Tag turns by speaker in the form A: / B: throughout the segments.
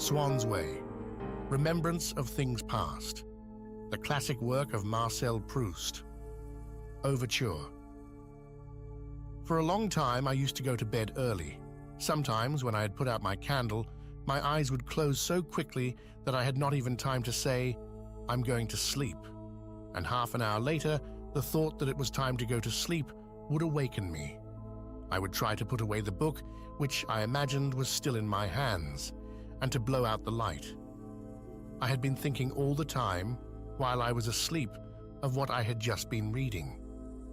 A: SWANN'S Remembrance of Things Past, the classic work of Marcel Proust. Overture. For a long time, I used to go to bed early. Sometimes, when I had put out my candle, my eyes would close so quickly that I had not even time to say, "I'm going to sleep." And half an hour later, the thought that it was time to go to sleep would awaken me. I would try to put away the book, which I imagined was still in my hands, and to blow out the light. I had been thinking all the time, while I was asleep, of what I had just been reading,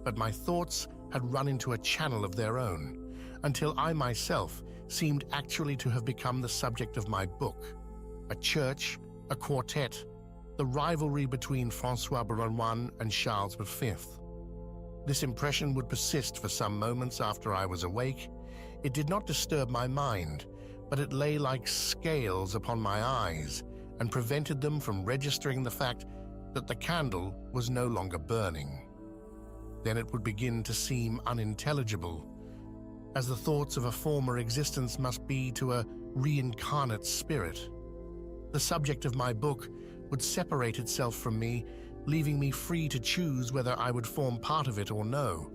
A: but my thoughts had run into a channel of their own, until I myself seemed actually to have become the subject of my book. A church, a quartet, the rivalry between François Baron and Charles V. This impression would persist for some moments after I was awake. It did not disturb my mind, but it lay like scales upon my eyes and prevented them from registering the fact that the candle was no longer burning. Then it would begin to seem unintelligible, as the thoughts of a former existence must be to a reincarnate spirit. The subject of my book would separate itself from me, leaving me free to choose whether I would form part of it or no.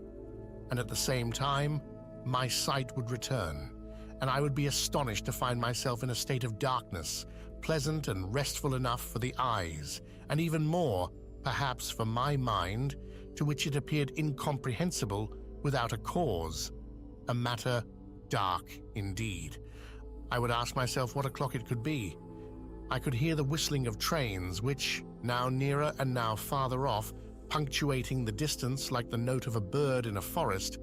A: And at the same time, my sight would return, and I would be astonished to find myself in a state of darkness, pleasant and restful enough for the eyes, and even more, perhaps, for my mind, to which it appeared incomprehensible without a cause, a matter dark indeed. I would ask myself what o'clock it could be. I could hear the whistling of trains which, now nearer and now farther off, punctuating the distance like the note of a bird in a forest,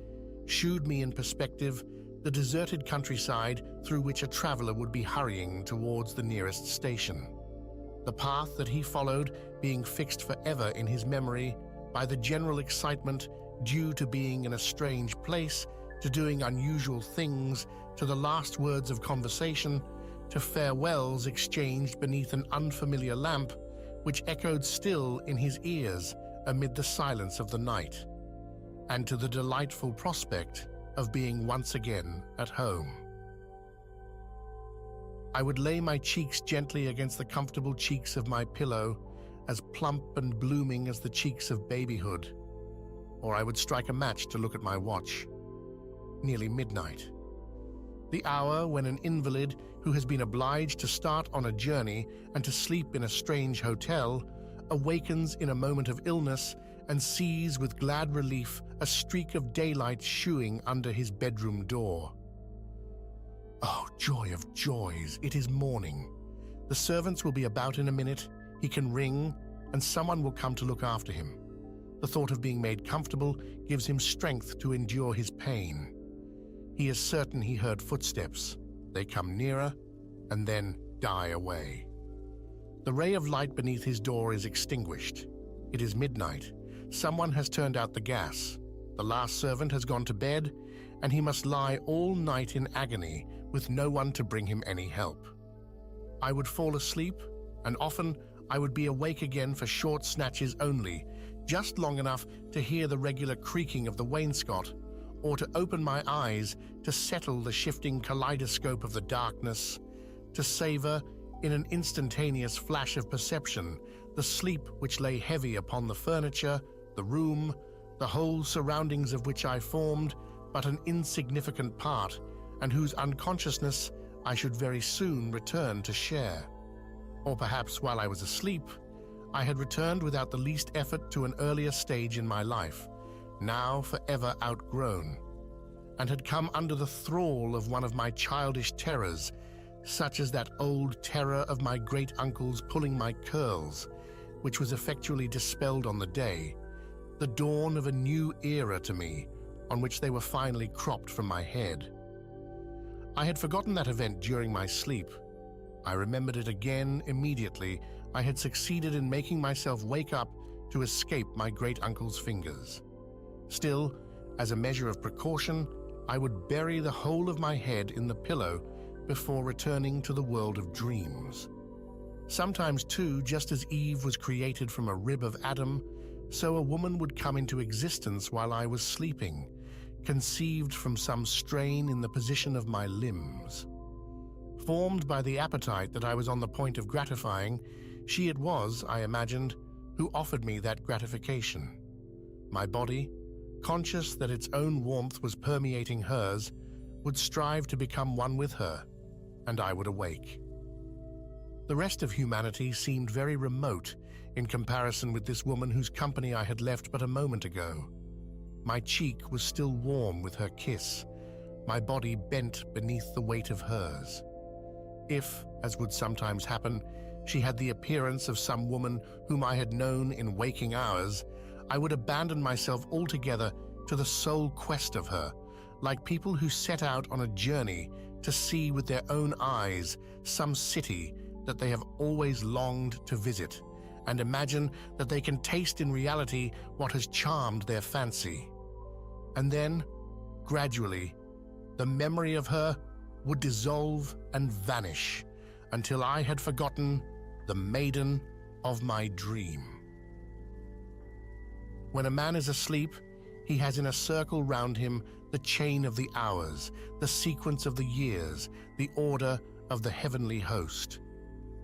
A: shewed me in perspective the deserted countryside through which a traveller would be hurrying towards the nearest station. The path that he followed being fixed forever in his memory by the general excitement due to being in a strange place, to doing unusual things, to the last words of conversation, to farewells exchanged beneath an unfamiliar lamp, which echoed still in his ears amid the silence of the night, and to the delightful prospect of being once again at home. I would lay my cheeks gently against the comfortable cheeks of my pillow, as plump and blooming as the cheeks of babyhood, or I would strike a match to look at my watch. Nearly midnight. The hour when an invalid who has been obliged to start on a journey and to sleep in a strange hotel awakens in a moment of illness and sees with glad relief a streak of daylight shewing under his bedroom door. Oh, joy of joys, it is morning. The servants will be about in a minute, he can ring, and someone will come to look after him. The thought of being made comfortable gives him strength to endure his pain. He is certain he heard footsteps. They come nearer and then die away. The ray of light beneath his door is extinguished. It is midnight. Someone has turned out the gas. The last servant has gone to bed, and he must lie all night in agony with no one to bring him any help. I would fall asleep, and often I would be awake again for short snatches only, just long enough to hear the regular creaking of the wainscot, or to open my eyes to settle the shifting kaleidoscope of the darkness, to savor, in an instantaneous flash of perception, the sleep which lay heavy upon the furniture, the room, the whole surroundings of which I formed but an insignificant part, and whose unconsciousness I should very soon return to share. Or perhaps while I was asleep, I had returned without the least effort to an earlier stage in my life, now forever outgrown, and had come under the thrall of one of my childish terrors, such as that old terror of my great-uncle's pulling my curls, which was effectually dispelled on the day, the dawn of a new era to me, on which they were finally cropped from my head. I had forgotten that event during my sleep. I remembered it again immediately I had succeeded in making myself wake up to escape my great-uncle's fingers. Still, as a measure of precaution, I would bury the whole of my head in the pillow before returning to the world of dreams. Sometimes, too, just as Eve was created from a rib of Adam, so a woman would come into existence while I was sleeping, conceived from some strain in the position of my limbs. Formed by the appetite that I was on the point of gratifying, she it was, I imagined, who offered me that gratification. My body, conscious that its own warmth was permeating hers, would strive to become one with her, and I would awake. The rest of humanity seemed very remote in comparison with this woman whose company I had left but a moment ago. My cheek was still warm with her kiss, my body bent beneath the weight of hers. If, as would sometimes happen, she had the appearance of some woman whom I had known in waking hours, I would abandon myself altogether to the sole quest of her, like people who set out on a journey to see with their own eyes some city that they have always longed to visit, and imagine that they can taste in reality what has charmed their fancy. And then, gradually, the memory of her would dissolve and vanish until I had forgotten the maiden of my dream. When a man is asleep, he has in a circle round him the chain of the hours, the sequence of the years, the order of the heavenly host.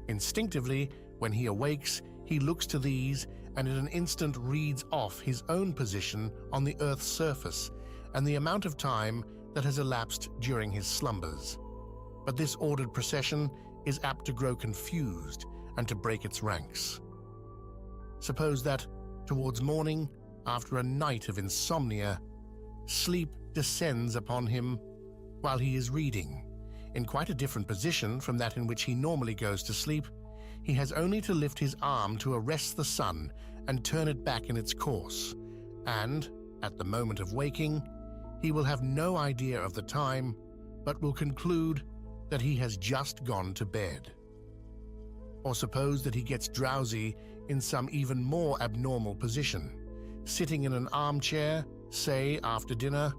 A: Instinctively, when he awakes, he looks to these and in an instant reads off his own position on the earth's surface and the amount of time that has elapsed during his slumbers. But this ordered procession is apt to grow confused and to break its ranks. Suppose that, towards morning, after a night of insomnia, sleep descends upon him while he is reading. In quite a different position from that in which he normally goes to sleep, he has only to lift his arm to arrest the sun and turn it back in its course, and, at the moment of waking, he will have no idea of the time, but will conclude that he has just gone to bed. Or suppose that he gets drowsy in some even more abnormal position, sitting in an armchair, say after dinner.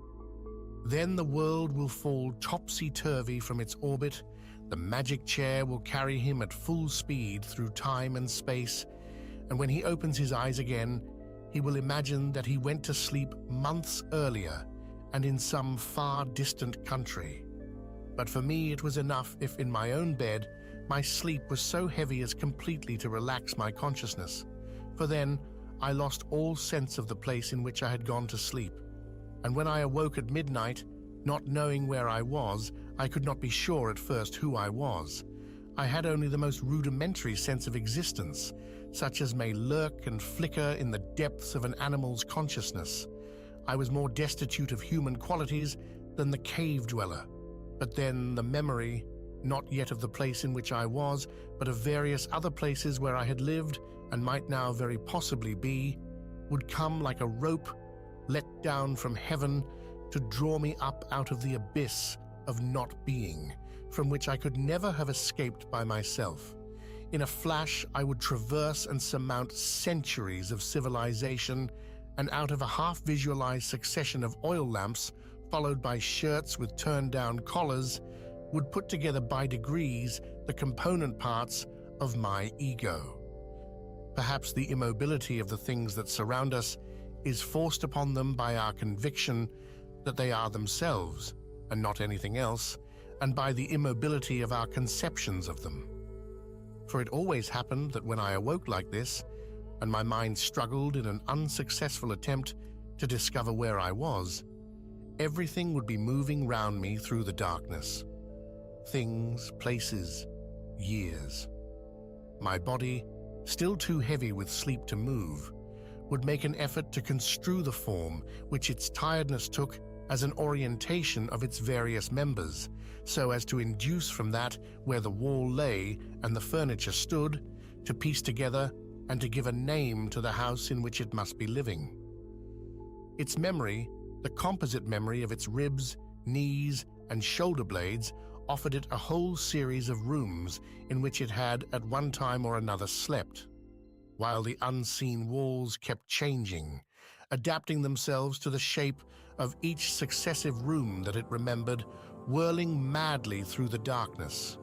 A: Then the world will fall topsy-turvy from its orbit, the magic chair will carry him at full speed through time and space, and when he opens his eyes again, he will imagine that he went to sleep months earlier and in some far distant country. But for me it was enough if in my own bed my sleep was so heavy as completely to relax my consciousness, for then I lost all sense of the place in which I had gone to sleep, and when I awoke at midnight, not knowing where I was, I could not be sure at first who I was. I had only the most rudimentary sense of existence, such as may lurk and flicker in the depths of an animal's consciousness. I was more destitute of human qualities than the cave dweller, but then the memory, not yet of the place in which I was, but of various other places where I had lived and might now very possibly be, would come like a rope let down from heaven to draw me up out of the abyss of not being, from which I could never have escaped by myself. In a flash, I would traverse and surmount centuries of civilization, and out of a half-visualized succession of oil lamps, followed by shirts with turned-down collars, would put together by degrees the component parts of my ego. Perhaps the immobility of the things that surround us is forced upon them by our conviction that they are themselves and not anything else, and by the immobility of our conceptions of them. For it always happened that when I awoke like this, and my mind struggled in an unsuccessful attempt to discover where I was, everything would be moving round me through the darkness. Things, places, years. My body, still too heavy with sleep to move, would make an effort to construe the form which its tiredness took as an orientation of its various members, so as to induce from that where the wall lay and the furniture stood, to piece together and to give a name to the house in which it must be living. Its memory, the composite memory of its ribs, knees, and shoulder blades, offered it a whole series of rooms in which it had at one time or another slept, while the unseen walls kept changing, adapting themselves to the shape of each successive room that it remembered, whirling madly through the darkness.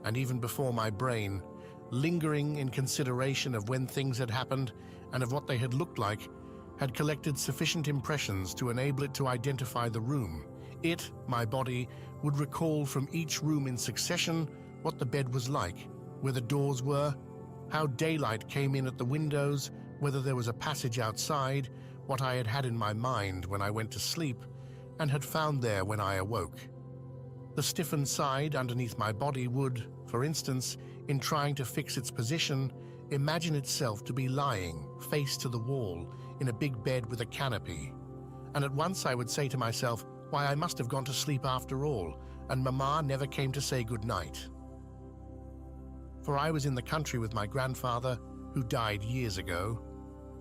A: And even before my brain, lingering in consideration of when things had happened and of what they had looked like, had collected sufficient impressions to enable it to identify the room, it, my body, would recall from each room in succession what the bed was like, where the doors were, how daylight came in at the windows, whether there was a passage outside, what I had had in my mind when I went to sleep, and had found there when I awoke. The stiffened side underneath my body would, for instance, in trying to fix its position, imagine itself to be lying, face to the wall, in a big bed with a canopy. And at once I would say to myself, why, I must have gone to sleep after all, and Mamma never came to say good night. For I was in the country with my grandfather, who died years ago,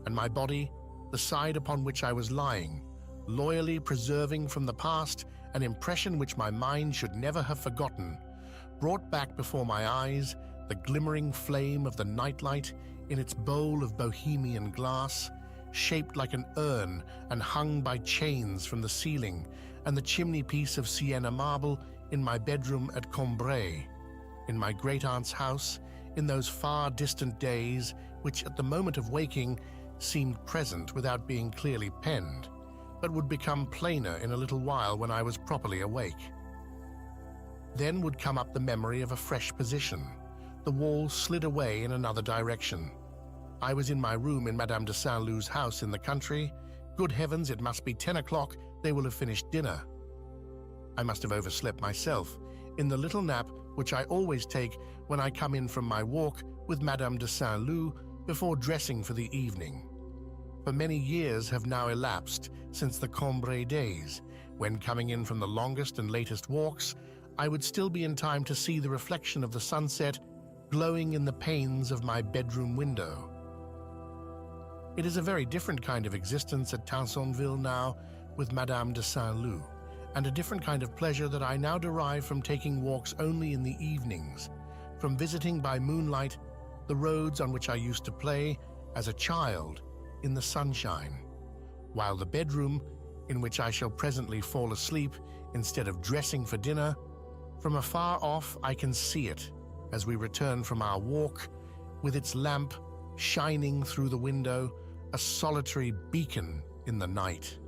A: and my body, the side upon which I was lying, loyally preserving from the past an impression which my mind should never have forgotten, brought back before my eyes the glimmering flame of the nightlight in its bowl of bohemian glass, shaped like an urn and hung by chains from the ceiling, and the chimney-piece of Sienna marble in my bedroom at Cambrai, in my great-aunt's house, in those far-distant days which at the moment of waking seemed present without being clearly penned, but would become plainer in a little while when I was properly awake. Then would come up the memory of a fresh position. The wall slid away in another direction. I was in my room in Madame de Saint-Loux's house in the country. Good heavens, it must be 10 o'clock, they will have finished dinner. I must have overslept myself in the little nap which I always take when I come in from my walk with Madame de Saint-Loux before dressing for the evening. For many years have now elapsed since the Cambrai days, when coming in from the longest and latest walks, I would still be in time to see the reflection of the sunset glowing in the panes of my bedroom window. It is a very different kind of existence at Tansonville now with Madame de Saint-Loux, and a different kind of pleasure that I now derive from taking walks only in the evenings, from visiting by moonlight the roads on which I used to play as a child in the sunshine, while the bedroom, in which I shall presently fall asleep instead of dressing for dinner, from afar off I can see it as we return from our walk, with its lamp shining through the window, a solitary beacon in the night.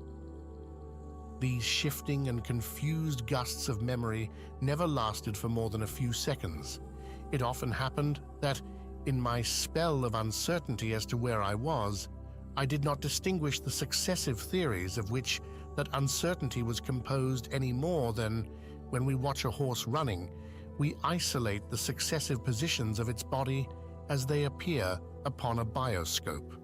A: These shifting and confused gusts of memory never lasted for more than a few seconds. It often happened that, in my spell of uncertainty as to where I was, I did not distinguish the successive theories of which that uncertainty was composed any more than, when we watch a horse running, we isolate the successive positions of its body as they appear upon a bioscope.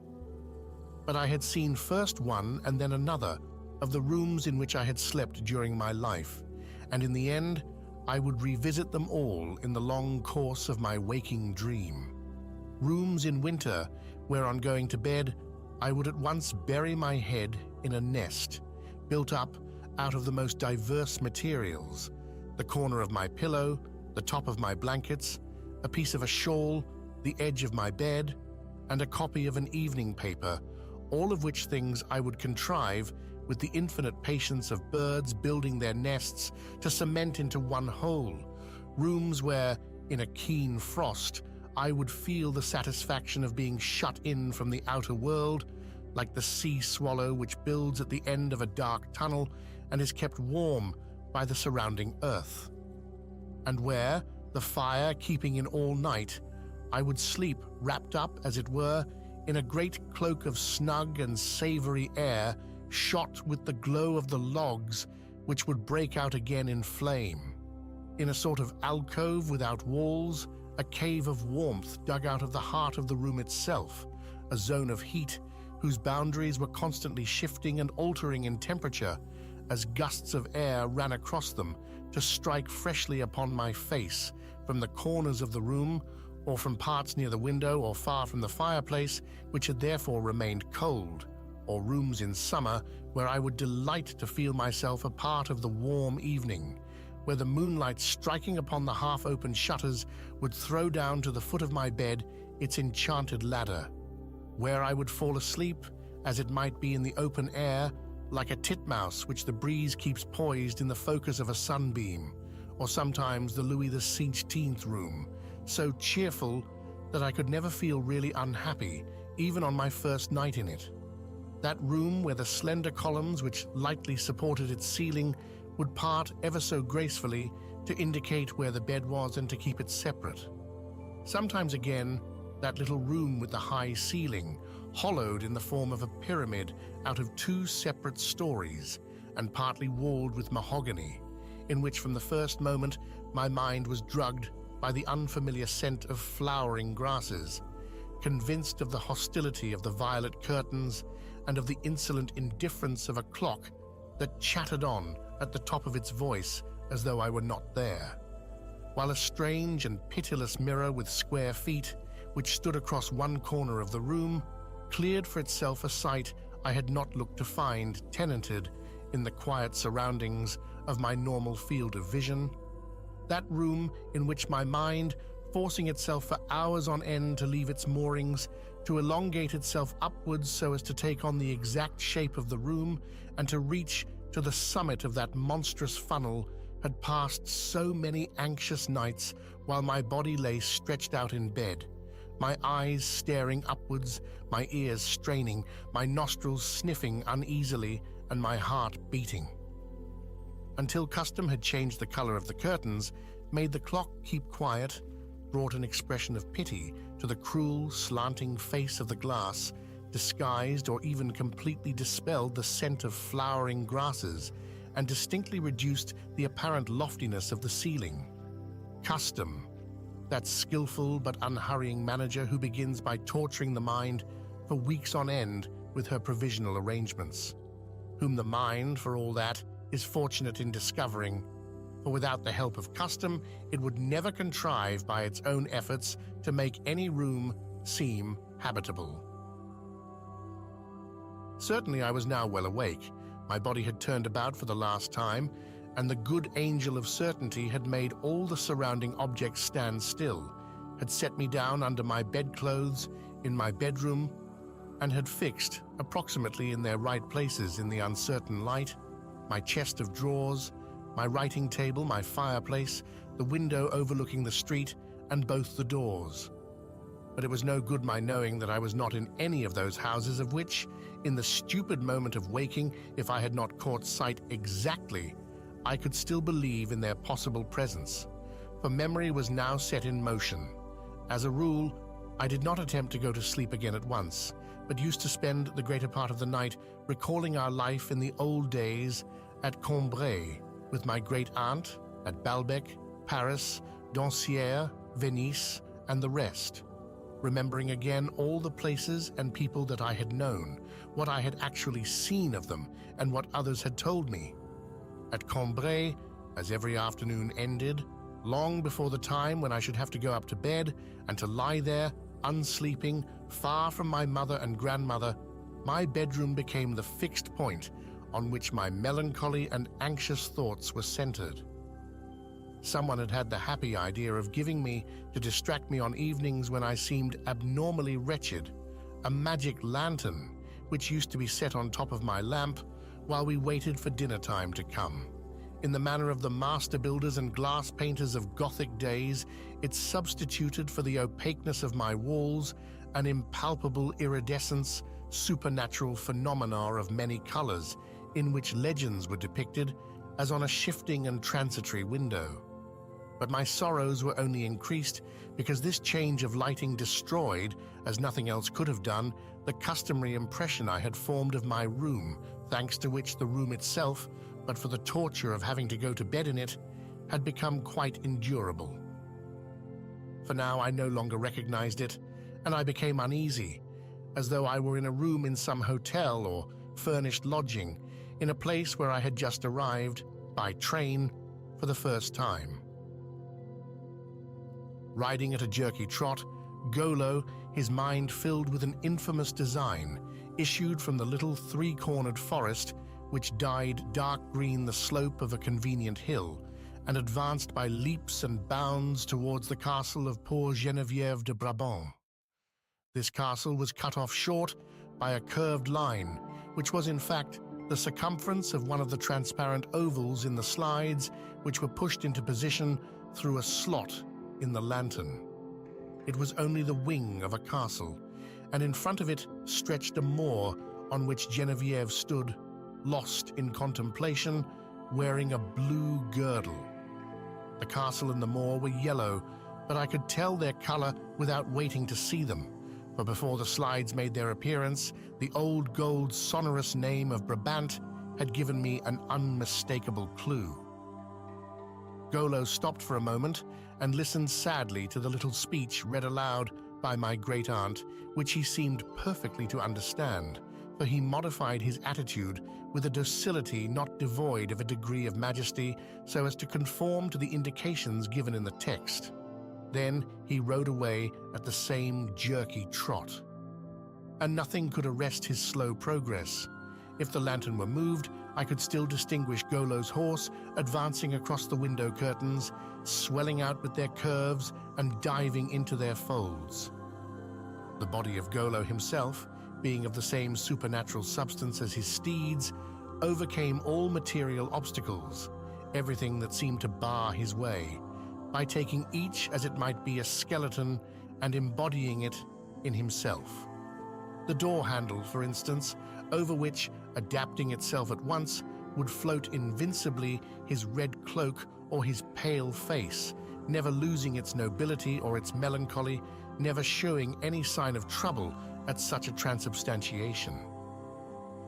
A: But I had seen first one and then another of the rooms in which I had slept during my life, and in the end I would revisit them all in the long course of my waking dream. Rooms in winter where, on going to bed, I would at once bury my head in a nest built up out of the most diverse materials, the corner of my pillow, the top of my blankets, a piece of a shawl, the edge of my bed, and a copy of an evening paper, all of which things I would contrive, with the infinite patience of birds building their nests, to cement into one whole, rooms where, in a keen frost, I would feel the satisfaction of being shut in from the outer world, like the sea swallow which builds at the end of a dark tunnel and is kept warm by the surrounding earth, and where, the fire keeping in all night, I would sleep wrapped up, as it were, in a great cloak of snug and savory air, shot with the glow of the logs, which would break out again in flame. In a sort of alcove without walls, a cave of warmth dug out of the heart of the room itself, a zone of heat whose boundaries were constantly shifting and altering in temperature as gusts of air ran across them to strike freshly upon my face from the corners of the room, or from parts near the window or far from the fireplace, which had therefore remained cold, or rooms in summer where I would delight to feel myself a part of the warm evening, where the moonlight striking upon the half-open shutters would throw down to the foot of my bed its enchanted ladder, where I would fall asleep, as it might be in the open air, like a titmouse which the breeze keeps poised in the focus of a sunbeam, or sometimes the Louis XVI room, so cheerful that I could never feel really unhappy, even on my first night in it. That room where the slender columns which lightly supported its ceiling would part ever so gracefully to indicate where the bed was and to keep it separate. Sometimes again, that little room with the high ceiling, hollowed in the form of a pyramid out of two separate stories and partly walled with mahogany, in which from the first moment my mind was drugged by the unfamiliar scent of flowering grasses, convinced of the hostility of the violet curtains and of the insolent indifference of a clock that chattered on at the top of its voice as though I were not there, while a strange and pitiless mirror with square feet, which stood across one corner of the room, cleared for itself a site I had not looked to find tenanted in the quiet surroundings of my normal field of vision, that room in which my mind, forcing itself for hours on end to leave its moorings, to elongate itself upwards so as to take on the exact shape of the room and to reach to the summit of that monstrous funnel, had passed so many anxious nights while my body lay stretched out in bed, my eyes staring upwards, my ears straining, my nostrils sniffing uneasily, and my heart beating. Until custom had changed the color of the curtains, made the clock keep quiet, brought an expression of pity to the cruel, slanting face of the glass, disguised or even completely dispelled the scent of flowering grasses, and distinctly reduced the apparent loftiness of the ceiling. Custom, that skillful but unhurrying manager who begins by torturing the mind for weeks on end with her provisional arrangements, whom the mind, for all that, is fortunate in discovering, for without the help of custom, it would never contrive by its own efforts to make any room seem habitable. Certainly I was now well awake. My body had turned about for the last time, and the good angel of certainty had made all the surrounding objects stand still, had set me down under my bedclothes in my bedroom, and had fixed, approximately in their right places in the uncertain light, my chest of drawers, my writing table, my fireplace, the window overlooking the street, and both the doors. But it was no good my knowing that I was not in any of those houses of which, in the stupid moment of waking, if I had not caught sight exactly, I could still believe in their possible presence, for memory was now set in motion. As a rule, I did not attempt to go to sleep again at once, but used to spend the greater part of the night recalling our life in the old days at Cambrai, with my great-aunt, at Balbec, Paris, Dancières, Venice, and the rest, remembering again all the places and people that I had known, what I had actually seen of them, and what others had told me. At Cambrai, as every afternoon ended, long before the time when I should have to go up to bed and to lie there, unsleeping, far from my mother and grandmother, my bedroom became the fixed point on which my melancholy and anxious thoughts were centered. Someone had had the happy idea of giving me, to distract me on evenings when I seemed abnormally wretched, a magic lantern which used to be set on top of my lamp while we waited for dinner time to come. In the manner of the master builders and glass painters of Gothic days, it substituted for the opaqueness of my walls an impalpable iridescence, supernatural phenomena of many colors, in which legends were depicted as on a shifting and transitory window. But my sorrows were only increased because this change of lighting destroyed, as nothing else could have done, the customary impression I had formed of my room, thanks to which the room itself, but for the torture of having to go to bed in it, had become quite endurable. For now I no longer recognized it, and I became uneasy, as though I were in a room in some hotel or furnished lodging, in a place where I had just arrived, by train, for the first time. Riding at a jerky trot, Golo, his mind filled with an infamous design, issued from the little three-cornered forest which dyed dark green the slope of a convenient hill, and advanced by leaps and bounds towards the castle of poor Geneviève de Brabant. This castle was cut off short by a curved line, which was in fact the circumference of one of the transparent ovals in the slides which were pushed into position through a slot in the lantern. It was only the wing of a castle, and in front of it stretched a moor on which Geneviève stood, lost in contemplation, wearing a blue girdle. The castle and the moor were yellow, but I could tell their color without waiting to see them, for before the slides made their appearance, the old gold sonorous name of Brabant had given me an unmistakable clue. Golo stopped for a moment and listened sadly to the little speech read aloud by my great-aunt, which he seemed perfectly to understand, for he modified his attitude with a docility not devoid of a degree of majesty so as to conform to the indications given in the text. Then he rode away at the same jerky trot. And nothing could arrest his slow progress. If the lantern were moved, I could still distinguish Golo's horse advancing across the window curtains, swelling out with their curves and diving into their folds. The body of Golo himself, being of the same supernatural substance as his steeds, overcame all material obstacles, everything that seemed to bar his way, by taking each as it might be a skeleton and embodying it in himself. The door handle, for instance, over which, adapting itself at once, would float invincibly his red cloak or his pale face, never losing its nobility or its melancholy, never showing any sign of trouble at such a transubstantiation.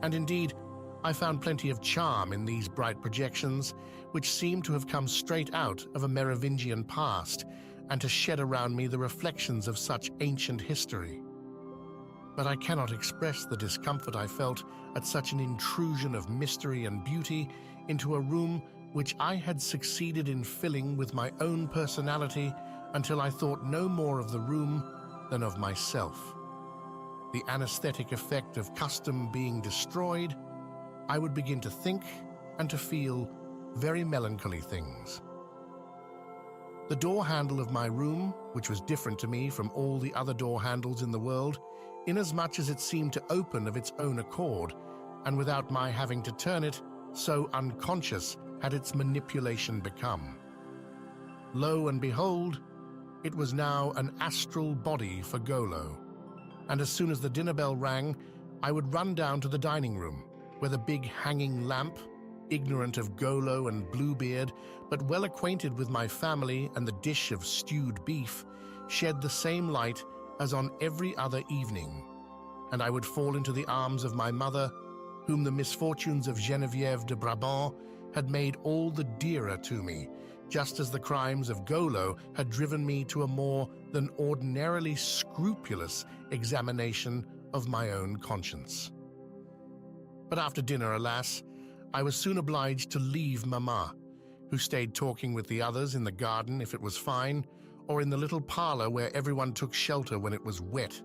A: And indeed, I found plenty of charm in these bright projections, which seemed to have come straight out of a Merovingian past and to shed around me the reflections of such ancient history. But I cannot express the discomfort I felt at such an intrusion of mystery and beauty into a room which I had succeeded in filling with my own personality until I thought no more of the room than of myself. The anesthetic effect of custom being destroyed, I would begin to think and to feel very melancholy things. The door handle of my room, which was different to me from all the other door handles in the world, inasmuch as it seemed to open of its own accord, and without my having to turn it, so unconscious had its manipulation become. Lo and behold, it was now an astral body for Golo, and as soon as the dinner bell rang, I would run down to the dining room, where the big hanging lamp, ignorant of Golo and Bluebeard, but well acquainted with my family and the dish of stewed beef, shed the same light as on every other evening, and I would fall into the arms of my mother, whom the misfortunes of Geneviève de Brabant had made all the dearer to me, just as the crimes of Golo had driven me to a more than ordinarily scrupulous examination of my own conscience. But after dinner, alas, I was soon obliged to leave Mamma, who stayed talking with the others in the garden if it was fine, or in the little parlor where everyone took shelter when it was wet.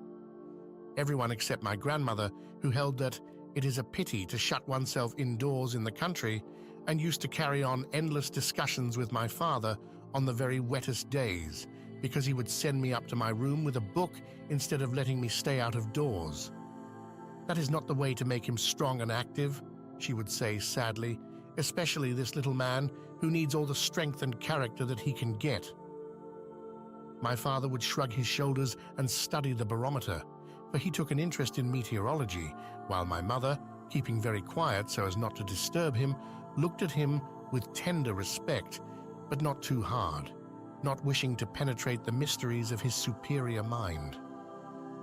A: Everyone except my grandmother, who held that it is a pity to shut oneself indoors in the country, and used to carry on endless discussions with my father on the very wettest days, because he would send me up to my room with a book instead of letting me stay out of doors. "That is not the way to make him strong and active," she would say sadly, "especially this little man who needs all the strength and character that he can get." My father would shrug his shoulders and study the barometer, for he took an interest in meteorology, while my mother, keeping very quiet so as not to disturb him, looked at him with tender respect, but not too hard, not wishing to penetrate the mysteries of his superior mind.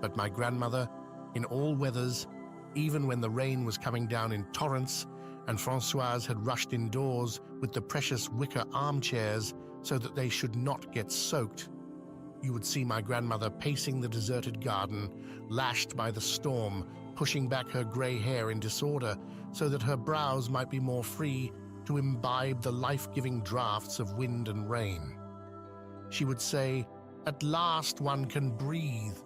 A: But my grandmother, in all weathers, even when the rain was coming down in torrents and Françoise had rushed indoors with the precious wicker armchairs so that they should not get soaked, you would see my grandmother pacing the deserted garden, lashed by the storm, pushing back her gray hair in disorder so that her brows might be more free to imbibe the life-giving draughts of wind and rain. She would say, "At last one can breathe,"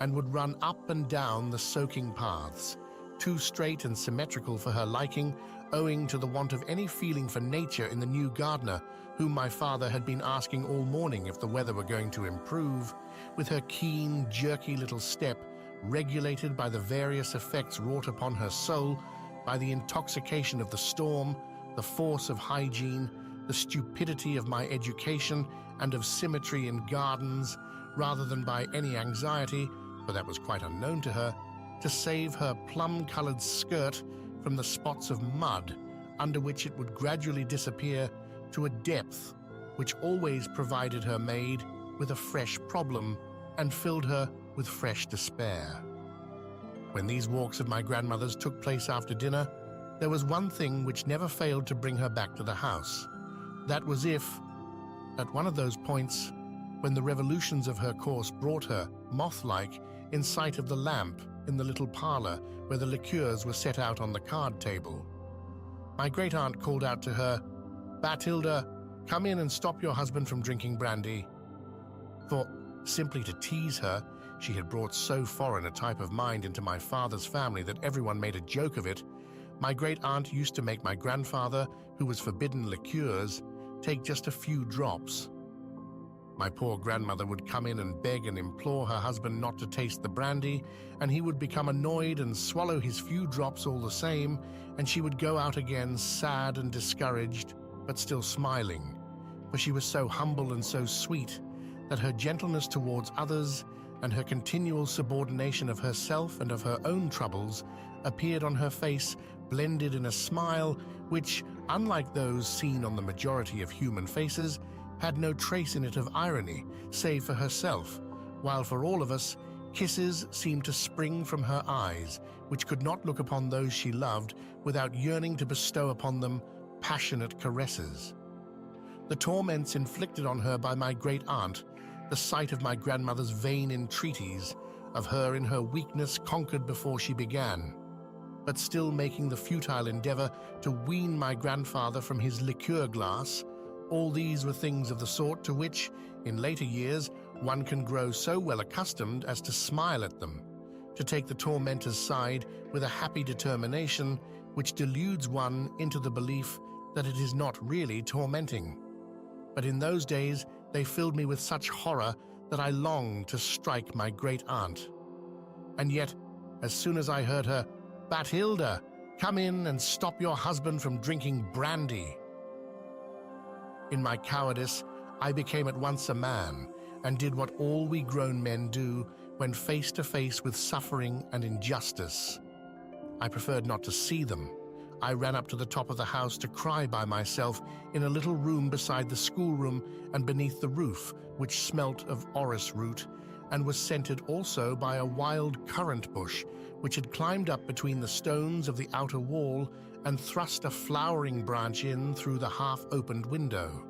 A: and would run up and down the soaking paths, too straight and symmetrical for her liking, owing to the want of any feeling for nature in the new gardener, whom my father had been asking all morning if the weather were going to improve, with her keen, jerky little step, regulated by the various effects wrought upon her soul, by the intoxication of the storm, the force of hygiene, the stupidity of my education and of symmetry in gardens, rather than by any anxiety, for that was quite unknown to her, to save her plum-colored skirt from the spots of mud under which it would gradually disappear to a depth which always provided her maid with a fresh problem and filled her with fresh despair. When these walks of my grandmother's took place after dinner, there was one thing which never failed to bring her back to the house. That was if, at one of those points, when the revolutions of her course brought her, moth-like, in sight of the lamp in the little parlor where the liqueurs were set out on the card table, my great-aunt called out to her, "Bathilda, come in and stop your husband from drinking brandy." For, simply to tease her, she had brought so foreign a type of mind into my father's family that everyone made a joke of it. My great-aunt used to make my grandfather, who was forbidden liqueurs, take just a few drops. My poor grandmother would come in and beg and implore her husband not to taste the brandy, and he would become annoyed and swallow his few drops all the same, and she would go out again sad and discouraged, but still smiling, for she was so humble and so sweet that her gentleness towards others and her continual subordination of herself and of her own troubles appeared on her face blended in a smile which, unlike those seen on the majority of human faces, had no trace in it of irony, save for herself, while for all of us, kisses seemed to spring from her eyes, which could not look upon those she loved without yearning to bestow upon them passionate caresses. The torments inflicted on her by my great-aunt, the sight of my grandmother's vain entreaties, of her in her weakness conquered before she began, but still making the futile endeavor to wean my grandfather from his liqueur glass, all these were things of the sort to which, in later years, one can grow so well accustomed as to smile at them, to take the tormentor's side with a happy determination which deludes one into the belief that it is not really tormenting. But in those days, they filled me with such horror that I longed to strike my great-aunt. And yet, as soon as I heard her, "Bathilda, come in and stop your husband from drinking brandy," in my cowardice, I became at once a man and did what all we grown men do when face to face with suffering and injustice. I preferred not to see them. I ran up to the top of the house to cry by myself in a little room beside the schoolroom and beneath the roof, which smelt of orris root and was scented also by a wild currant bush which had climbed up between the stones of the outer wall and thrust a flowering branch in through the half-opened window.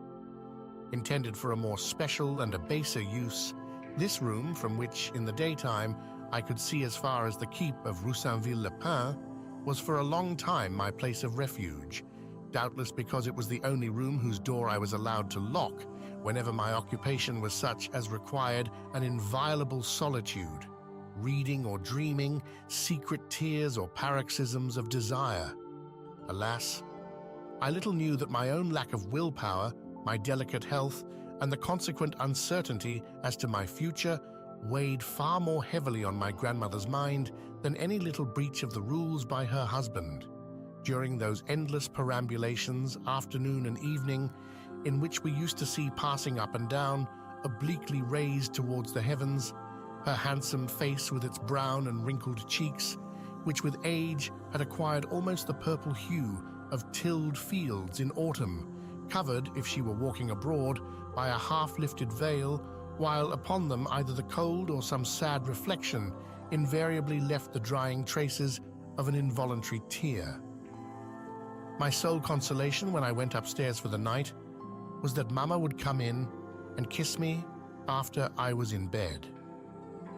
A: Intended for a more special and a baser use, this room, from which, in the daytime, I could see as far as the keep of Roussainville-le-Pin, was for a long time my place of refuge, doubtless because it was the only room whose door I was allowed to lock whenever my occupation was such as required an inviolable solitude, reading or dreaming, secret tears or paroxysms of desire. Alas, I little knew that my own lack of willpower, my delicate health, and the consequent uncertainty as to my future weighed far more heavily on my grandmother's mind than any little breach of the rules by her husband, during those endless perambulations, afternoon and evening, in which we used to see passing up and down, obliquely raised towards the heavens, her handsome face with its brown and wrinkled cheeks, which with age had acquired almost the purple hue of tilled fields in autumn, covered, if she were walking abroad, by a half-lifted veil, while upon them either the cold or some sad reflection invariably left the drying traces of an involuntary tear. My sole consolation when I went upstairs for the night was that Mama would come in and kiss me after I was in bed.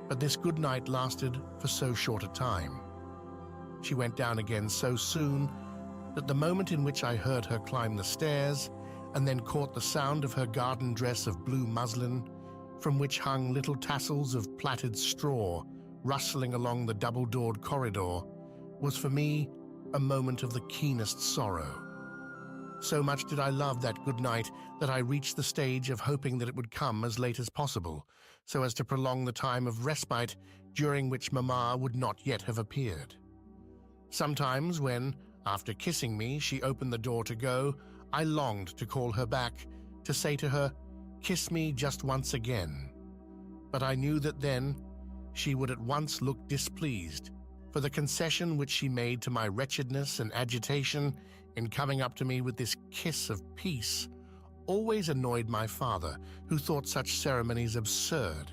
A: But this good night lasted for so short a time. She went down again so soon that the moment in which I heard her climb the stairs and then caught the sound of her garden dress of blue muslin, from which hung little tassels of plaited straw rustling along the double-doored corridor, was for me a moment of the keenest sorrow. So much did I love that good night that I reached the stage of hoping that it would come as late as possible, so as to prolong the time of respite during which Mamma would not yet have appeared. Sometimes when, after kissing me, she opened the door to go, I longed to call her back, to say to her, "Kiss me just once again." But I knew that then she would at once look displeased, for the concession which she made to my wretchedness and agitation in coming up to me with this kiss of peace always annoyed my father, who thought such ceremonies absurd,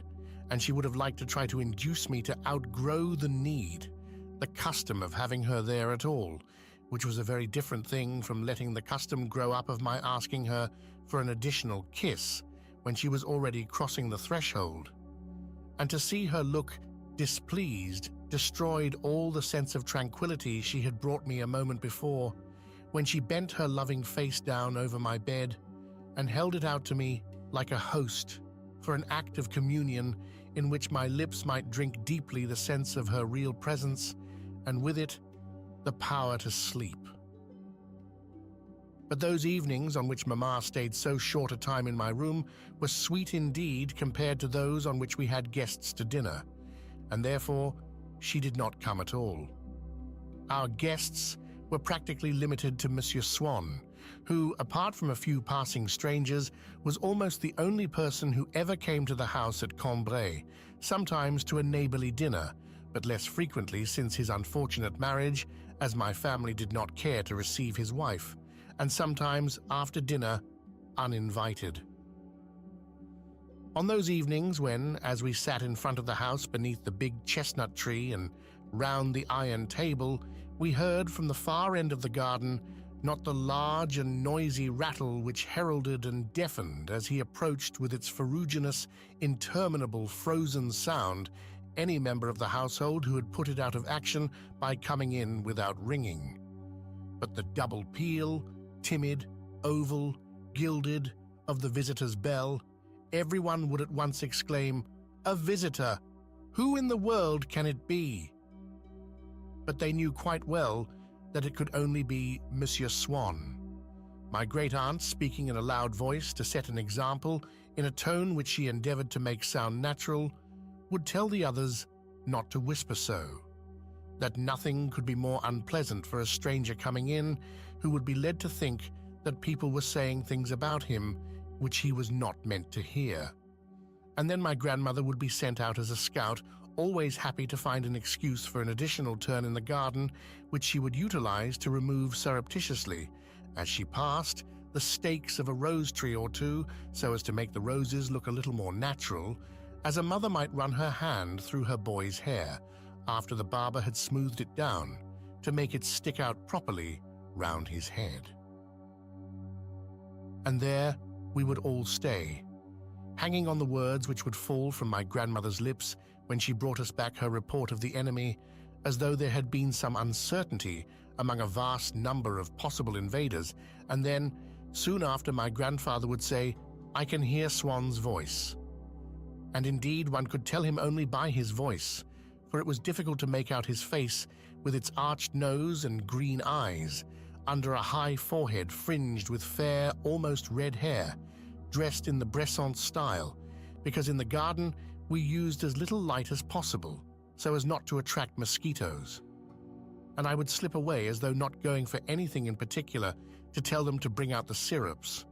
A: and she would have liked to try to induce me to outgrow the custom of having her there at all, which was a very different thing from letting the custom grow up of my asking her for an additional kiss when she was already crossing the threshold. And to see her look displeased destroyed all the sense of tranquility she had brought me a moment before, when she bent her loving face down over my bed and held it out to me like a host for an act of communion in which my lips might drink deeply the sense of her real presence, and with it, the power to sleep. But those evenings on which Mamma stayed so short a time in my room were sweet indeed compared to those on which we had guests to dinner, and therefore she did not come at all. Our guests were practically limited to Monsieur Swann, who, apart from a few passing strangers, was almost the only person who ever came to the house at Cambrai, sometimes to a neighborly dinner, but less frequently since his unfortunate marriage, as my family did not care to receive his wife, and sometimes after dinner, uninvited. On those evenings when, as we sat in front of the house beneath the big chestnut tree and round the iron table, we heard from the far end of the garden not the large and noisy rattle which heralded and deafened as he approached with its ferruginous, interminable frozen sound any member of the household who had put it out of action by coming in without ringing, but the double peal, timid, oval, gilded, of the visitor's bell. Everyone would at once exclaim, "A visitor! Who in the world can it be?" But they knew quite well that it could only be Monsieur Swann. My great-aunt, speaking in a loud voice to set an example, in a tone which she endeavored to make sound natural, would tell the others not to whisper so, that nothing could be more unpleasant for a stranger coming in who would be led to think that people were saying things about him which he was not meant to hear. And then my grandmother would be sent out as a scout, always happy to find an excuse for an additional turn in the garden, which she would utilize to remove surreptitiously, as she passed, the stakes of a rose tree or two so as to make the roses look a little more natural, as a mother might run her hand through her boy's hair after the barber had smoothed it down to make it stick out properly round his head. And there we would all stay, hanging on the words which would fall from my grandmother's lips when she brought us back her report of the enemy, as though there had been some uncertainty among a vast number of possible invaders, and then, soon after, my grandfather would say, "I can hear Swann's voice." And indeed one could tell him only by his voice, for it was difficult to make out his face with its arched nose and green eyes, under a high forehead fringed with fair, almost red hair, dressed in the Bresson style, because in the garden we used as little light as possible, so as not to attract mosquitoes. And I would slip away as though not going for anything in particular to tell them to bring out the syrups.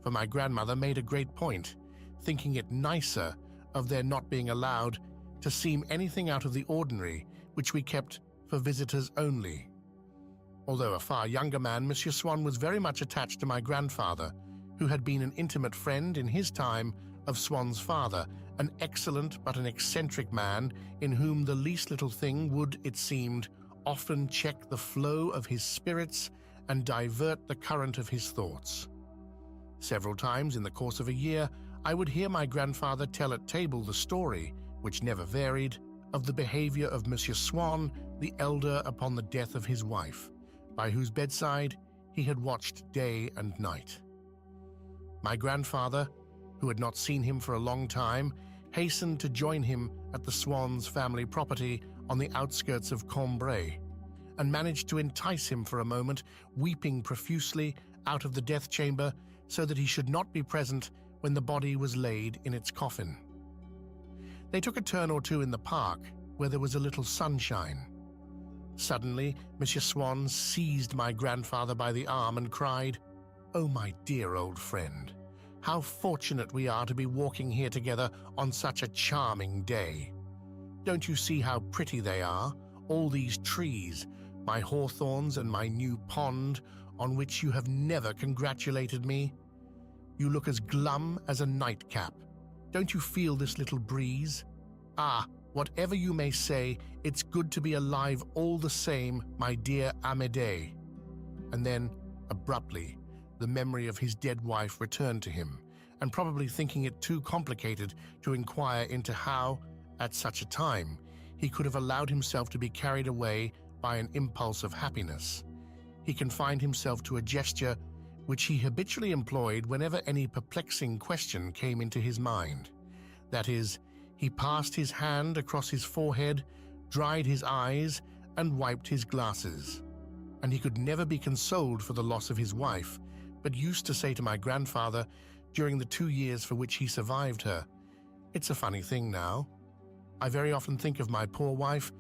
A: For my grandmother made a great point, thinking it nicer of their not being allowed to seem anything out of the ordinary, which we kept for visitors only. Although a far younger man, Monsieur Swann was very much attached to my grandfather, who had been an intimate friend in his time of Swann's father, an excellent but an eccentric man in whom the least little thing would, it seemed, often check the flow of his spirits and divert the current of his thoughts. Several times in the course of a year, I would hear my grandfather tell at table the story, which never varied, of the behavior of Monsieur Swann, the elder, upon the death of his wife, by whose bedside he had watched day and night. My grandfather, who had not seen him for a long time, hastened to join him at the Swann's family property on the outskirts of Cambrai, and managed to entice him for a moment, weeping profusely, out of the death chamber so that he should not be present when the body was laid in its coffin. They took a turn or two in the park, where there was a little sunshine. Suddenly, Monsieur Swann seized my grandfather by the arm and cried, "Oh, my dear old friend, how fortunate we are to be walking here together on such a charming day. Don't you see how pretty they are, all these trees, my hawthorns and my new pond, on which you have never congratulated me. You look as glum as a nightcap. Don't you feel this little breeze? Ah, whatever you may say, it's good to be alive all the same, my dear Amédée." And then, abruptly, the memory of his dead wife returned to him, and probably thinking it too complicated to inquire into how, at such a time, he could have allowed himself to be carried away by an impulse of happiness, he confined himself to a gesture which he habitually employed whenever any perplexing question came into his mind. That is, he passed his hand across his forehead, dried his eyes, and wiped his glasses. And he could never be consoled for the loss of his wife, but used to say to my grandfather, during the 2 years for which he survived her, "It's a funny thing now. I very often think of my poor wife,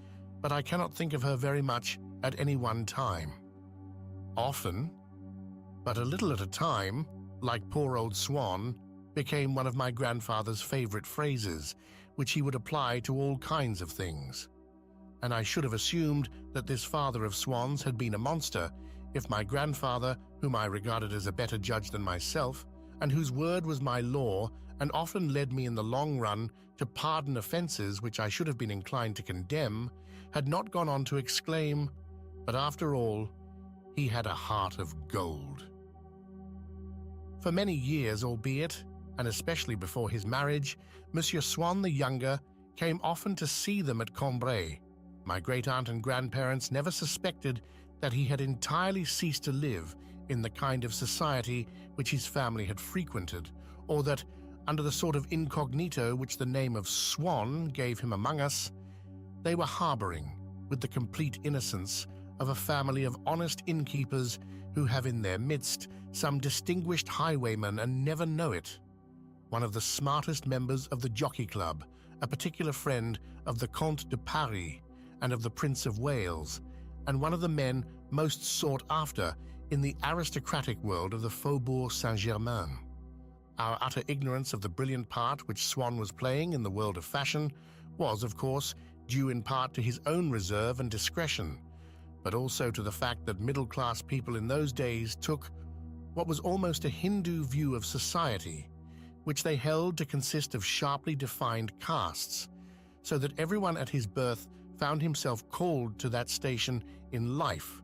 A: but I cannot think of her very much at any one time. Often, but a little at a time, like poor old Swann, became one of my grandfather's favorite phrases, which he would apply to all kinds of things. And I should have assumed that this father of Swann's had been a monster, if my grandfather, whom I regarded as a better judge than myself, and whose word was my law and often led me in the long run to pardon offenses which I should have been inclined to condemn, had not gone on to exclaim, "But after all, he had a heart of gold." For many years, albeit, and especially before his marriage, Monsieur Swann the Younger came often to see them at Cambrai. My great-aunt and grandparents never suspected that he had entirely ceased to live in the kind of society which his family had frequented, or that, under the sort of incognito which the name of Swann gave him among us, they were harboring, with the complete innocence of a family of honest innkeepers who have in their midst some distinguished highwayman and never know it, one of the smartest members of the Jockey Club, a particular friend of the Comte de Paris and of the Prince of Wales, and one of the men most sought after in the aristocratic world of the Faubourg Saint-Germain. Our utter ignorance of the brilliant part which Swann was playing in the world of fashion was, of course, due in part to his own reserve and discretion, but also to the fact that middle-class people in those days took what was almost a Hindu view of society, which they held to consist of sharply defined castes, so that everyone at his birth found himself called to that station in life,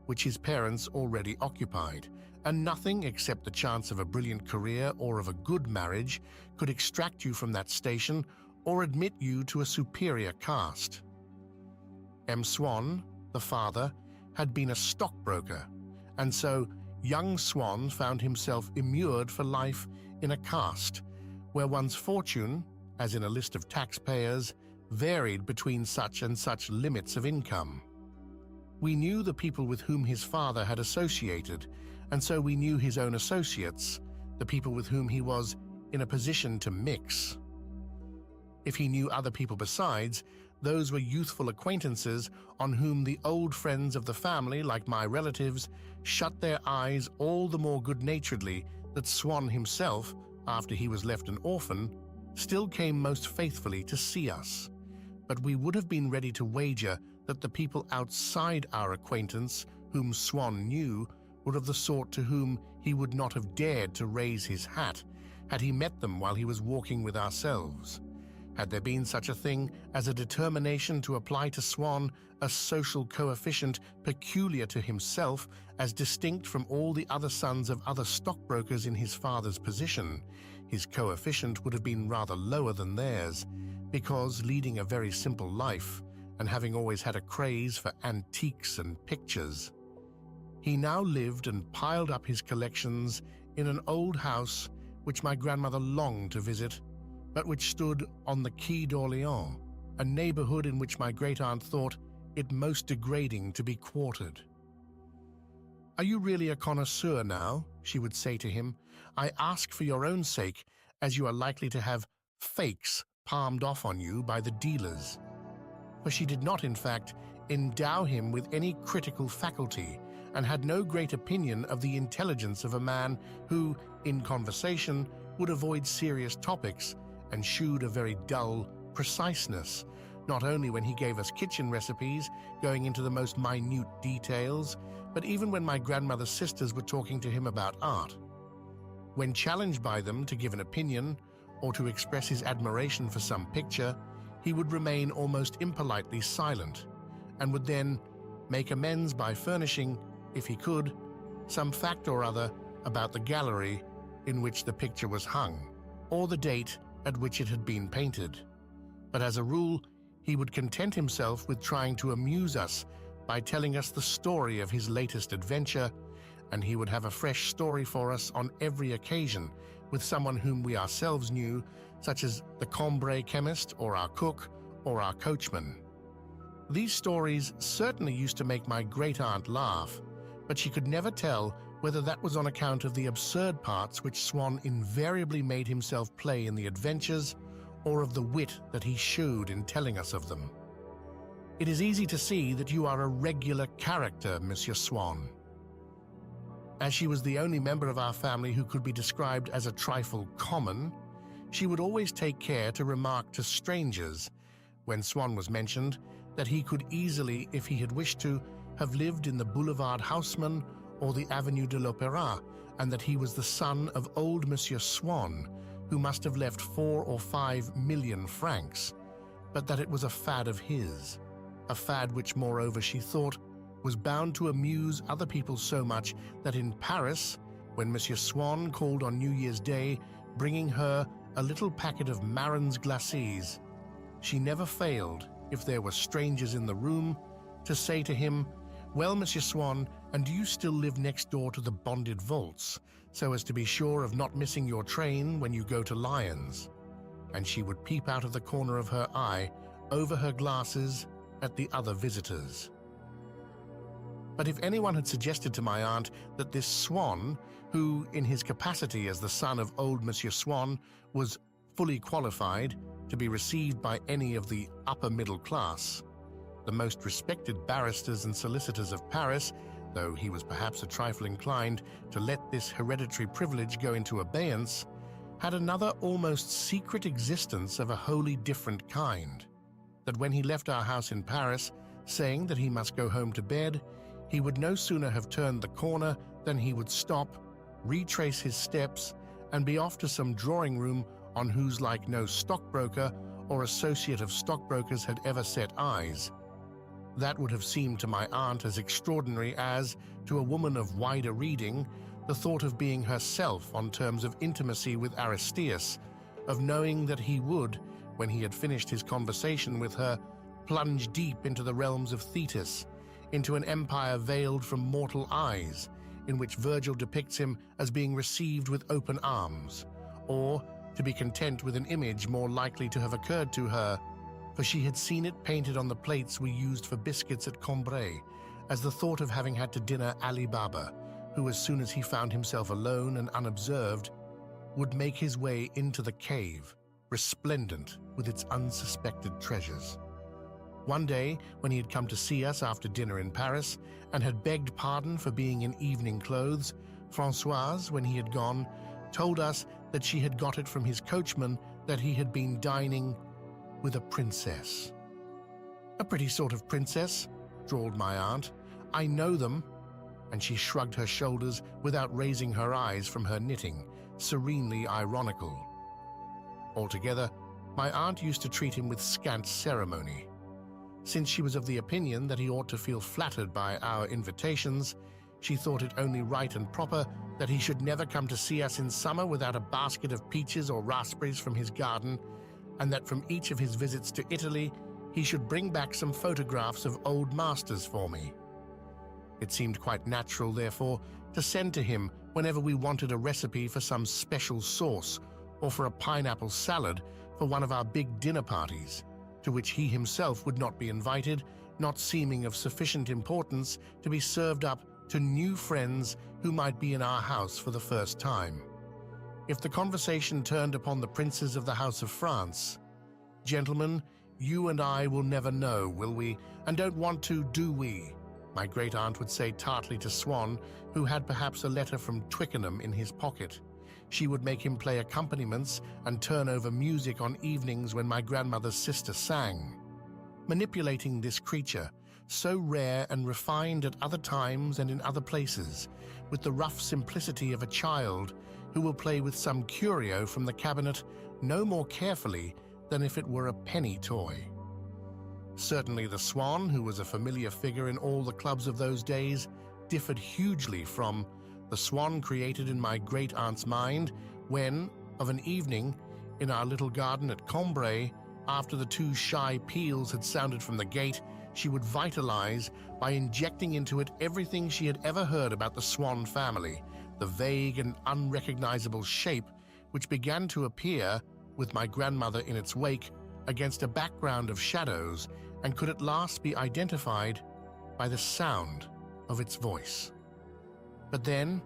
A: which his parents already occupied, and nothing except the chance of a brilliant career or of a good marriage could extract you from that station or admit you to a superior caste. M. Swann, the father, had been a stockbroker, and so young Swann found himself immured for life in a caste where one's fortune, as in a list of taxpayers, varied between such and such limits of income. We knew the people with whom his father had associated, and so we knew his own associates, the people with whom he was in a position to mix. If he knew other people besides, those were youthful acquaintances on whom the old friends of the family, like my relatives, shut their eyes all the more good-naturedly that Swann himself, after he was left an orphan, still came most faithfully to see us. But we would have been ready to wager that the people outside our acquaintance, whom Swann knew, were of the sort to whom he would not have dared to raise his hat had he met them while he was walking with ourselves. Had there been such a thing as a determination to apply to Swann a social coefficient peculiar to himself as distinct from all the other sons of other stockbrokers in his father's position, his coefficient would have been rather lower than theirs, because, leading a very simple life and having always had a craze for antiques and pictures, he now lived and piled up his collections in an old house which my grandmother longed to visit, but which stood on the Quai d'Orléans, a neighborhood in which my great-aunt thought it most degrading to be quartered. "Are you really a connoisseur now?" she would say to him. "I ask for your own sake, as you are likely to have fakes palmed off on you by the dealers." For she did not, in fact, endow him with any critical faculty, and had no great opinion of the intelligence of a man who, in conversation, would avoid serious topics and shewed a very dull preciseness, not only when he gave us kitchen recipes, going into the most minute details, but even when my grandmother's sisters were talking to him about art. When challenged by them to give an opinion or to express his admiration for some picture, he would remain almost impolitely silent and would then make amends by furnishing, if he could, some fact or other about the gallery in which the picture was hung, or the date at which it had been painted. But as a rule, he would content himself with trying to amuse us by telling us the story of his latest adventure, and he would have a fresh story for us on every occasion with someone whom we ourselves knew, such as the Cambrai chemist or our cook or our coachman. These stories certainly used to make my great-aunt laugh, but she could never tell whether that was on account of the absurd parts which Swann invariably made himself play in the adventures, or of the wit that he showed in telling us of them. It is easy to see that you are a regular character, Monsieur Swann. As she was the only member of our family who could be described as a trifle common, she would always take care to remark to strangers, when Swann was mentioned, that he could easily, if he had wished to, have lived in the Boulevard Haussmann or the Avenue de l'Opéra, and that he was the son of old Monsieur Swann, who must have left 4 or 5 million francs, but that it was a fad of his, a fad which, moreover, she thought, was bound to amuse other people so much that in Paris, when Monsieur Swann called on New Year's Day, bringing her a little packet of Marron's glacis, she never failed, if there were strangers in the room, to say to him, "Well, Monsieur Swann, and do you still live next door to the bonded vaults, so as to be sure of not missing your train when you go to Lyons?" And she would peep out of the corner of her eye, over her glasses, at the other visitors. But if anyone had suggested to my aunt that this Swann, who, in his capacity as the son of old Monsieur Swann, was fully qualified to be received by any of the upper middle class, the most respected barristers and solicitors of Paris, though he was perhaps a trifle inclined to let this hereditary privilege go into abeyance, had another almost secret existence of a wholly different kind, that when he left our house in Paris, saying that he must go home to bed, he would no sooner have turned the corner than he would stop, retrace his steps, and be off to some drawing-room on whose like no stockbroker or associate of stockbrokers had ever set eyes. That would have seemed to my aunt as extraordinary as, to a woman of wider reading, the thought of being herself on terms of intimacy with Aristeas, of knowing that he would, when he had finished his conversation with her, plunge deep into the realms of Thetis, into an empire veiled from mortal eyes, in which Virgil depicts him as being received with open arms, or to be content with an image more likely to have occurred to her, for she had seen it painted on the plates we used for biscuits at Cambrai, as the thought of having had to dinner Ali Baba, who, as soon as he found himself alone and unobserved, would make his way into the cave, resplendent with its unsuspected treasures. One day, when he had come to see us after dinner in Paris, and had begged pardon for being in evening clothes, Françoise, when he had gone, told us that she had got it from his coachman that he had been dining with a princess. "A pretty sort of princess," drawled my aunt. "I know them," and she shrugged her shoulders without raising her eyes from her knitting, serenely ironical. Altogether, my aunt used to treat him with scant ceremony. Since she was of the opinion that he ought to feel flattered by our invitations, she thought it only right and proper that he should never come to see us in summer without a basket of peaches or raspberries from his garden, and that from each of his visits to Italy he should bring back some photographs of old masters for me. It seemed quite natural, therefore, to send to him whenever we wanted a recipe for some special sauce or for a pineapple salad for one of our big dinner parties, to which he himself would not be invited, not seeming of sufficient importance to be served up to new friends who might be in our house for the first time. If the conversation turned upon the princes of the House of France, "Gentlemen, you and I will never know, will we? And don't want to, do we?" my great-aunt would say tartly to Swann, who had perhaps a letter from Twickenham in his pocket. She would make him play accompaniments and turn over music on evenings when my grandmother's sister sang. Manipulating this creature, so rare and refined at other times and in other places, with the rough simplicity of a child who will play with some curio from the cabinet no more carefully than if it were a penny toy. Certainly the swan, who was a familiar figure in all the clubs of those days, differed hugely from the swan created in my great-aunt's mind when, of an evening, in our little garden at Combray, after the two shy peals had sounded from the gate, she would vitalize by injecting into it everything she had ever heard about the swan family, the vague and unrecognizable shape which began to appear, with my grandmother in its wake, against a background of shadows, and could at last be identified by the sound of its voice. But then,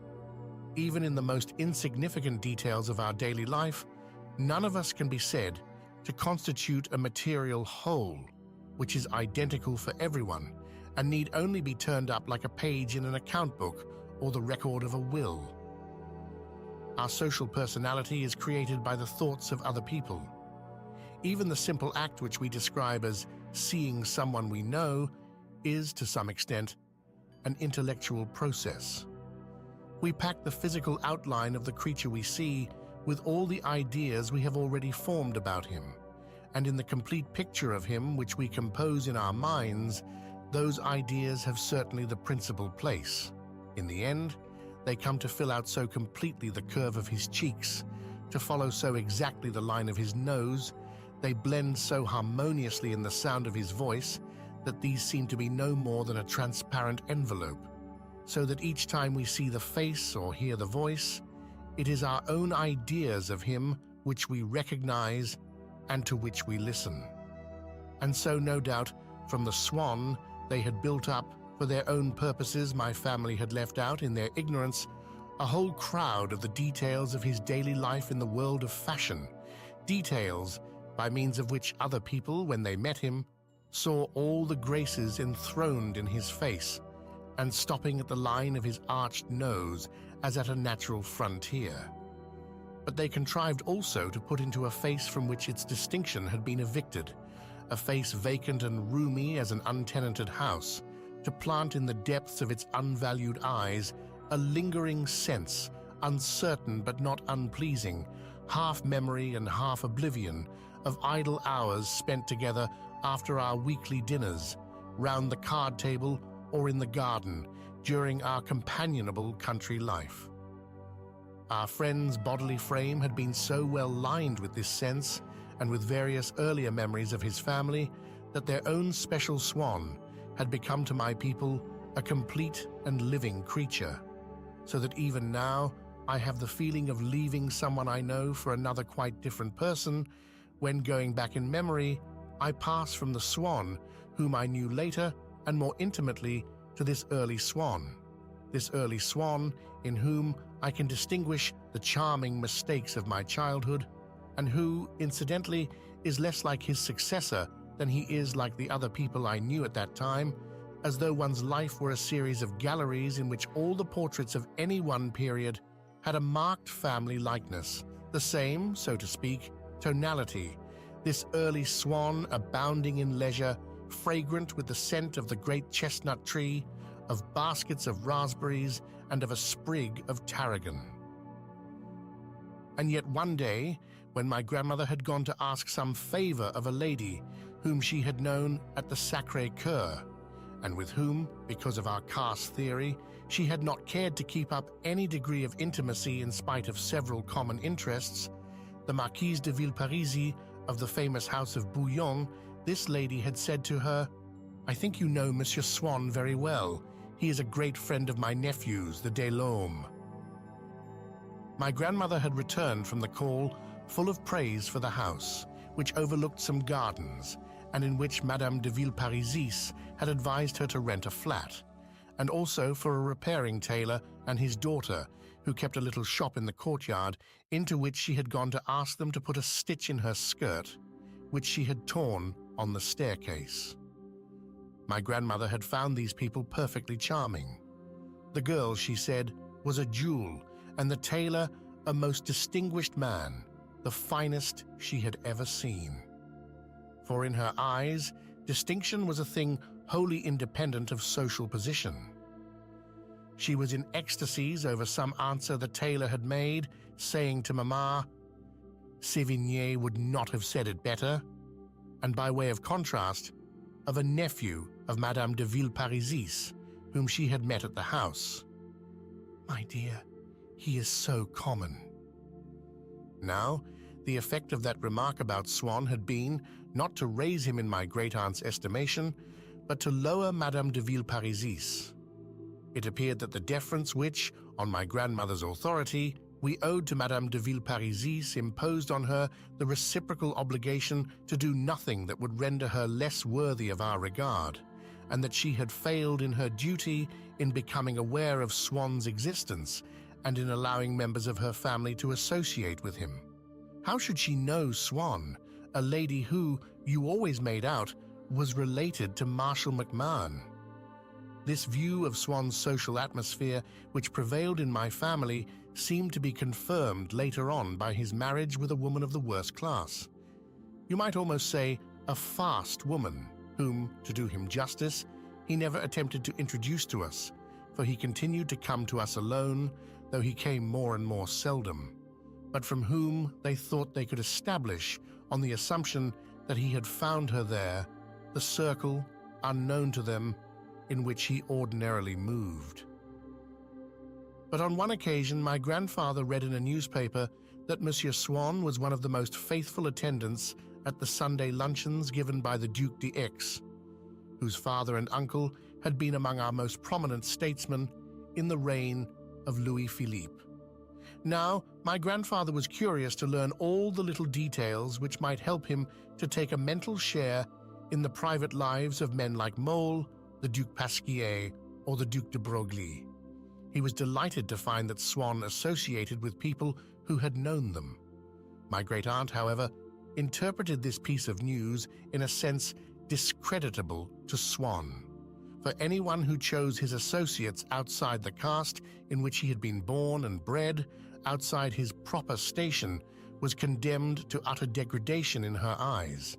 A: even in the most insignificant details of our daily life, none of us can be said to constitute a material whole, which is identical for everyone and need only be turned up like a page in an account book or the record of a will. Our social personality is created by the thoughts of other people. Even the simple act which we describe as seeing someone we know is, to some extent, an intellectual process. We pack the physical outline of the creature we see with all the ideas we have already formed about him, and in the complete picture of him which we compose in our minds, those ideas have certainly the principal place. In the end, they come to fill out so completely the curve of his cheeks, to follow so exactly the line of his nose, they blend so harmoniously in the sound of his voice, that these seem to be no more than a transparent envelope, so that each time we see the face or hear the voice, it is our own ideas of him which we recognize and to which we listen. And so, no doubt, from the swan they had built up, for their own purposes my family had left out in their ignorance, a whole crowd of the details of his daily life in the world of fashion, details by means of which other people, when they met him, saw all the graces enthroned in his face, and stopping at the line of his arched nose as at a natural frontier. But they contrived also to put into a face from which its distinction had been evicted, a face vacant and roomy as an untenanted house, to plant in the depths of its unvalued eyes a lingering sense, uncertain but not unpleasing, half memory and half oblivion, of idle hours spent together after our weekly dinners, round the card table or in the garden, during our companionable country life. Our friend's bodily frame had been so well lined with this sense, and with various earlier memories of his family, that their own special swan had become to my people a complete and living creature, so that even now I have the feeling of leaving someone I know for another quite different person, when going back in memory, I pass from the swan, whom I knew later and more intimately, to this early swan in whom I can distinguish the charming mistakes of my childhood, and who, incidentally, is less like his successor than he is like the other people I knew at that time, as though one's life were a series of galleries in which all the portraits of any one period had a marked family likeness, the same, so to speak, tonality, this early swan abounding in leisure, fragrant with the scent of the great chestnut tree, of baskets of raspberries, and of a sprig of tarragon. And yet one day, when my grandmother had gone to ask some favor of a lady whom she had known at the Sacré-Cœur, and with whom, because of our caste theory, she had not cared to keep up any degree of intimacy in spite of several common interests, the Marquise de Villeparisis of the famous house of Bouillon, this lady had said to her, "I think you know Monsieur Swann very well. He is a great friend of my nephew's, the Delhomme." My grandmother had returned from the call full of praise for the house, which overlooked some gardens, and in which Madame de Villeparisis had advised her to rent a flat, and also for a repairing tailor and his daughter, who kept a little shop in the courtyard, into which she had gone to ask them to put a stitch in her skirt, which she had torn on the staircase. My grandmother had found these people perfectly charming. The girl, she said, was a jewel, and the tailor a most distinguished man, the finest she had ever seen. For in her eyes, distinction was a thing wholly independent of social position. She was in ecstasies over some answer the tailor had made, saying to Mamma, Sévigné would not have said it better, and by way of contrast, of a nephew of Madame de Villeparisis, whom she had met at the house. My dear, he is so common. Now, the effect of that remark about Swann had been not to raise him in my great-aunt's estimation, but to lower Madame de Villeparisis. It appeared that the deference which, on my grandmother's authority, we owed to Madame de Villeparisis imposed on her the reciprocal obligation to do nothing that would render her less worthy of our regard, and that she had failed in her duty in becoming aware of Swann's existence and in allowing members of her family to associate with him. How should she know Swann, a lady who, you always made out, was related to Marshal MacMahon? This view of Swann's social atmosphere, which prevailed in my family, seemed to be confirmed later on by his marriage with a woman of the worst class. You might almost say a fast woman, whom, to do him justice, he never attempted to introduce to us, for he continued to come to us alone, though he came more and more seldom, but from whom they thought they could establish, on the assumption that he had found her there, the circle, unknown to them, in which he ordinarily moved. But on one occasion my grandfather read in a newspaper that Monsieur Swann was one of the most faithful attendants at the Sunday luncheons given by the Duc d'Aix, whose father and uncle had been among our most prominent statesmen in the reign of Louis Philippe. Now, my grandfather was curious to learn all the little details which might help him to take a mental share in the private lives of men like Mole, the Duc Pasquier, or the Duc de Broglie. He was delighted to find that Swann associated with people who had known them. My great-aunt, however, interpreted this piece of news in a sense discreditable to Swann, for anyone who chose his associates outside the caste in which he had been born and bred, outside his proper station, was condemned to utter degradation in her eyes.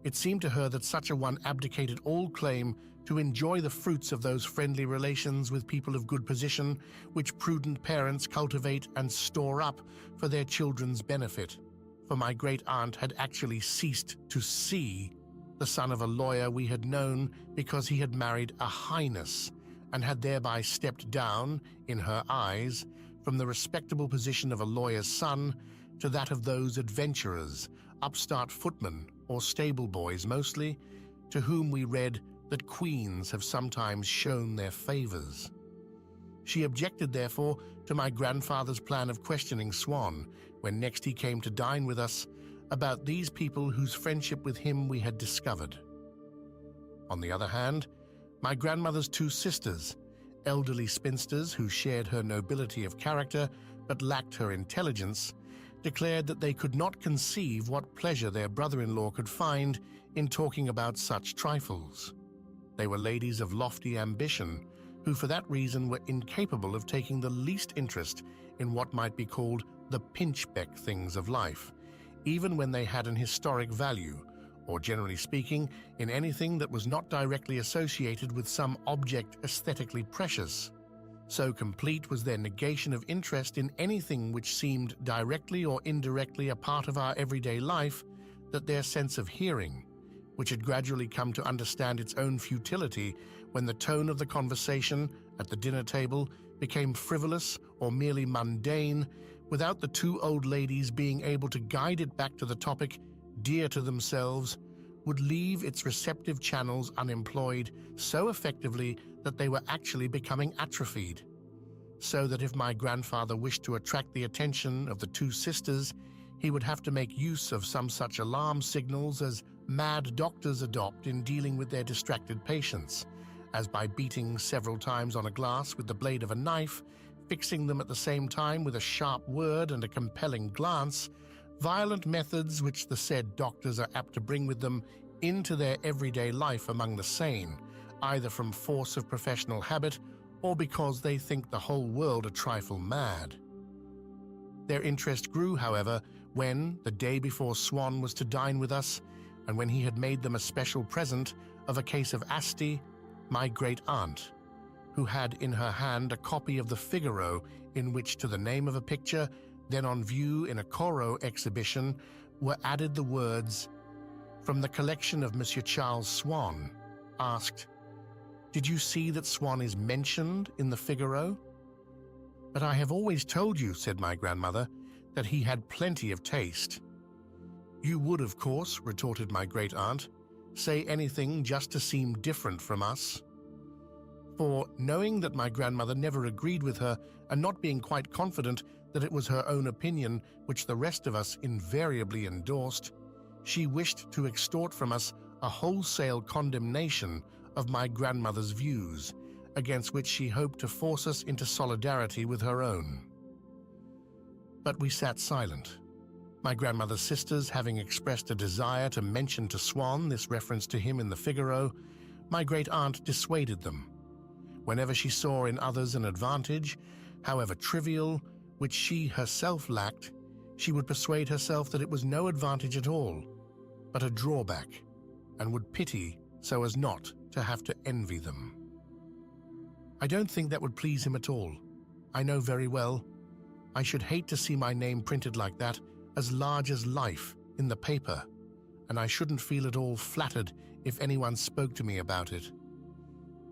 A: It seemed to her that such a one abdicated all claim to enjoy the fruits of those friendly relations with people of good position which prudent parents cultivate and store up for their children's benefit. For my great-aunt had actually ceased to see the son of a lawyer we had known because he had married a highness, and had thereby stepped down, in her eyes, from the respectable position of a lawyer's son to that of those adventurers, upstart footmen or stable boys mostly, to whom we read that queens have sometimes shown their favors. She objected, therefore, to my grandfather's plan of questioning Swann, when next he came to dine with us, about these people whose friendship with him we had discovered. On the other hand, my grandmother's two sisters, elderly spinsters who shared her nobility of character but lacked her intelligence, declared that they could not conceive what pleasure their brother-in-law could find in talking about such trifles. They were ladies of lofty ambition, who for that reason were incapable of taking the least interest in what might be called the pinchbeck things of life, even when they had an historic value, or generally speaking, in anything that was not directly associated with some object aesthetically precious. So complete was their negation of interest in anything which seemed directly or indirectly a part of our everyday life, that their sense of hearing, which had gradually come to understand its own futility when the tone of the conversation at the dinner table became frivolous or merely mundane, without the two old ladies being able to guide it back to the topic dear to themselves, would leave its receptive channels unemployed so effectively that they were actually becoming atrophied. So that if my grandfather wished to attract the attention of the two sisters, he would have to make use of some such alarm signals as mad doctors adopt in dealing with their distracted patients, as by beating several times on a glass with the blade of a knife, fixing them at the same time with a sharp word and a compelling glance, violent methods which the said doctors are apt to bring with them into their everyday life among the sane, either from force of professional habit or because they think the whole world a trifle mad. Their interest grew, however, when, the day before Swann was to dine with us, and when he had made them a special present, of a case of Asti, my great-aunt, who had in her hand a copy of the Figaro in which to the name of a picture, then on view in a Corot exhibition, were added the words, "From the collection of Monsieur Charles Swann," asked, "Did you see that Swann is mentioned in the Figaro?" "But I have always told you," said my grandmother, "that he had plenty of taste." "You would, of course," retorted my great-aunt, "say anything just to seem different from us." For, knowing that my grandmother never agreed with her and not being quite confident that it was her own opinion which the rest of us invariably endorsed, she wished to extort from us a wholesale condemnation of my grandmother's views, against which she hoped to force us into solidarity with her own. But we sat silent. My grandmother's sisters having expressed a desire to mention to Swann this reference to him in the Figaro, my great-aunt dissuaded them. Whenever she saw in others an advantage, however trivial, which she herself lacked, she would persuade herself that it was no advantage at all, but a drawback, and would pity so as not to have to envy them. I don't think that would please him at all. I know very well. I should hate to see my name printed like that, as large as life, in the paper, and I shouldn't feel at all flattered if anyone spoke to me about it.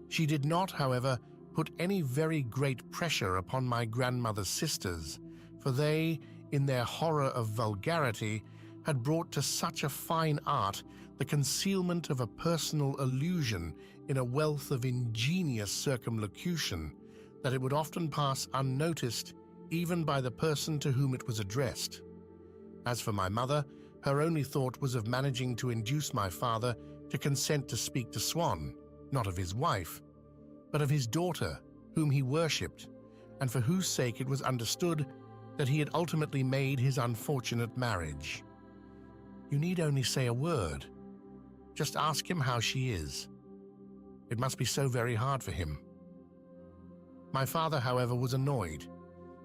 A: She did not, however, put any very great pressure upon my grandmother's sisters, for they, in their horror of vulgarity, had brought to such a fine art the concealment of a personal allusion in a wealth of ingenious circumlocution that it would often pass unnoticed even by the person to whom it was addressed. As for my mother, her only thought was of managing to induce my father to consent to speak to Swann, not of his wife, but of his daughter, whom he worshipped, and for whose sake it was understood that he had ultimately made his unfortunate marriage. You need only say a word. Just ask him how she is. It must be so very hard for him. My father, however, was annoyed.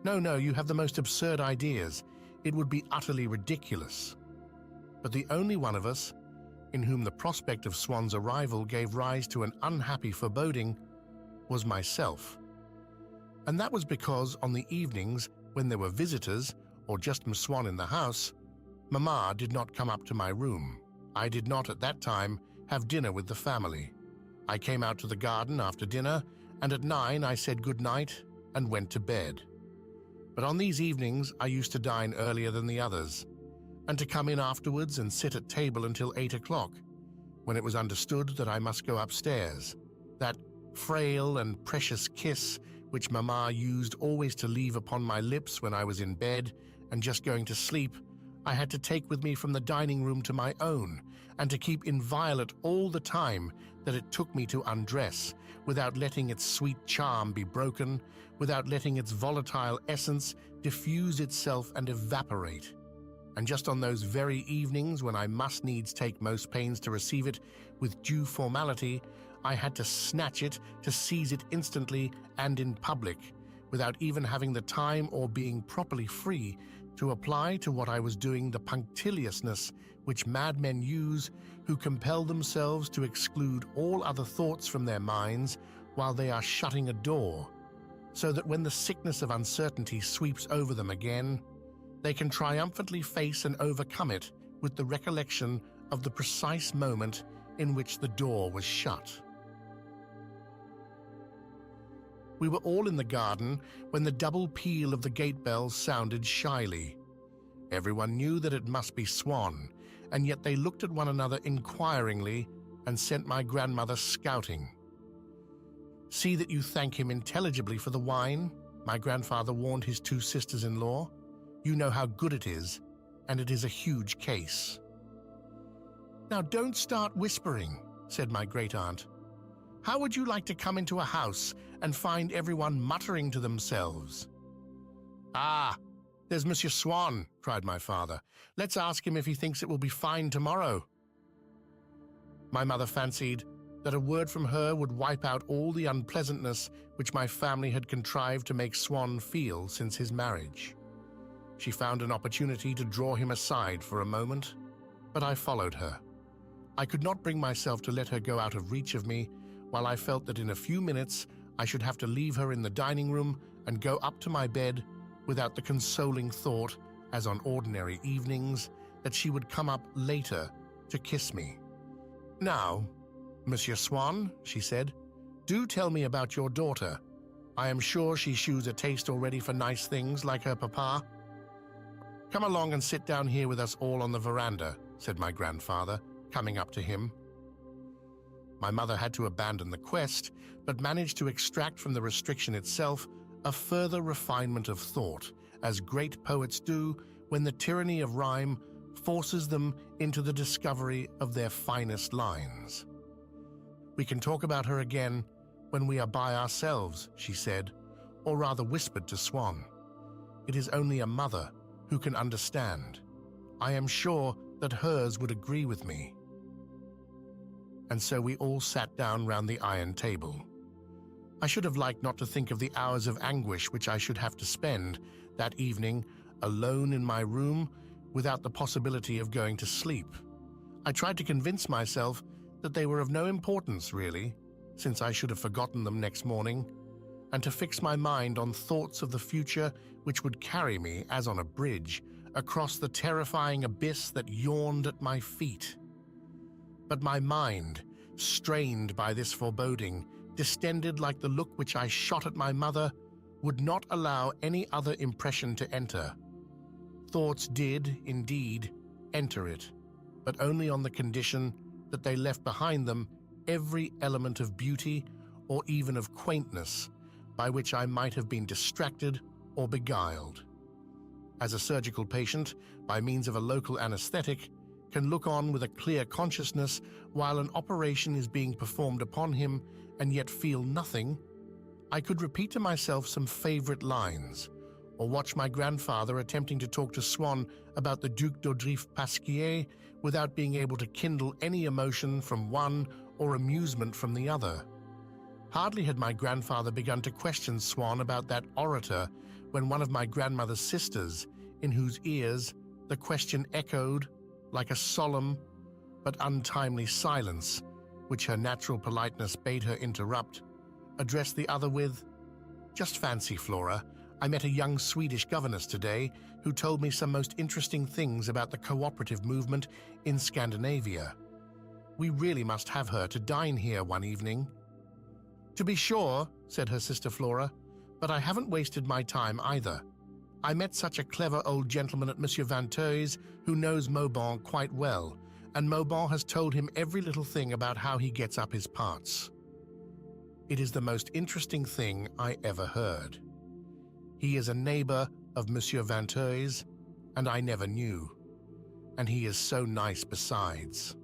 A: No, you have the most absurd ideas. It would be utterly ridiculous. But the only one of us, in whom the prospect of Swann's arrival gave rise to an unhappy foreboding, was myself. And that was because on the evenings when there were visitors, or just Miss Swann in the house, Mamma did not come up to my room. I did not at that time have dinner with the family. I came out to the garden after dinner, and at 9 I said good night and went to bed. But on these evenings I used to dine earlier than the others, and to come in afterwards and sit at table until 8 o'clock, when it was understood that I must go upstairs. That frail and precious kiss which Mamma used always to leave upon my lips when I was in bed and just going to sleep, I had to take with me from the dining room to my own, and to keep inviolate all the time that it took me to undress, without letting its sweet charm be broken, without letting its volatile essence diffuse itself and evaporate. And just on those very evenings when I must needs take most pains to receive it with due formality, I had to snatch it, to seize it instantly and in public, without even having the time or being properly free to apply to what I was doing the punctiliousness which madmen use who compel themselves to exclude all other thoughts from their minds while they are shutting a door, so that when the sickness of uncertainty sweeps over them again, they can triumphantly face and overcome it with the recollection of the precise moment in which the door was shut. We were all in the garden when the double peal of the gate bells sounded shyly. Everyone knew that it must be Swann, and yet they looked at one another inquiringly and sent my grandmother scouting. "See that you thank him intelligibly for the wine," my grandfather warned his two sisters-in-law. "You know how good it is, and it is a huge case." "Now don't start whispering," said my great-aunt. "How would you like to come into a house and find everyone muttering to themselves?" "Ah, there's Monsieur Swann," cried my father. "Let's ask him if he thinks it will be fine tomorrow." My mother fancied that a word from her would wipe out all the unpleasantness which my family had contrived to make Swann feel since his marriage. She found an opportunity to draw him aside for a moment, but I followed her. I could not bring myself to let her go out of reach of me, while I felt that in a few minutes I should have to leave her in the dining room and go up to my bed without the consoling thought, as on ordinary evenings, that she would come up later to kiss me. "Now, Monsieur Swann," she said, "do tell me about your daughter. I am sure she shews a taste already for nice things like her papa." "Come along and sit down here with us all on the veranda," said my grandfather, coming up to him. My mother had to abandon the quest, but managed to extract from the restriction itself a further refinement of thought, as great poets do when the tyranny of rhyme forces them into the discovery of their finest lines. "We can talk about her again when we are by ourselves," she said, or rather whispered to Swann. "It is only a mother who can understand. I am sure that hers would agree with me." And so we all sat down round the iron table. I should have liked not to think of the hours of anguish which I should have to spend that evening alone in my room without the possibility of going to sleep. I tried to convince myself that they were of no importance, really, since I should have forgotten them next morning, and to fix my mind on thoughts of the future which would carry me, as on a bridge, across the terrifying abyss that yawned at my feet. But my mind, strained by this foreboding, distended like the look which I shot at my mother, would not allow any other impression to enter. Thoughts did, indeed, enter it, but only on the condition that they left behind them every element of beauty or even of quaintness by which I might have been distracted or beguiled. As a surgical patient, by means of a local anesthetic, can look on with a clear consciousness while an operation is being performed upon him and yet feel nothing, I could repeat to myself some favorite lines, or watch my grandfather attempting to talk to Swann about the Duc d'Audrive-Pasquier without being able to kindle any emotion from one or amusement from the other. Hardly had my grandfather begun to question Swann about that orator when one of my grandmother's sisters, in whose ears the question echoed like a solemn but untimely silence, which her natural politeness bade her interrupt, addressed the other with, "Just fancy, Flora, I met a young Swedish governess today who told me some most interesting things about the cooperative movement in Scandinavia. We really must have her to dine here one evening." "To be sure," said her sister Flora, "but I haven't wasted my time either. I met such a clever old gentleman at Monsieur Vinteuil's who knows Mauban quite well, and Mauban has told him every little thing about how he gets up his parts. It is the most interesting thing I ever heard. He is a neighbor of Monsieur Vinteuil's, and I never knew. And he is so nice besides."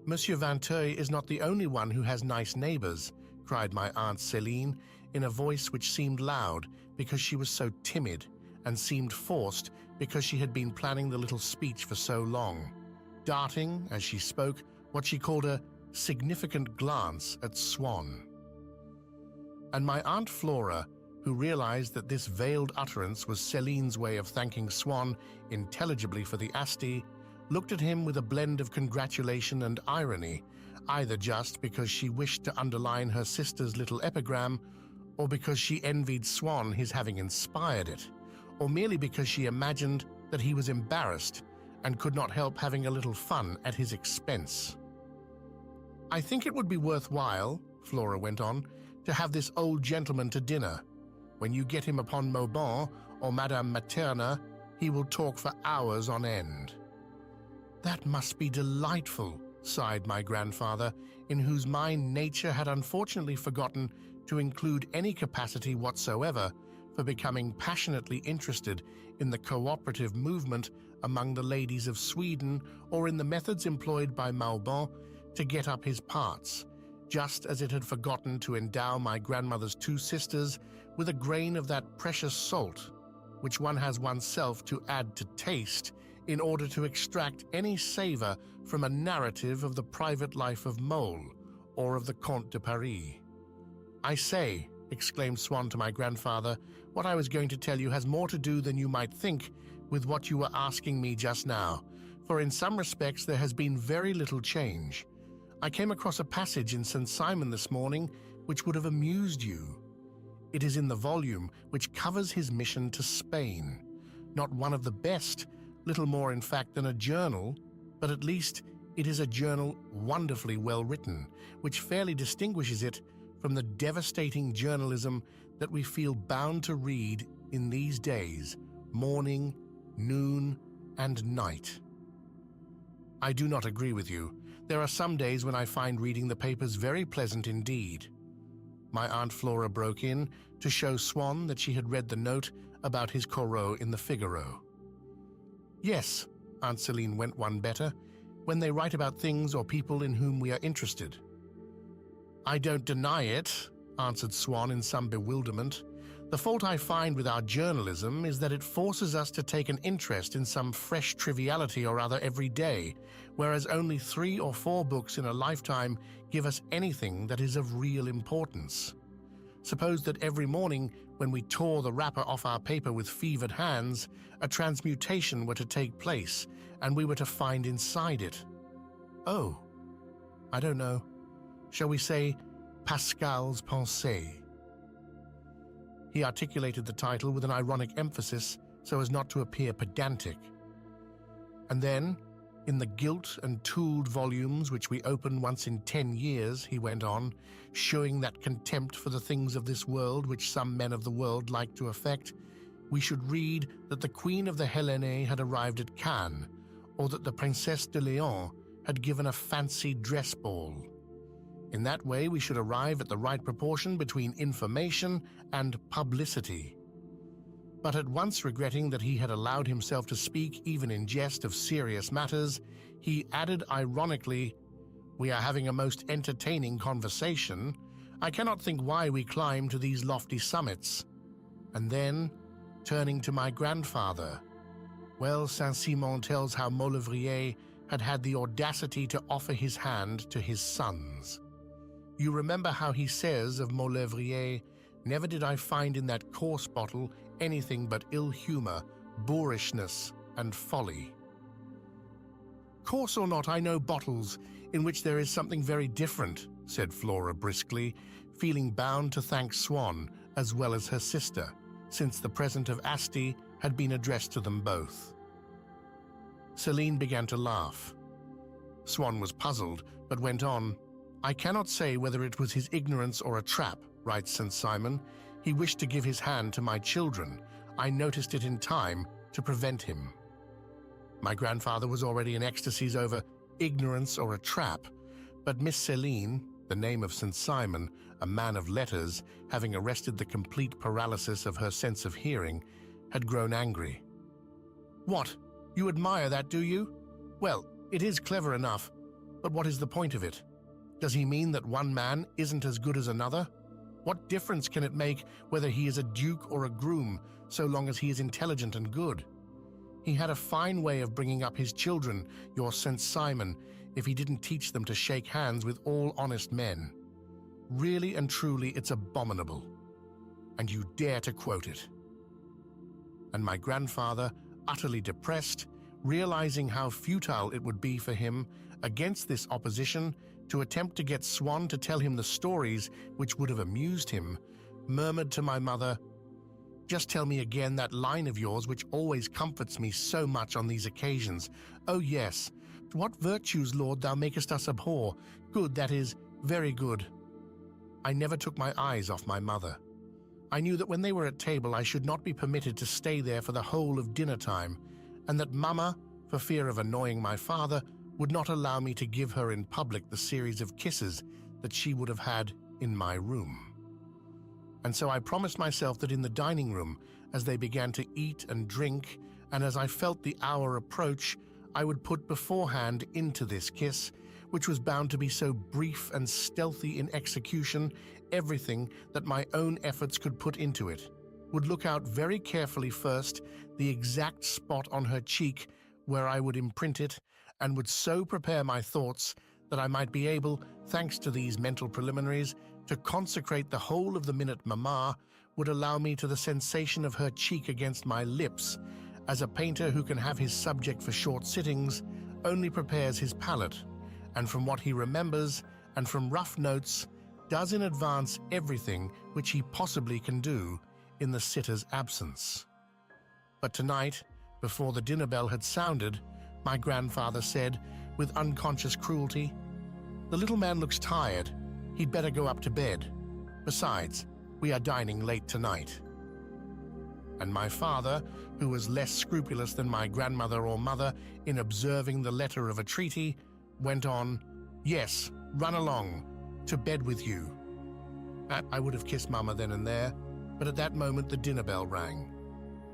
A: "Monsieur Vinteuil is not the only one who has nice neighbors," cried my Aunt Céline in a voice which seemed loud because she was so timid and seemed forced because she had been planning the little speech for so long, darting, as she spoke, what she called a significant glance at Swann. And my Aunt Flora, who realized that this veiled utterance was Céline's way of thanking Swann intelligibly for the Asti, looked at him with a blend of congratulation and irony, either just because she wished to underline her sister's little epigram, or because she envied Swann his having inspired it, or merely because she imagined that he was embarrassed and could not help having a little fun at his expense. "I think it would be worthwhile," Flora went on, "to have this old gentleman to dinner. When you get him upon Mauban or Madame Materna, he will talk for hours on end." "That must be delightful," sighed my grandfather, in whose mind nature had unfortunately forgotten to include any capacity whatsoever for becoming passionately interested in the cooperative movement among the ladies of Sweden or in the methods employed by Mauban to get up his parts, just as it had forgotten to endow my grandmother's two sisters with a grain of that precious salt which one has oneself to add to taste in order to extract any savor from a narrative of the private life of Mole or of the Comte de Paris. "I say," exclaimed Swann to my grandfather, "what I was going to tell you has more to do than you might think with what you were asking me just now, for in some respects there has been very little change. I came across a passage in St. Simon this morning which would have amused you. It is in the volume which covers his mission to Spain. Not one of the best, little more in fact than a journal, but at least it is a journal wonderfully well written, which fairly distinguishes it from the devastating journalism that we feel bound to read in these days, morning, noon, and night. I do not agree with you. There are some days when I find reading the papers very pleasant indeed. My Aunt Flora broke in to show Swann that she had read the note about his Corot in the Figaro. Yes, Aunt Celine went one better, when they write about things or people in whom we are interested. I don't deny it, answered Swann in some bewilderment. The fault I find with our journalism is that it forces us to take an interest in some fresh triviality or other every day, whereas only 3 or 4 books in a lifetime give us anything that is of real importance. Suppose that every morning, when we tore the wrapper off our paper with fevered hands, a transmutation were to take place, and we were to find inside it. Oh, I don't know. Shall we say Pascal's Pensée? He articulated the title with an ironic emphasis so as not to appear pedantic. And then, in the gilt and tooled volumes which we open once in 10 years, he went on, showing that contempt for the things of this world which some men of the world like to affect, we should read that the Queen of the Hellenes had arrived at Cannes, or that the Princesse de Léon had given a fancy dress ball. In that way we should arrive at the right proportion between information and publicity. But at once regretting that he had allowed himself to speak even in jest of serious matters, he added ironically, "We are having a most entertaining conversation. I cannot think why we climb to these lofty summits." And then, turning to my grandfather, "Well, Saint-Simon tells how Maulevrier had had the audacity to offer his hand to his sons. You remember how he says of Maulevrier, 'Never did I find in that coarse bottle anything but ill humor, boorishness, and folly.'" "Coarse or not, I know bottles in which there is something very different," said Flora briskly, feeling bound to thank Swann as well as her sister, since the present of Asti had been addressed to them both. Celine began to laugh. Swann was puzzled, but went on, "I cannot say whether it was his ignorance or a trap," writes St. Simon. "He wished to give his hand to my children. I noticed it in time to prevent him." My grandfather was already in ecstasies over ignorance or a trap, but Miss Celine, the name of St. Simon, a man of letters, having arrested the complete paralysis of her sense of hearing, had grown angry. "What? You admire that, do you? Well, it is clever enough, but what is the point of it? Does he mean that one man isn't as good as another? What difference can it make whether he is a duke or a groom, so long as he is intelligent and good? He had a fine way of bringing up his children, your St. Simon, if he didn't teach them to shake hands with all honest men. Really and truly, it's abominable. And you dare to quote it." And my grandfather, utterly depressed, realizing how futile it would be for him, against this opposition, to attempt to get Swann to tell him the stories which would have amused him, murmured to my mother, "Just tell me again that line of yours which always comforts me so much on these occasions. Oh yes, what virtues, Lord, thou makest us abhor. Good, that is, very good." I never took my eyes off my mother. I knew that when they were at table I should not be permitted to stay there for the whole of dinner time, and that Mamma, for fear of annoying my father, would not allow me to give her in public the series of kisses that she would have had in my room. And so I promised myself that in the dining room, as they began to eat and drink, and as I felt the hour approach, I would put beforehand into this kiss, which was bound to be so brief and stealthy in execution, everything that my own efforts could put into it, would look out very carefully first the exact spot on her cheek where I would imprint it, and would so prepare my thoughts that I might be able, thanks to these mental preliminaries, to consecrate the whole of the minute Mamma would allow me to the sensation of her cheek against my lips, as a painter who can have his subject for short sittings only prepares his palette, and from what he remembers and from rough notes, does in advance everything which he possibly can do in the sitter's absence. But tonight, before the dinner bell had sounded, my grandfather said, with unconscious cruelty, "The little man looks tired. He'd better go up to bed. Besides, we are dining late tonight." And my father, who was less scrupulous than my grandmother or mother in observing the letter of a treaty, went on, "Yes, run along, to bed with you." I would have kissed Mama then and there, but at that moment the dinner bell rang.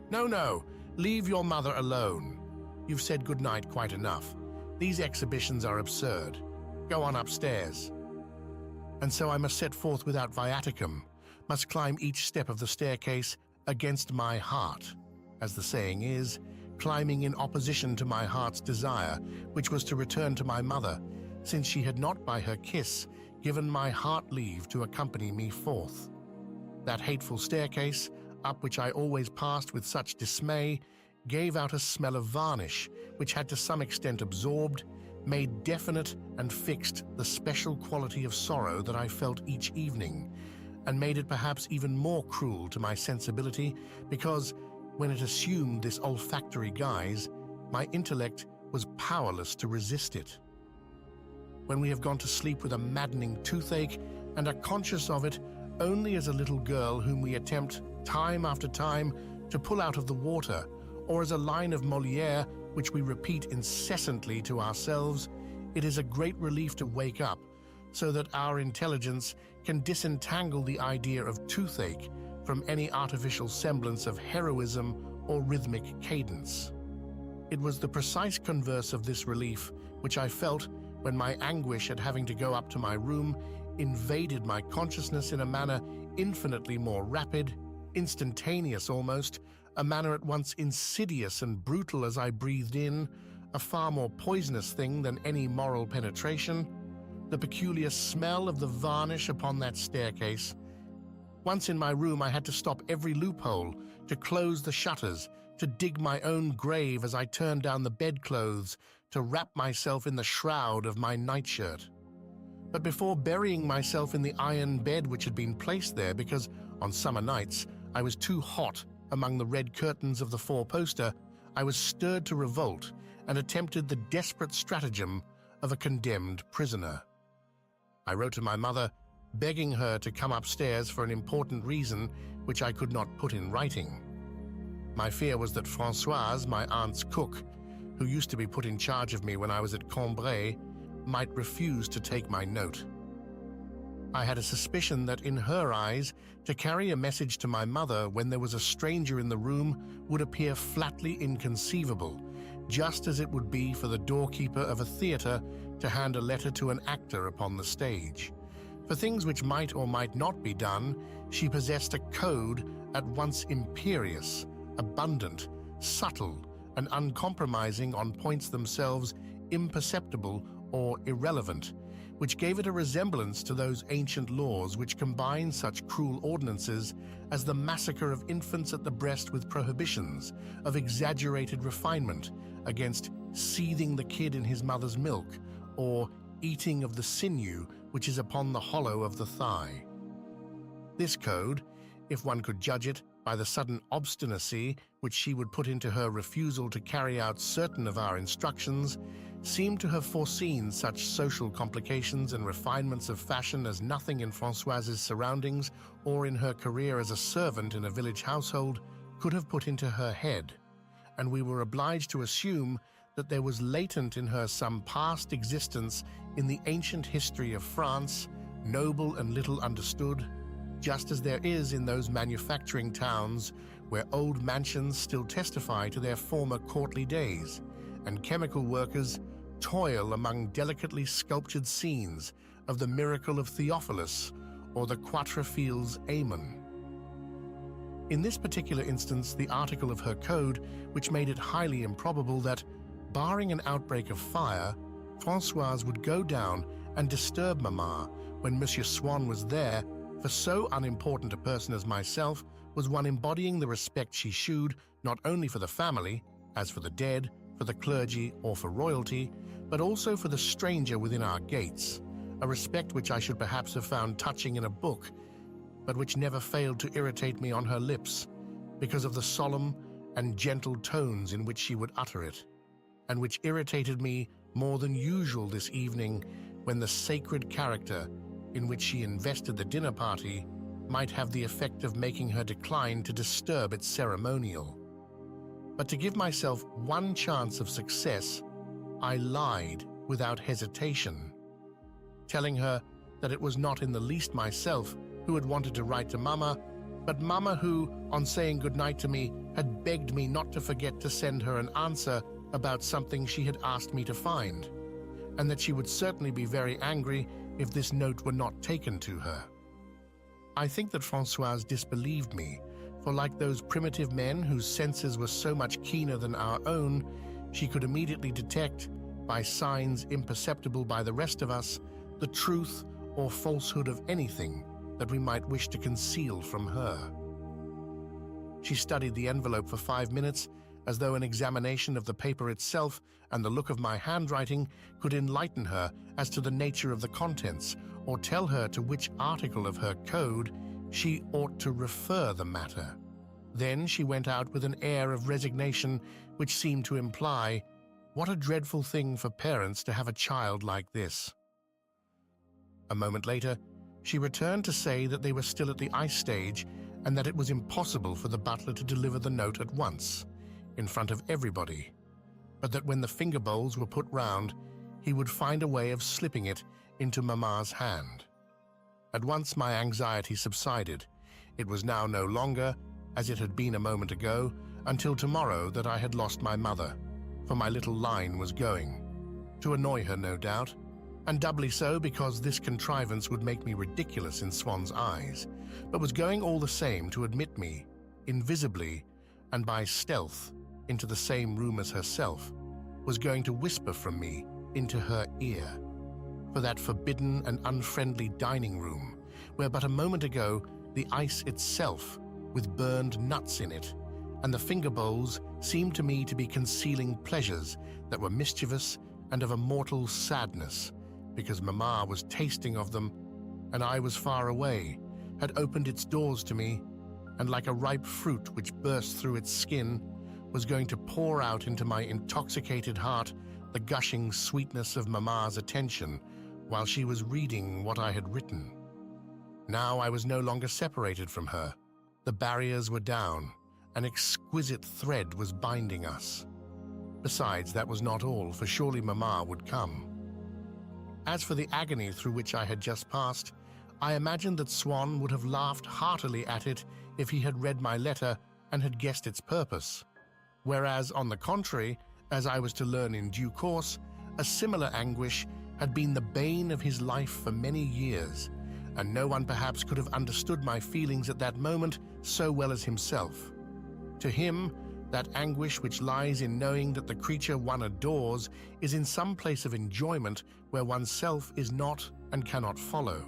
A: No, leave your mother alone. You've said good night quite enough. These exhibitions are absurd. Go on upstairs." And so I must set forth without viaticum, must climb each step of the staircase against my heart, as the saying is, climbing in opposition to my heart's desire, which was to return to my mother, since she had not by her kiss given my heart leave to accompany me forth. That hateful staircase, up which I always passed with such dismay, gave out a smell of varnish, which had to some extent absorbed, made definite and fixed the special quality of sorrow that I felt each evening, and made it perhaps even more cruel to my sensibility, because, when it assumed this olfactory guise, my intellect was powerless to resist it. When we have gone to sleep with a maddening toothache and are conscious of it only as a little girl whom we attempt time after time to pull out of the water, or as a line of Molière which we repeat incessantly to ourselves, it is a great relief to wake up so that our intelligence can disentangle the idea of toothache from any artificial semblance of heroism or rhythmic cadence. It was the precise converse of this relief which I felt when my anguish at having to go up to my room invaded my consciousness in a manner infinitely more rapid, instantaneous almost, a manner at once insidious and brutal as I breathed in, a far more poisonous thing than any moral penetration, the peculiar smell of the varnish upon that staircase. Once in my room, I had to stop every loophole, to close the shutters, to dig my own grave as I turned down the bedclothes, to wrap myself in the shroud of my nightshirt. But before burying myself in the iron bed which had been placed there because, on summer nights, I was too hot among the red curtains of the four-poster, I was stirred to revolt and attempted the desperate stratagem of a condemned prisoner. I wrote to my mother, begging her to come upstairs for an important reason which I could not put in writing. My fear was that Françoise, my aunt's cook, who used to be put in charge of me when I was at Cambrai, might refuse to take my note. I had a suspicion that in her eyes, to carry a message to my mother when there was a stranger in the room would appear flatly inconceivable, just as it would be for the doorkeeper of a theatre to hand a letter to an actor upon the stage. For things which might or might not be done, she possessed a code at once imperious, abundant, subtle, and uncompromising on points themselves imperceptible or irrelevant, which gave it a resemblance to those ancient laws which combine such cruel ordinances as the massacre of infants at the breast with prohibitions of exaggerated refinement against seething the kid in his mother's milk, or eating of the sinew which is upon the hollow of the thigh. This code, if one could judge it by the sudden obstinacy which she would put into her refusal to carry out certain of our instructions, seemed to have foreseen such social complications and refinements of fashion as nothing in Françoise's surroundings or in her career as a servant in a village household could have put into her head, and we were obliged to assume that there was latent in her some past existence in the ancient history of France, noble and little understood, just as there is in those manufacturing towns where old mansions still testify to their former courtly days, and chemical workers toil among delicately sculptured scenes of the miracle of Theophilus or the Quatrefiles Ammon. In this particular instance, the article of her code, which made it highly improbable that, barring an outbreak of fire, Françoise would go down and disturb Mamma when Monsieur Swann was there, for so unimportant a person as myself was one embodying the respect she shewed not only for the family, as for the dead, for the clergy, or for royalty, but also for the stranger within our gates, a respect which I should perhaps have found touching in a book, but which never failed to irritate me on her lips, because of the solemn and gentle tones in which she would utter it, and which irritated me more than usual this evening, when the sacred character in which she invested the dinner party might have the effect of making her decline to disturb its ceremonial. But to give myself one chance of success, I lied without hesitation, telling her that it was not in the least myself who had wanted to write to Mama, but Mama who, on saying goodnight to me, had begged me not to forget to send her an answer about something she had asked me to find, and that she would certainly be very angry if this note were not taken to her. I think that Françoise disbelieved me, for like those primitive men whose senses were so much keener than our own, she could immediately detect, by signs imperceptible by the rest of us, the truth or falsehood of anything that we might wish to conceal from her. She studied the envelope for 5 minutes, as though an examination of the paper itself and the look of my handwriting could enlighten her as to the nature of the contents, or tell her to which article of her code she ought to refer the matter. Then she went out with an air of resignation which seemed to imply, "What a dreadful thing for parents to have a child like this." A moment later, she returned to say that they were still at the ice stage and that it was impossible for the butler to deliver the note at once, in front of everybody, but that when the finger bowls were put round, he would find a way of slipping it into Mamma's hand. At once my anxiety subsided. It was now no longer, as it had been a moment ago, until tomorrow that I had lost my mother, for my little line was going. To annoy her, no doubt, and doubly so because this contrivance would make me ridiculous in Swan's eyes, but was going all the same to admit me, invisibly and by stealth, into the same room as herself, was going to whisper from me into her ear. For that forbidden and unfriendly dining room, where but a moment ago the ice itself, with burned nuts in it, and the finger bowls seemed to me to be concealing pleasures that were mischievous and of a mortal sadness, because Mamma was tasting of them, and I was far away, had opened its doors to me, and like a ripe fruit which burst through its skin, was going to pour out into my intoxicated heart the gushing sweetness of Mamma's attention while she was reading what I had written. Now I was no longer separated from her. The barriers were down. An exquisite thread was binding us. Besides, that was not all, for surely Mamma would come. As for the agony through which I had just passed, I imagined that Swann would have laughed heartily at it if he had read my letter and had guessed its purpose. Whereas, on the contrary, as I was to learn in due course, a similar anguish had been the bane of his life for many years, and no one perhaps could have understood my feelings at that moment so well as himself. To him, that anguish which lies in knowing that the creature one adores is in some place of enjoyment where oneself is not and cannot follow.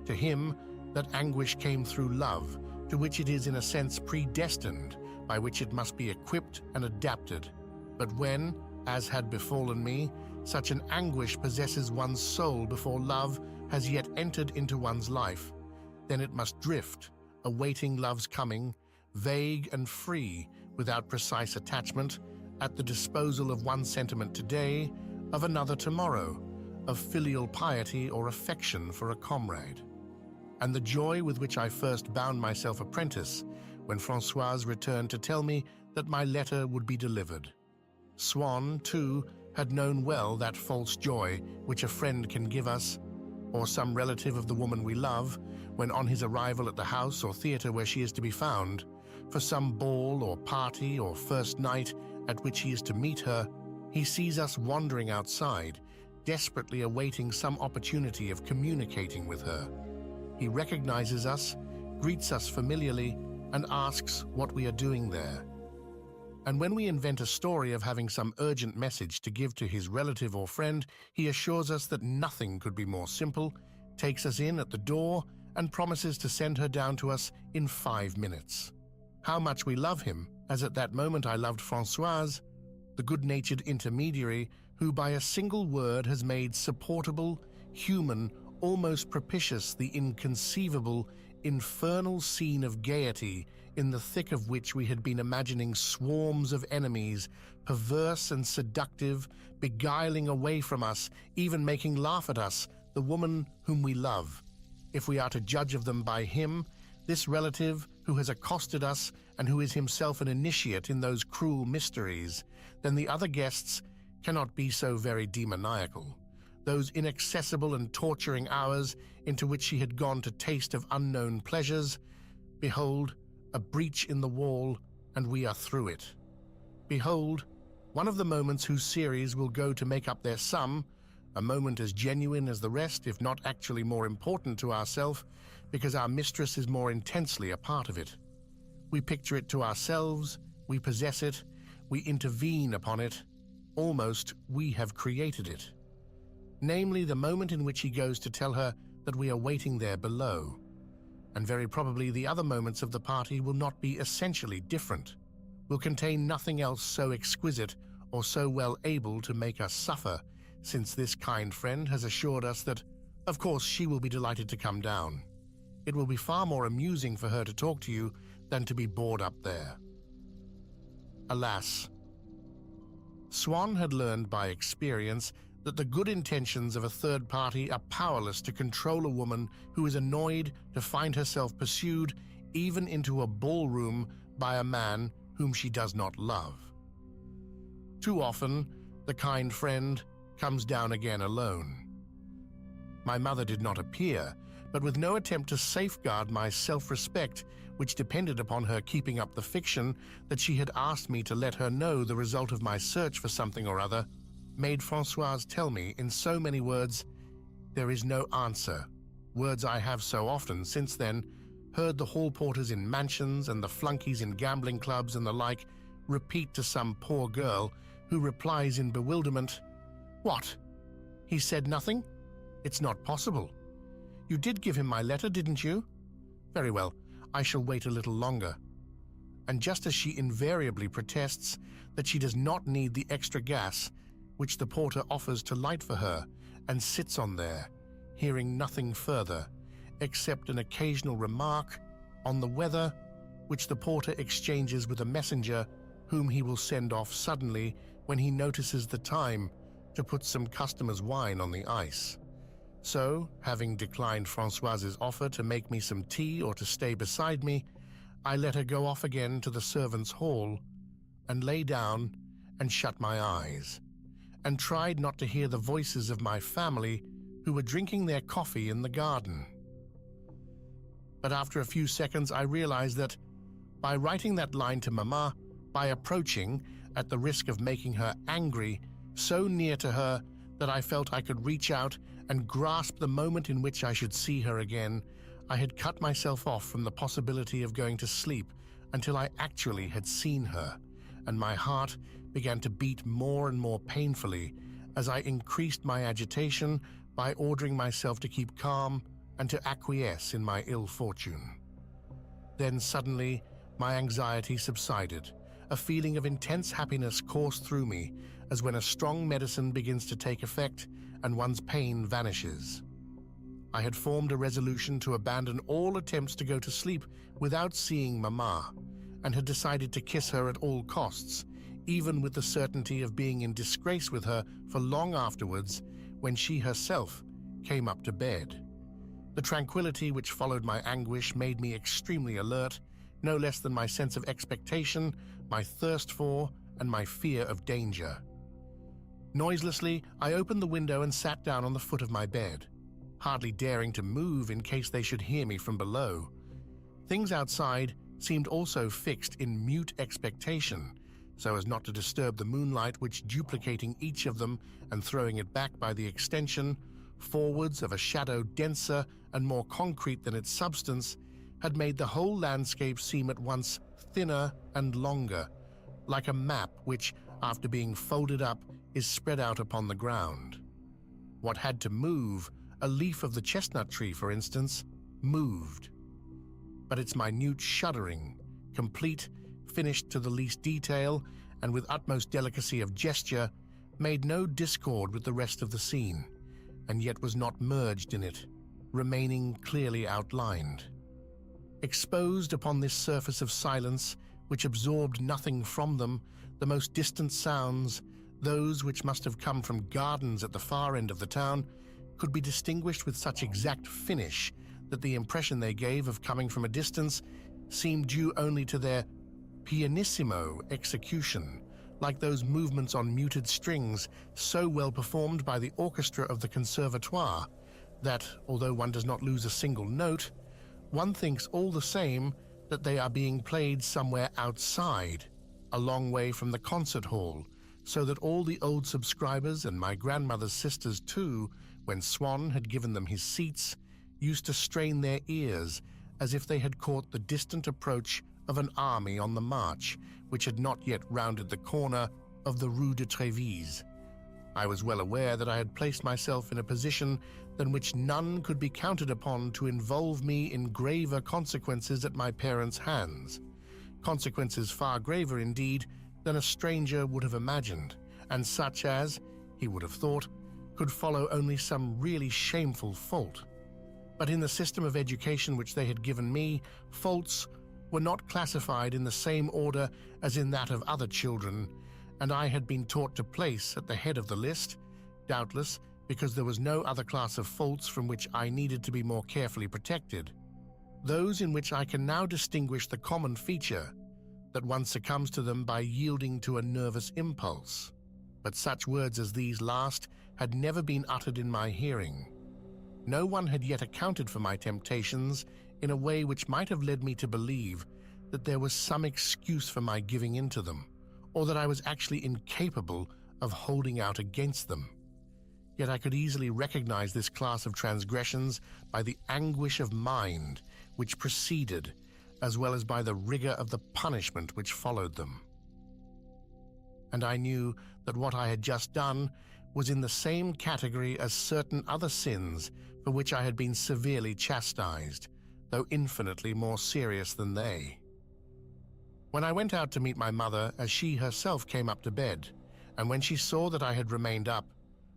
A: To him, that anguish came through love, to which it is in a sense predestined, by which it must be equipped and adapted. But when, as had befallen me, such an anguish possesses one's soul before love has yet entered into one's life, then it must drift, awaiting love's coming, vague and free, without precise attachment, at the disposal of one sentiment today, of another tomorrow, of filial piety or affection for a comrade. And the joy with which I first bound myself apprentice, when Françoise returned to tell me that my letter would be delivered. Swann, too, had known well that false joy which a friend can give us, or some relative of the woman we love, when on his arrival at the house or theatre where she is to be found, for some ball or party or first night at which he is to meet her, he sees us wandering outside, desperately awaiting some opportunity of communicating with her. He recognizes us, greets us familiarly, and asks what we are doing there. And when we invent a story of having some urgent message to give to his relative or friend, he assures us that nothing could be more simple, takes us in at the door, and promises to send her down to us in 5 minutes. How much we love him, as at that moment I loved Françoise, the good-natured intermediary who by a single word has made supportable, human, almost propitious the inconceivable, infernal scene of gaiety in the thick of which we had been imagining swarms of enemies, perverse and seductive, beguiling away from us, even making laugh at us, the woman whom we love. If we are to judge of them by him, this relative who has accosted us and who is himself an initiate in those cruel mysteries, then the other guests cannot be so very demoniacal. Those inaccessible and torturing hours into which she had gone to taste of unknown pleasures, behold, a breach in the wall, and we are through it. Behold, one of the moments whose series will go to make up their sum, a moment as genuine as the rest, if not actually more important to ourselves, because our mistress is more intensely a part of it. We picture it to ourselves, we possess it, we intervene upon it, almost we have created it. Namely, the moment in which he goes to tell her that we are waiting there below. And very probably the other moments of the party will not be essentially different, will contain nothing else so exquisite or so well able to make us suffer, since this kind friend has assured us that, of course, she will be delighted to come down. It will be far more amusing for her to talk to you than to be bored up there. Alas, Swann had learned by experience that the good intentions of a third party are powerless to control a woman who is annoyed to find herself pursued even into a ballroom by a man whom she does not love. Too often, the kind friend comes down again alone. My mother did not appear, but with no attempt to safeguard my self-respect, which depended upon her keeping up the fiction that she had asked me to let her know the result of my search for something or other, made Françoise tell me in so many words, "There is no answer," words I have so often since then heard the hall porters in mansions and the flunkies in gambling clubs and the like repeat to some poor girl who replies in bewilderment, "What? He said nothing? It's not possible. You did give him my letter, didn't you? Very well, I shall wait a little longer." And just as she invariably protests that she does not need the extra gas which the porter offers to light for her, and sits on there, hearing nothing further, except an occasional remark on the weather, which the porter exchanges with a messenger whom he will send off suddenly when he notices the time to put some customer's wine on the ice. So, having declined Françoise's offer to make me some tea or to stay beside me, I let her go off again to the servants' hall, and lay down and shut my eyes, and tried not to hear the voices of my family who were drinking their coffee in the garden. But after a few seconds I realized that, by writing that line to Mama, by approaching, at the risk of making her angry, so near to her that I felt I could reach out and grasp the moment in which I should see her again, I had cut myself off from the possibility of going to sleep until I actually had seen her, and my heart began to beat more and more painfully as I increased my agitation by ordering myself to keep calm and to acquiesce in my ill fortune. Then suddenly my anxiety subsided. A feeling of intense happiness coursed through me, as when a strong medicine begins to take effect and one's pain vanishes. I had formed a resolution to abandon all attempts to go to sleep without seeing Mama, and had decided to kiss her at all costs, even with the certainty of being in disgrace with her for long afterwards when she herself came up to bed. The tranquility which followed my anguish made me extremely alert, no less than my sense of expectation, my thirst for, and my fear of danger. Noiselessly, I opened the window and sat down on the foot of my bed, hardly daring to move in case they should hear me from below. Things outside seemed also fixed in mute expectation, so as not to disturb the moonlight which, duplicating each of them and throwing it back by the extension, forwards of a shadow denser and more concrete than its substance, had made the whole landscape seem at once thinner and longer, like a map which, after being folded up, is spread out upon the ground. What had to move, a leaf of the chestnut tree, for instance, moved. But its minute shuddering, complete, finished to the least detail, and with utmost delicacy of gesture, made no discord with the rest of the scene, and yet was not merged in it, remaining clearly outlined. Exposed upon this surface of silence, which absorbed nothing from them, the most distant sounds, those which must have come from gardens at the far end of the town, could be distinguished with such exact finish that the impression they gave of coming from a distance seemed due only to their pianissimo execution, like those movements on muted strings so well performed by the orchestra of the conservatoire that, although one does not lose a single note, one thinks all the same that they are being played somewhere outside, a long way from the concert hall, so that all the old subscribers and my grandmother's sisters too, when Swann had given them his seats, used to strain their ears as if they had caught the distant approach of an army on the march, which had not yet rounded the corner of the Rue de Trévise. I was well aware that I had placed myself in a position than which none could be counted upon to involve me in graver consequences at my parents' hands, consequences far graver indeed than a stranger would have imagined, and such as, he would have thought, could follow only some really shameful fault. But in the system of education which they had given me, faults were not classified in the same order as in that of other children, and I had been taught to place at the head of the list, doubtless because there was no other class of faults from which I needed to be more carefully protected, those in which I can now distinguish the common feature that one succumbs to them by yielding to a nervous impulse. But such words as these last had never been uttered in my hearing. No one had yet accounted for my temptations in a way which might have led me to believe that there was some excuse for my giving in to them, or that I was actually incapable of holding out against them. Yet I could easily recognize this class of transgressions by the anguish of mind which preceded, as well as by the rigor of the punishment which followed them. And I knew that what I had just done was in the same category as certain other sins for which I had been severely chastised, though infinitely more serious than they. When I went out to meet my mother as she herself came up to bed, and when she saw that I had remained up,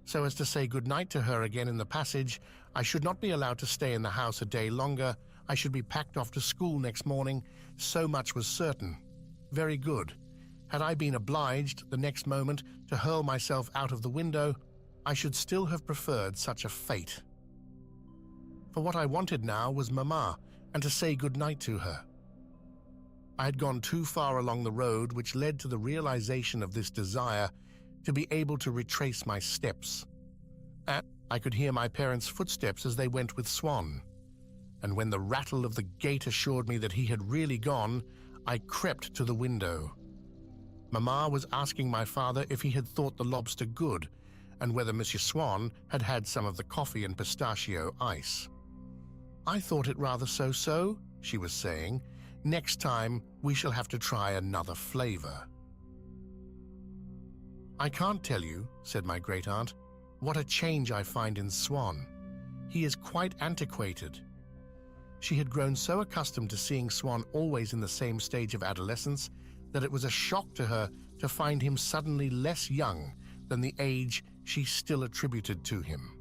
A: so as to say good night to her again in the passage, I should not be allowed to stay in the house a day longer, I should be packed off to school next morning, so much was certain. Very good. Had I been obliged, the next moment, to hurl myself out of the window, I should still have preferred such a fate. For what I wanted now was Mamma, and to say good night to her. I had gone too far along the road which led to the realization of this desire to be able to retrace my steps. And I could hear my parents' footsteps as they went with Swann, and when the rattle of the gate assured me that he had really gone, I crept to the window. Mamma was asking my father if he had thought the lobster good, and whether Monsieur Swann had had some of the coffee and pistachio ice. "I thought it rather so-so," she was saying. "Next time we shall have to try another flavor." "I can't tell you," said my great-aunt, "what a change I find in Swann. He is quite antiquated." She had grown so accustomed to seeing Swann always in the same stage of adolescence that it was a shock to her to find him suddenly less young than the age she still attributed to him.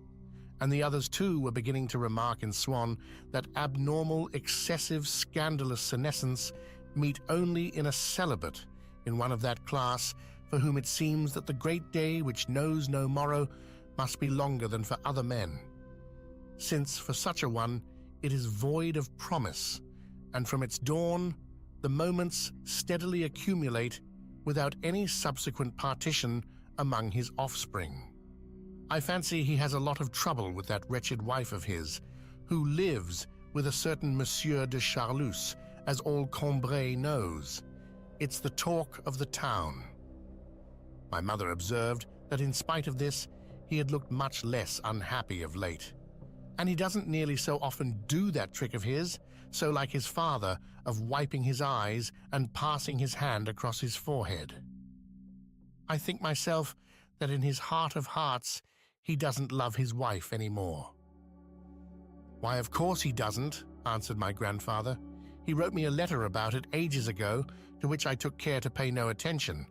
A: And the others too were beginning to remark in Swann that abnormal, excessive, scandalous senescence meet only in a celibate, in one of that class for whom it seems that the great day which knows no morrow must be longer than for other men, since for such a one it is void of promise, and from its dawn the moments steadily accumulate without any subsequent partition among his offspring. I fancy he has a lot of trouble with that wretched wife of his, who lives with a certain Monsieur de Charlus, as all Combray knows. It's the talk of the town. My mother observed that in spite of this, he had looked much less unhappy of late. And he doesn't nearly so often do that trick of his, so like his father, of wiping his eyes and passing his hand across his forehead. I think myself that in his heart of hearts he doesn't love his wife any more. Why, of course he doesn't, answered my grandfather. "He wrote me a letter about it ages ago, to which I took care to pay no attention,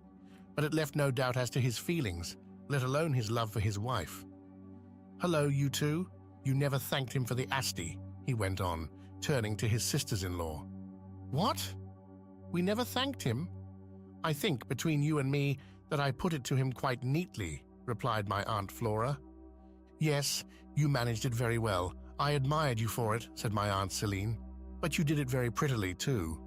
A: but it left no doubt as to his feelings, let alone his love for his wife. Hello, you two. You never thanked him for the asti," he went on, turning to his sisters-in-law. "What? We never thanked him? I think, between you and me, that I put it to him quite neatly," replied my Aunt Flora. "Yes, you managed it very well. I admired you for it," said my Aunt Celine. "But you did it very prettily, too."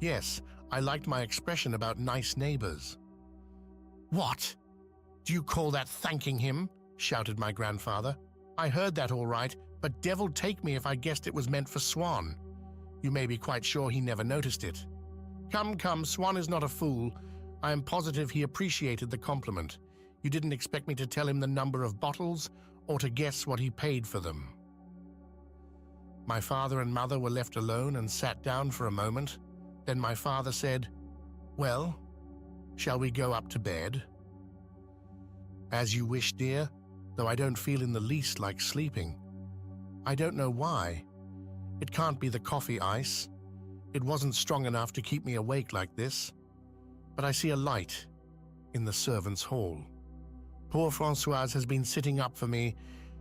A: "Yes, I liked my expression about nice neighbors." "What? Do you call that thanking him?" shouted my grandfather. "I heard that all right, but devil take me if I guessed it was meant for Swan. You may be quite sure he never noticed it." Come, Swan is not a fool. I am positive he appreciated the compliment. You didn't expect me to tell him the number of bottles or to guess what he paid for them." My father and mother were left alone and sat down for a moment. Then my father said, "Well, shall we go up to bed?" "As you wish, dear, though I don't feel in the least like sleeping. I don't know why. It can't be the coffee ice. It wasn't strong enough to keep me awake like this. But I see a light in the servants' hall. Poor Françoise has been sitting up for me,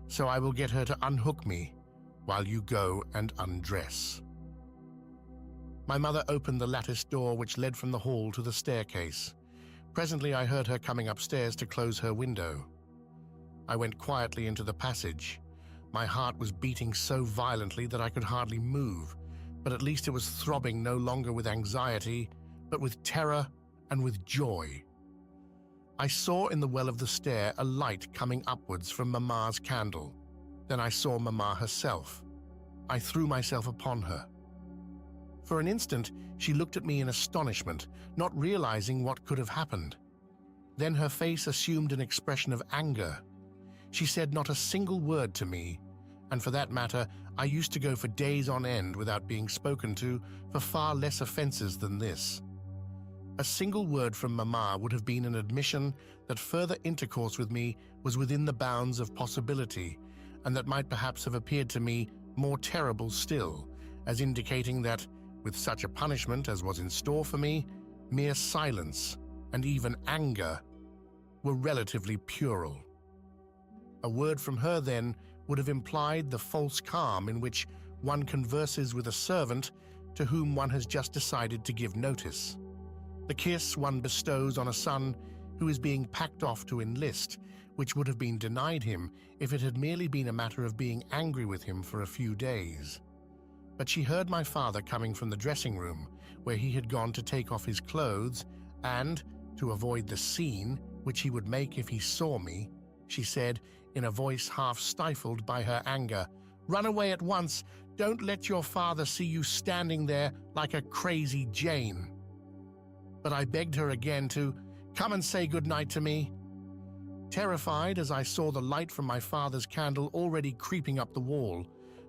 A: so I will get her to unhook me while you go and undress." My mother opened the lattice door which led from the hall to the staircase. Presently I heard her coming upstairs to close her window. I went quietly into the passage. My heart was beating so violently that I could hardly move, but at least it was throbbing no longer with anxiety, but with terror and with joy. I saw in the well of the stair a light coming upwards from Mamma's candle. Then I saw Mamma herself. I threw myself upon her. For an instant, she looked at me in astonishment, not realizing what could have happened. Then her face assumed an expression of anger. She said not a single word to me, and for that matter, I used to go for days on end without being spoken to for far less offenses than this. A single word from Mamma would have been an admission that further intercourse with me was within the bounds of possibility, and that might perhaps have appeared to me more terrible still, as indicating that, with such a punishment as was in store for me, mere silence and even anger were relatively puerile. A word from her, then, would have implied the false calm in which one converses with a servant to whom one has just decided to give notice. The kiss one bestows on a son who is being packed off to enlist, which would have been denied him if it had merely been a matter of being angry with him for a few days. But she heard my father coming from the dressing room, where he had gone to take off his clothes, and, to avoid the scene which he would make if he saw me, she said, in a voice half stifled by her anger, "Run away at once. Don't let your father see you standing there like a crazy Jane." But I begged her again to come and say good night to me. Terrified as I saw the light from my father's candle already creeping up the wall,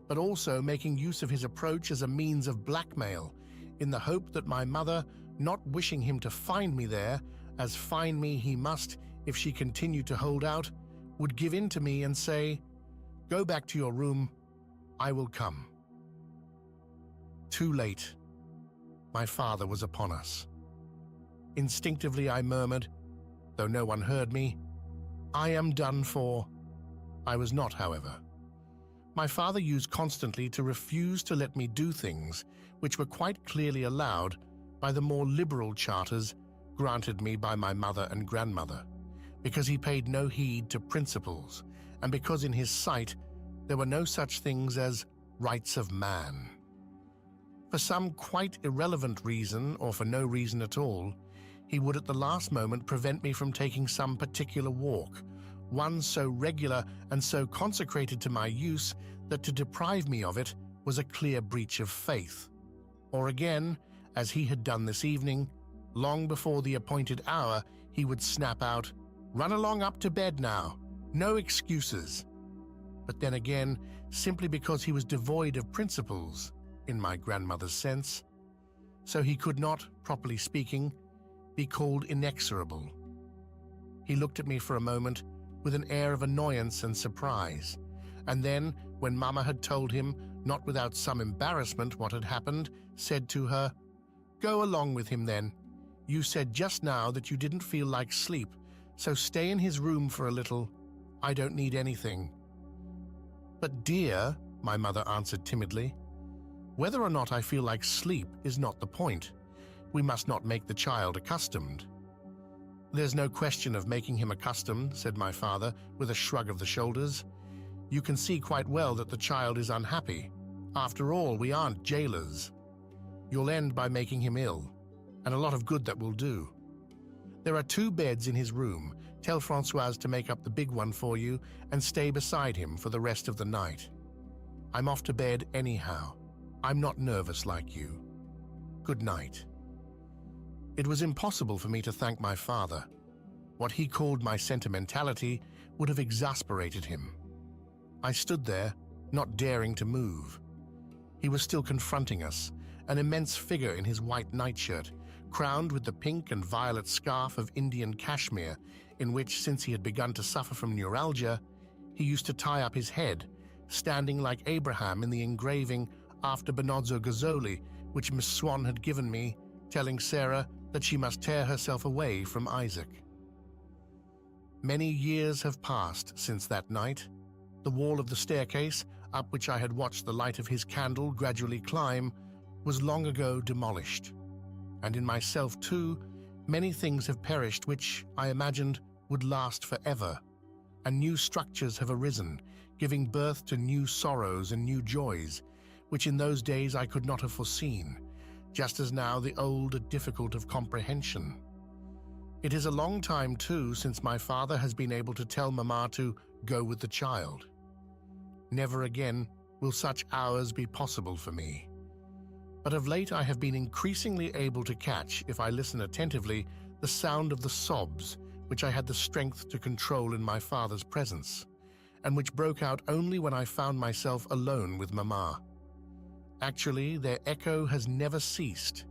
A: but also making use of his approach as a means of blackmail, in the hope that my mother, not wishing him to find me there, as find me he must if she continued to hold out, would give in to me and say, "Go back to your room, I will come." Too late. My father was upon us. Instinctively I murmured, though no one heard me, "I am done for." I was not, however. My father used constantly to refuse to let me do things which were quite clearly allowed by the more liberal charters granted me by my mother and grandmother, because he paid no heed to principles, and because in his sight there were no such things as rights of man. For some quite irrelevant reason, or for no reason at all, he would at the last moment prevent me from taking some particular walk, one so regular and so consecrated to my use that to deprive me of it was a clear breach of faith. Or again, as he had done this evening, long before the appointed hour, he would snap out, "Run along up to bed now, no excuses." But then again, simply because he was devoid of principles, in my grandmother's sense, so he could not, properly speaking, be called inexorable. He looked at me for a moment with an air of annoyance and surprise, and then, when Mamma had told him not without some embarrassment what had happened, said to her, "Go along with him then. You said just now that you didn't feel like sleep, so stay in his room for a little. I don't need anything." "But dear," my mother answered timidly, "whether or not I feel like sleep is not the point. We must not make the child accustomed." "There's no question of making him accustomed," said my father with a shrug of the shoulders. "You can see quite well that the child is unhappy. After all, we aren't jailers. You'll end by making him ill, and a lot of good that will do. There are 2 beds in his room. Tell Françoise to make up the big one for you and stay beside him for the rest of the night. I'm off to bed anyhow. I'm not nervous like you. Good night." It was impossible for me to thank my father. What he called my sentimentality would have exasperated him. I stood there, not daring to move. He was still confronting us, an immense figure in his white nightshirt, crowned with the pink and violet scarf of Indian cashmere, in which, since he had begun to suffer from neuralgia, he used to tie up his head, standing like Abraham in the engraving after Benozzo Gozzoli, which Miss Swann had given me, telling Sarah that she must tear herself away from Isaac. Many years have passed since that night. The wall of the staircase, up which I had watched the light of his candle gradually climb, was long ago demolished. And in myself, too, many things have perished which, I imagined, would last forever, and new structures have arisen, giving birth to new sorrows and new joys, which in those days I could not have foreseen, just as now the old are difficult of comprehension. It is a long time, too, since my father has been able to tell Mamma to go with the child. Never again will such hours be possible for me. But of late I have been increasingly able to catch, if I listen attentively, the sound of the sobs which I had the strength to control in my father's presence, and which broke out only when I found myself alone with Mamma. Actually, their echo has never ceased.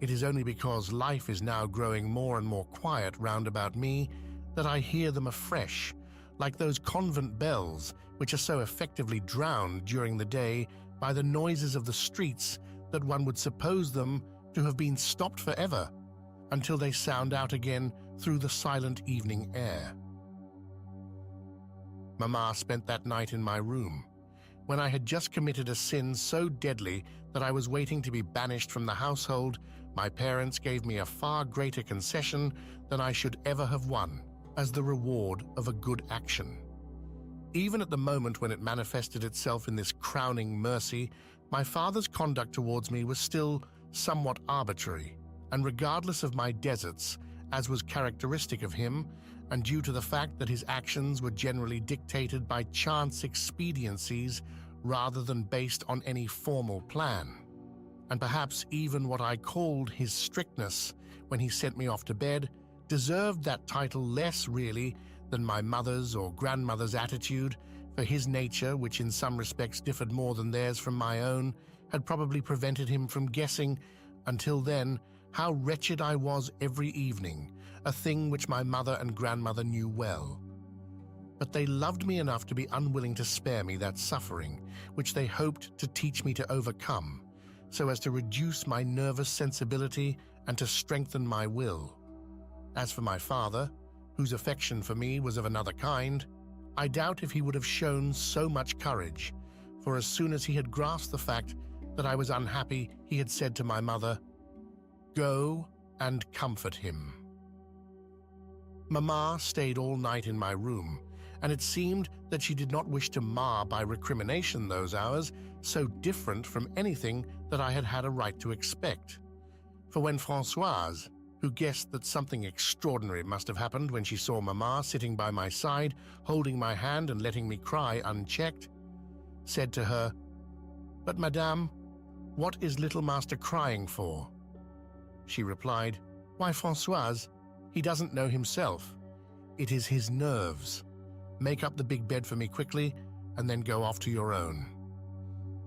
A: It is only because life is now growing more and more quiet round about me that I hear them afresh, like those convent bells which are so effectively drowned during the day by the noises of the streets that one would suppose them to have been stopped forever, until they sound out again through the silent evening air. Mamma spent that night in my room, when I had just committed a sin so deadly that I was waiting to be banished from the household. My parents gave me a far greater concession than I should ever have won, as the reward of a good action. Even at the moment when it manifested itself in this crowning mercy, my father's conduct towards me was still somewhat arbitrary, and regardless of my deserts, as was characteristic of him, and due to the fact that his actions were generally dictated by chance expediencies rather than based on any formal plan. And perhaps even what I called his strictness when he sent me off to bed deserved that title less really than my mother's or grandmother's attitude, for his nature, which in some respects differed more than theirs from my own, had probably prevented him from guessing, until then, how wretched I was every evening, a thing which my mother and grandmother knew well. But they loved me enough to be unwilling to spare me that suffering, which they hoped to teach me to overcome, so as to reduce my nervous sensibility and to strengthen my will. As for my father, whose affection for me was of another kind, I doubt if he would have shown so much courage, for as soon as he had grasped the fact that I was unhappy, he had said to my mother, "Go and comfort him." Mamma stayed all night in my room, and it seemed that she did not wish to mar by recrimination those hours, so different from anything that I had had a right to expect. For when Françoise, who guessed that something extraordinary must have happened when she saw Mamma sitting by my side, holding my hand and letting me cry unchecked, said to her, "But Madame, what is little master crying for?" She replied, "Why, Françoise, he doesn't know himself. It is his nerves. Make up the big bed for me quickly, and then go off to your own."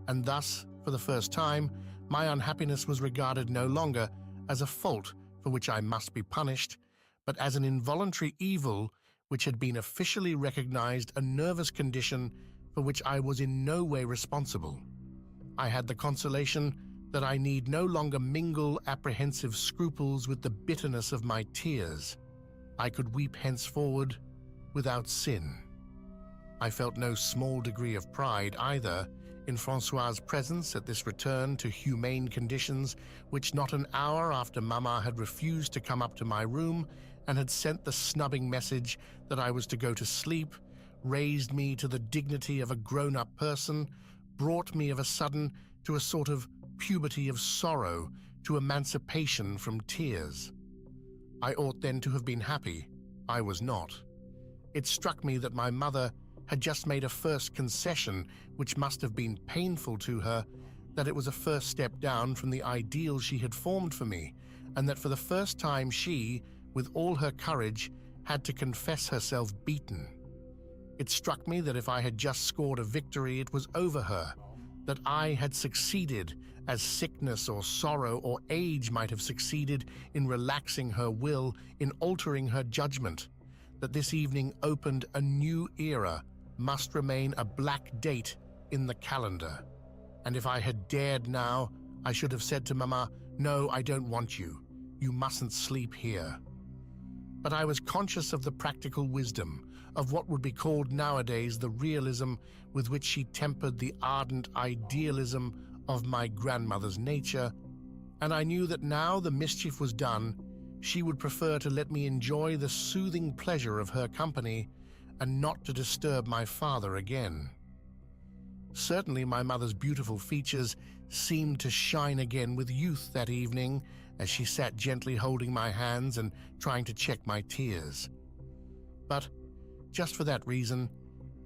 A: And thus, for the first time, my unhappiness was regarded no longer as a fault for which I must be punished, but as an involuntary evil which had been officially recognized, a nervous condition for which I was in no way responsible. I had the consolation that I need no longer mingle apprehensive scruples with the bitterness of my tears. I could weep henceforward without sin. I felt no small degree of pride either in Francois's presence at this return to humane conditions, which not an hour after Mama had refused to come up to my room and had sent the snubbing message that I was to go to sleep, raised me to the dignity of a grown-up person, brought me of a sudden to a sort of puberty of sorrow, to emancipation from tears. I ought then to have been happy. I was not. It struck me that my mother had just made a first concession which must have been painful to her, that it was a first step down from the ideal she had formed for me, and that for the first time she, with all her courage, had to confess herself beaten. It struck me that if I had just scored a victory, it was over her, that I had succeeded as sickness or sorrow or age might have succeeded in relaxing her will, in altering her judgment, that this evening opened a new era, must remain a black date in the calendar. And if I had dared now, I should have said to Mama, "No, I don't want you. You mustn't sleep here." But I was conscious of the practical wisdom, of what would be called nowadays the realism with which she tempered the ardent idealism of my grandmother's nature, and I knew that now the mischief was done, she would prefer to let me enjoy the soothing pleasure of her company and not to disturb my father again. Certainly my mother's beautiful features seemed to shine again with youth that evening as she sat gently holding my hands and trying to check my tears. But just for that reason,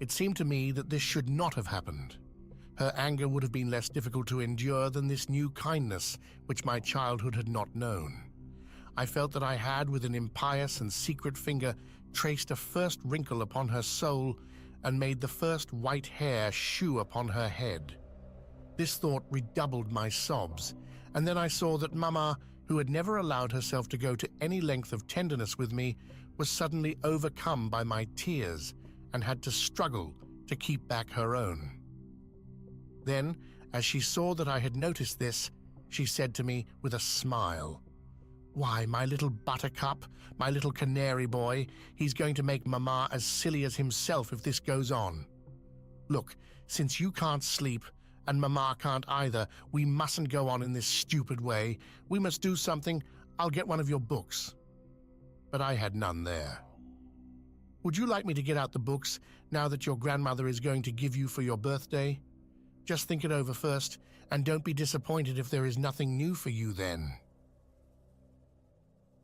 A: it seemed to me that this should not have happened. Her anger would have been less difficult to endure than this new kindness which my childhood had not known. I felt that I had, with an impious and secret finger, traced a first wrinkle upon her soul and made the first white hair shew upon her head. This thought redoubled my sobs, and then I saw that Mama, who had never allowed herself to go to any length of tenderness with me, was suddenly overcome by my tears and had to struggle to keep back her own. Then, as she saw that I had noticed this, she said to me with a smile, "Why, my little buttercup, my little canary boy, he's going to make Mama as silly as himself if this goes on. Look, since you can't sleep, and Mama can't either, we mustn't go on in this stupid way. We must do something. I'll get one of your books." But I had none there. "Would you like me to get out the books now that your grandmother is going to give you for your birthday? Just think it over first, and don't be disappointed if there is nothing new for you then."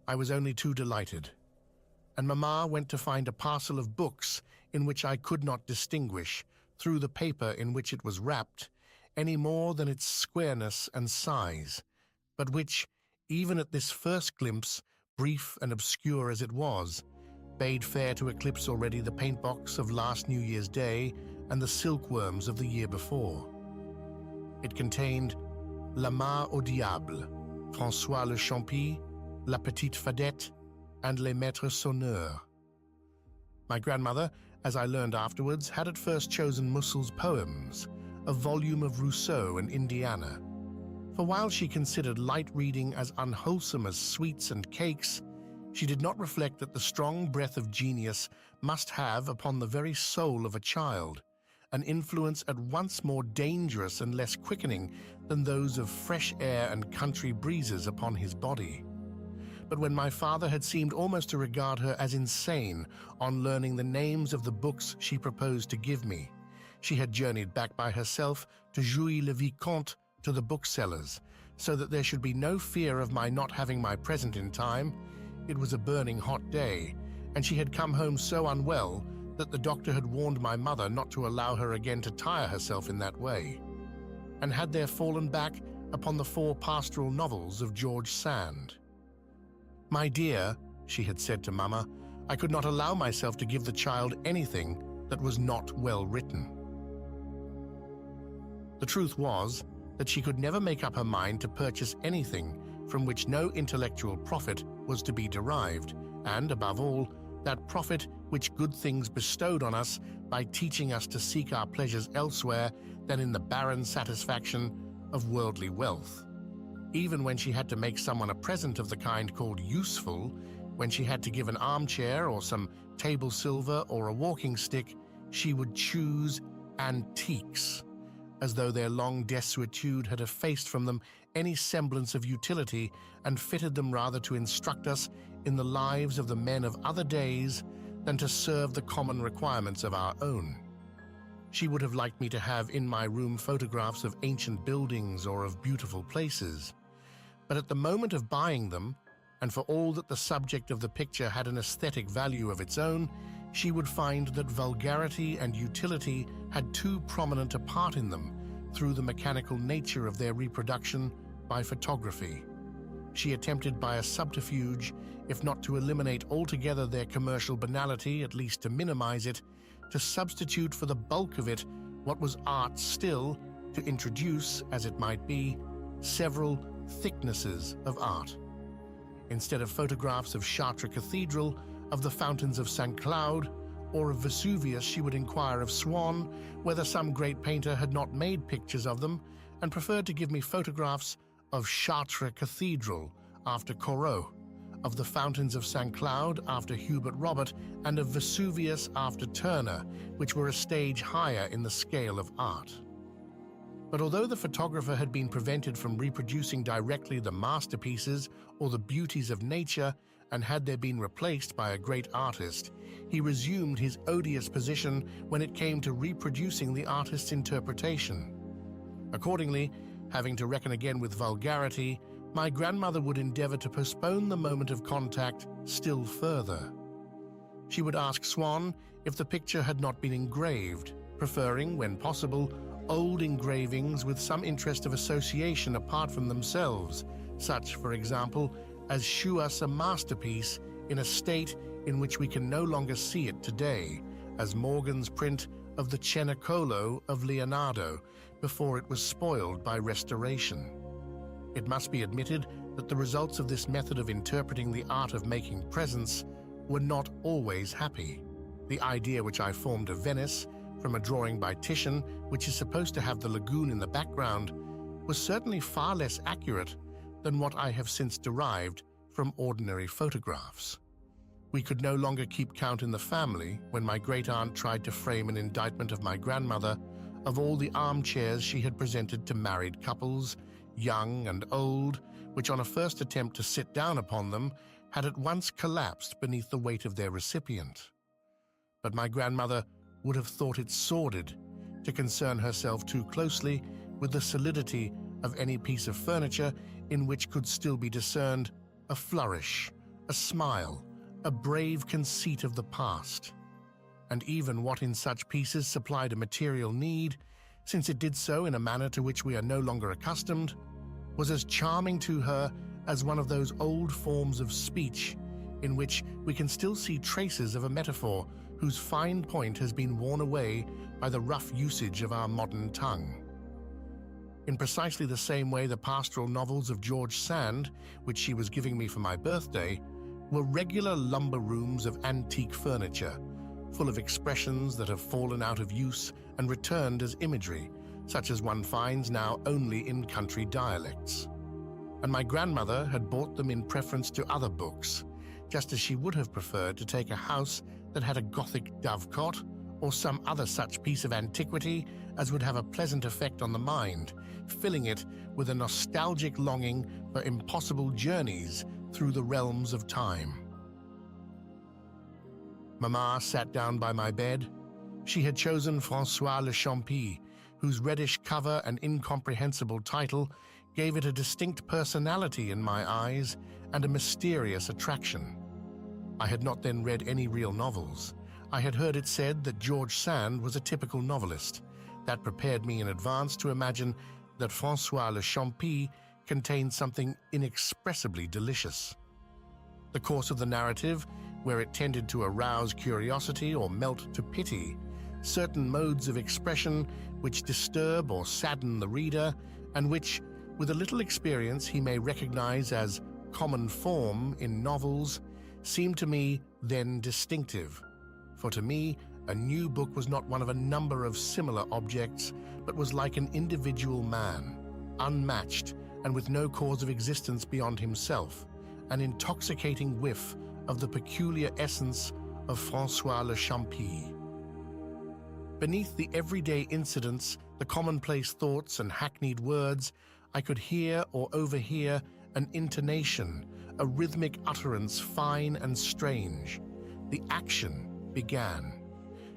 A: I was only too delighted, and Mama went to find a parcel of books in which I could not distinguish, through the paper in which it was wrapped, any more than its squareness and size, but which, even at this first glimpse, brief and obscure as it was, bade fair to eclipse already the paint-box of last New Year's Day and the silkworms of the year before. It contained La Main au Diable, François Le Champy, La Petite Fadette, and Les Maîtres Sonneurs. My grandmother, as I learned afterwards, had at first chosen Mussel's poems, a volume of Rousseau and Indiana. For while she considered light reading as unwholesome as sweets and cakes, she did not reflect that the strong breath of genius must have, upon the very soul of a child, an influence at once more dangerous and less quickening than those of fresh air and country breezes upon his body. But when my father had seemed almost to regard her as insane on learning the names of the books she proposed to give me, she had journeyed back by herself to Jouy-le-Vicomte to the booksellers, so that there should be no fear of my not having my present in time. It was a burning hot day, and she had come home so unwell that the doctor had warned my mother not to allow her again to tire herself in that way, and had there fallen back upon the 4 pastoral novels of George Sand. "My dear," she had said to Mama, "I could not allow myself to give the child anything that was not well written." The truth was that she could never make up her mind to purchase anything from which no intellectual profit was to be derived, and, above all, that profit which good things bestowed on us by teaching us to seek our pleasures elsewhere than in the barren satisfaction of worldly wealth. Even when she had to make someone a present of the kind called useful, when she had to give an armchair or some table silver or a walking stick, she would choose antiques, as though their long desuetude had effaced from them any semblance of utility and fitted them rather to instruct us in the lives of the men of other days than to serve the common requirements of our own. She would have liked me to have in my room photographs of ancient buildings or of beautiful places. But at the moment of buying them, and for all that the subject of the picture had an aesthetic value of its own, she would find that vulgarity and utility had too prominent a part in them through the mechanical nature of their reproduction by photography. She attempted by a subterfuge, if not to eliminate altogether their commercial banality, at least to minimize it, to substitute for the bulk of it what was art still, to introduce, as it might be, several thicknesses of art. Instead of photographs of Chartres Cathedral, of the fountains of St. Cloud, or of Vesuvius, she would inquire of Swann whether some great painter had not made pictures of them, and preferred to give me photographs of Chartres Cathedral after Corot, of the fountains of St. Cloud after Hubert Robert, and of Vesuvius after Turner, which were a stage higher in the scale of art. But although the photographer had been prevented from reproducing directly the masterpieces or the beauties of nature, and had there been replaced by a great artist, he resumed his odious position when it came to reproducing the artist's interpretation. Accordingly, having to reckon again with vulgarity, my grandmother would endeavor to postpone the moment of contact still further. She would ask Swann if the picture had not been engraved, preferring, when possible, old engravings with some interest of association apart from themselves, such, for example, as shew us a masterpiece in a state in which we can no longer see it today, as Morgan's print of the Cenacolo of Leonardo before it was spoiled by restoration. It must be admitted that the results of this method of interpreting the art of making presents were not always happy. The idea which I formed of Venice, from a drawing by Titian, which is supposed to have the lagoon in the background, was certainly far less accurate than what I have since derived from ordinary photographs. We could no longer keep count in the family when my great-aunt tried to frame an indictment of my grandmother of all the armchairs she had presented to married couples, young and old, which on a first attempt to sit down upon them had at once collapsed beneath the weight of their recipient. But my grandmother would have thought it sordid to concern herself too closely with the solidity of any piece of furniture in which could still be discerned a flourish, a smile, a brave conceit of the past. And even what in such pieces supplied a material need, since it did so in a manner to which we are no longer accustomed, was as charming to her as one of those old forms of speech in which we can still see traces of a metaphor whose fine point has been worn away by the rough usage of our modern tongue. In precisely the same way, the pastoral novels of George Sand, which she was giving me for my birthday, were regular lumber rooms of antique furniture, full of expressions that have fallen out of use and returned as imagery, such as one finds now only in country dialects. And my grandmother had bought them in preference to other books, just as she would have preferred to take a house that had a Gothic dovecot or some other such piece of antiquity as would have a pleasant effect on the mind, filling it with a nostalgic longing for impossible journeys through the realms of time. Mamma sat down by my bed. She had chosen François Le Champy, whose reddish cover and incomprehensible title gave it a distinct personality in my eyes and a mysterious attraction. I had not then read any real novels. I had heard it said that George Sand was a typical novelist. That prepared me in advance to imagine that François Le Champy contained something inexpressibly delicious. The course of the narrative, where it tended to arouse curiosity or melt to pity, certain modes of expression which disturb or sadden the reader, and which, with a little experience, he may recognize as common form in novels, seemed to me then distinctive, for to me a new book was not one of a number of similar objects, but was like an individual man, unmatched and with no cause of existence beyond himself, an intoxicating whiff of the peculiar essence of François Le Champy. Beneath the everyday incidents, the commonplace thoughts and hackneyed words, I could hear or overhear an intonation, a rhythmic utterance fine and strange. The action began.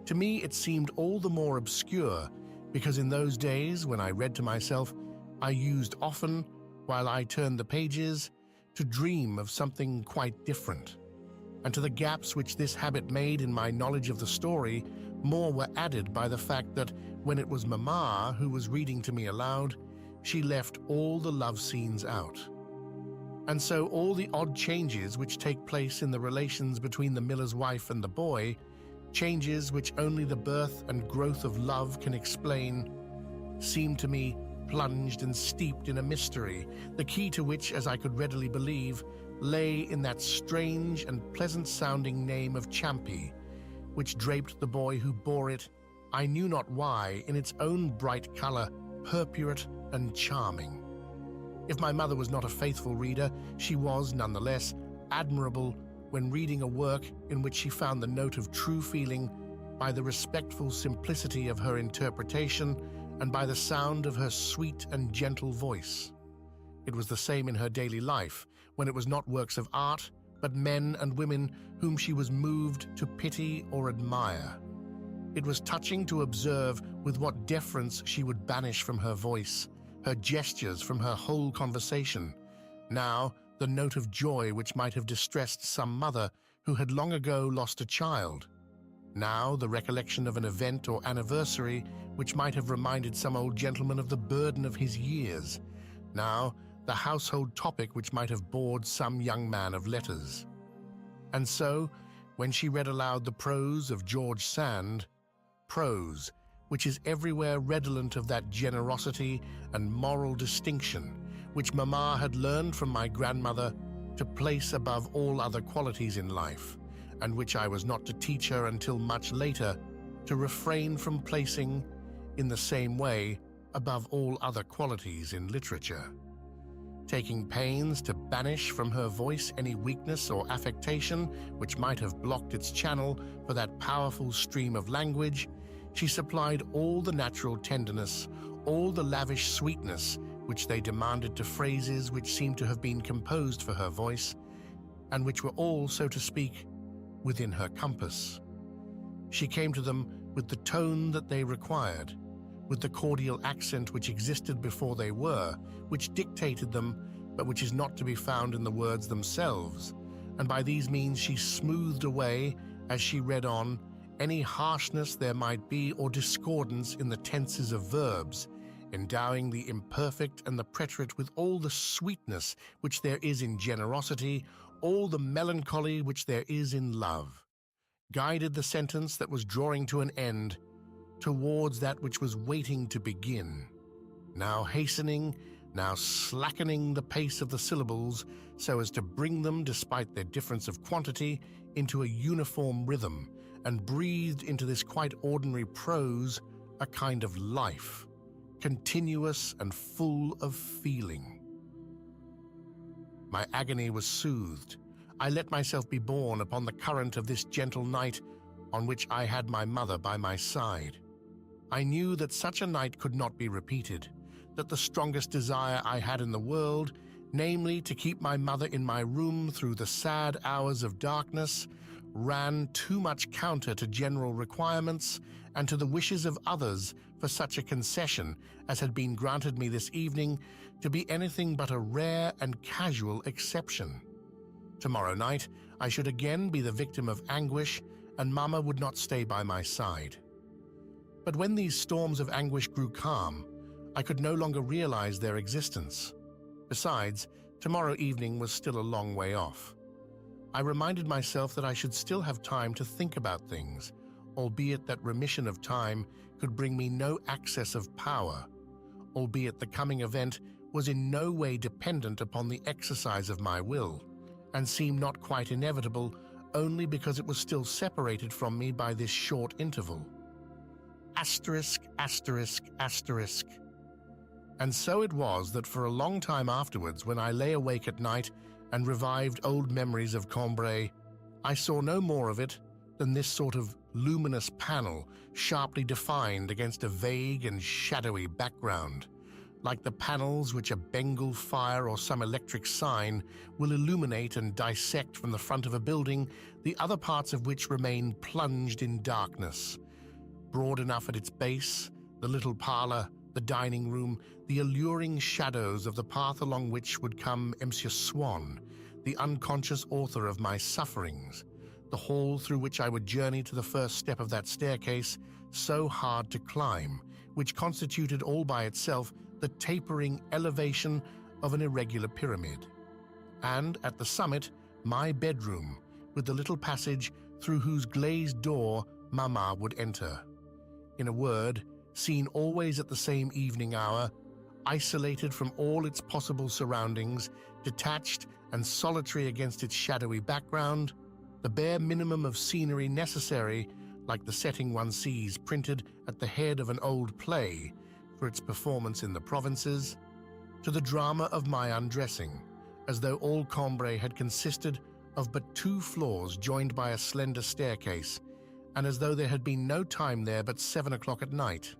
A: To me it seemed all the more obscure, because in those days when I read to myself, I used often, while I turned the pages, to dream of something quite different. And to the gaps which this habit made in my knowledge of the story, more were added by the fact that when it was Mamma who was reading to me aloud, she left all the love scenes out. And so all the odd changes which take place in the relations between the miller's wife and the boy, changes which only the birth and growth of love can explain, seemed to me plunged and steeped in a mystery, the key to which, as I could readily believe, lay in that strange and pleasant-sounding name of Champy, which draped the boy who bore it, I knew not why, in its own bright color, purpurate and charming. If my mother was not a faithful reader, she was, nonetheless, admirable when reading a work in which she found the note of true feeling by the respectful simplicity of her interpretation and by the sound of her sweet and gentle voice. It was the same in her daily life, when it was not works of art, but men and women whom she was moved to pity or admire. It was touching to observe with what deference she would banish from her voice, her gestures from her whole conversation, now the note of joy which might have distressed some mother who had long ago lost a child, now the recollection of an event or anniversary which might have reminded some old gentleman of the burden of his years, now the household topic which might have bored some young man of letters. And so, when she read aloud the prose of George Sand, prose which is everywhere redolent of that generosity and moral distinction which Mamma had learned from my grandmother to place above all other qualities in life, and which I was not to teach her until much later to refrain from placing in the same way above all other qualities in literature. Taking pains to banish from her voice any weakness or affectation which might have blocked its channel for that powerful stream of language, she supplied all the natural tenderness, all the lavish sweetness which they demanded to phrases which seemed to have been composed for her voice, and which were all, so to speak, within her compass. She came to them with the tone that they required, with the cordial accent which existed before they were, which dictated them, but which is not to be found in the words themselves, and by these means she smoothed away, as she read on, any harshness there might be or discordance in the tenses of verbs, endowing the imperfect and the preterite with all the sweetness which there is in generosity, all the melancholy which there is in love, guided the sentence that was drawing to an end towards that which was waiting to begin, now hastening, now slackening the pace of the syllables so as to bring them, despite their difference of quantity, into a uniform rhythm, and breathed into this quite ordinary prose a kind of life, continuous and full of feeling. My agony was soothed. I let myself be borne upon the current of this gentle night on which I had my mother by my side. I knew that such a night could not be repeated, that the strongest desire I had in the world, namely to keep my mother in my room through the sad hours of darkness, ran too much counter to general requirements and to the wishes of others for such a concession as had been granted me this evening to be anything but a rare and casual exception. Tomorrow night I should again be the victim of anguish, and Mamma would not stay by my side. But when these storms of anguish grew calm, I could no longer realize their existence. Besides, tomorrow evening was still a long way off. I reminded myself that I should still have time to think about things, albeit that remission of time could bring me no access of power, albeit the coming event was in no way dependent upon the exercise of my will, and seemed not quite inevitable only because it was still separated from me by this short interval. Asterisk, asterisk, asterisk. And so it was that for a long time afterwards, when I lay awake at night and revived old memories of Cambrai, I saw no more of it than this sort of luminous panel sharply defined against a vague and shadowy background, like the panels which a Bengal fire or some electric sign will illuminate and dissect from the front of a building, the other parts of which remain plunged in darkness. Broad enough at its base, the little parlor, the dining room, the alluring shadows of the path along which would come Monsieur Swann, the unconscious author of my sufferings, the hall through which I would journey to the first step of that staircase, so hard to climb, which constituted all by itself the tapering elevation of an irregular pyramid. And at the summit, my bedroom, with the little passage through whose glazed door Mamma would enter. In a word, seen always at the same evening hour, isolated from all its possible surroundings, detached and solitary against its shadowy background, the bare minimum of scenery necessary, like the setting one sees printed at the head of an old play for its performance in the provinces, to the drama of my undressing, as though all Cambrai had consisted of but 2 floors joined by a slender staircase, and as though there had been no time there but 7 o'clock at night.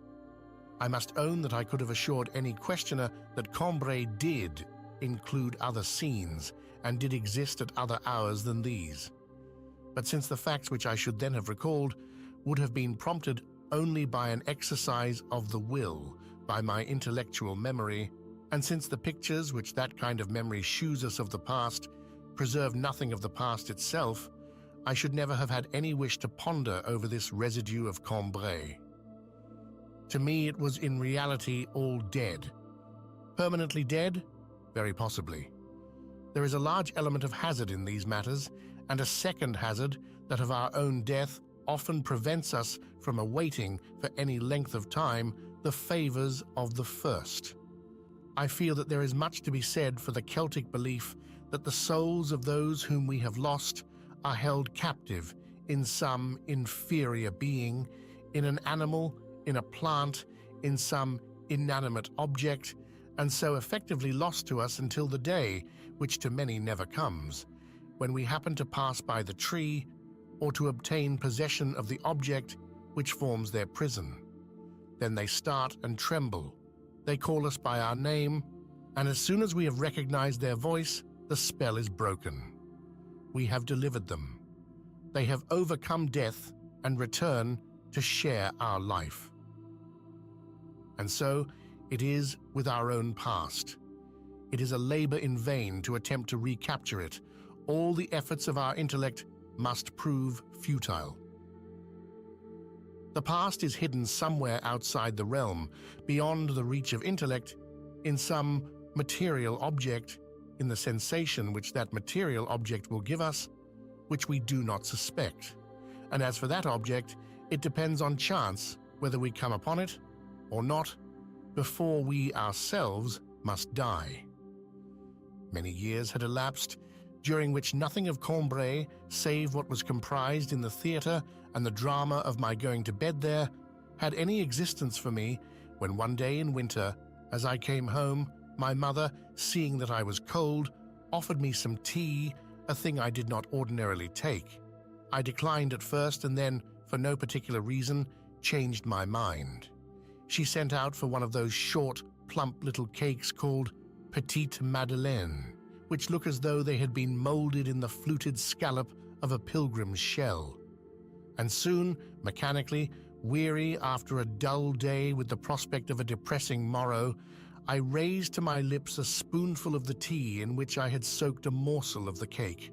A: I must own that I could have assured any questioner that Cambrai did include other scenes and did exist at other hours than these. But since the facts which I should then have recalled would have been prompted only by an exercise of the will, by my intellectual memory, and since the pictures which that kind of memory shews us of the past preserve nothing of the past itself, I should never have had any wish to ponder over this residue of Cambrai. To me it was in reality all dead. Permanently dead? Very possibly. There is a large element of hazard in these matters, and a second hazard, that of our own death, often prevents us from awaiting for any length of time the favors of the first. I feel that there is much to be said for the Celtic belief that the souls of those whom we have lost are held captive in some inferior being, in an animal, in a plant, in some inanimate object, and so effectively lost to us until the day, which to many never comes, when we happen to pass by the tree or to obtain possession of the object which forms their prison. Then they start and tremble. They call us by our name, and as soon as we have recognized their voice, the spell is broken. We have delivered them. They have overcome death and return to share our life. And so it is with our own past. It is a labor in vain to attempt to recapture it. All the efforts of our intellect must prove futile. The past is hidden somewhere outside the realm, beyond the reach of intellect, in some material object, in the sensation which that material object will give us, which we do not suspect. And as for that object, it depends on chance whether we come upon it or not, before we ourselves must die. Many years had elapsed, during which nothing of Cambrai, save what was comprised in the theatre and the drama of my going to bed there, had any existence for me, when one day in winter, as I came home, my mother, seeing that I was cold, offered me some tea, a thing I did not ordinarily take. I declined at first and then, for no particular reason, changed my mind. She sent out for one of those short, plump little cakes called petite madeleine, which look as though they had been molded in the fluted scallop of a pilgrim's shell. And soon, mechanically, weary after a dull day with the prospect of a depressing morrow, I raised to my lips a spoonful of the tea in which I had soaked a morsel of the cake.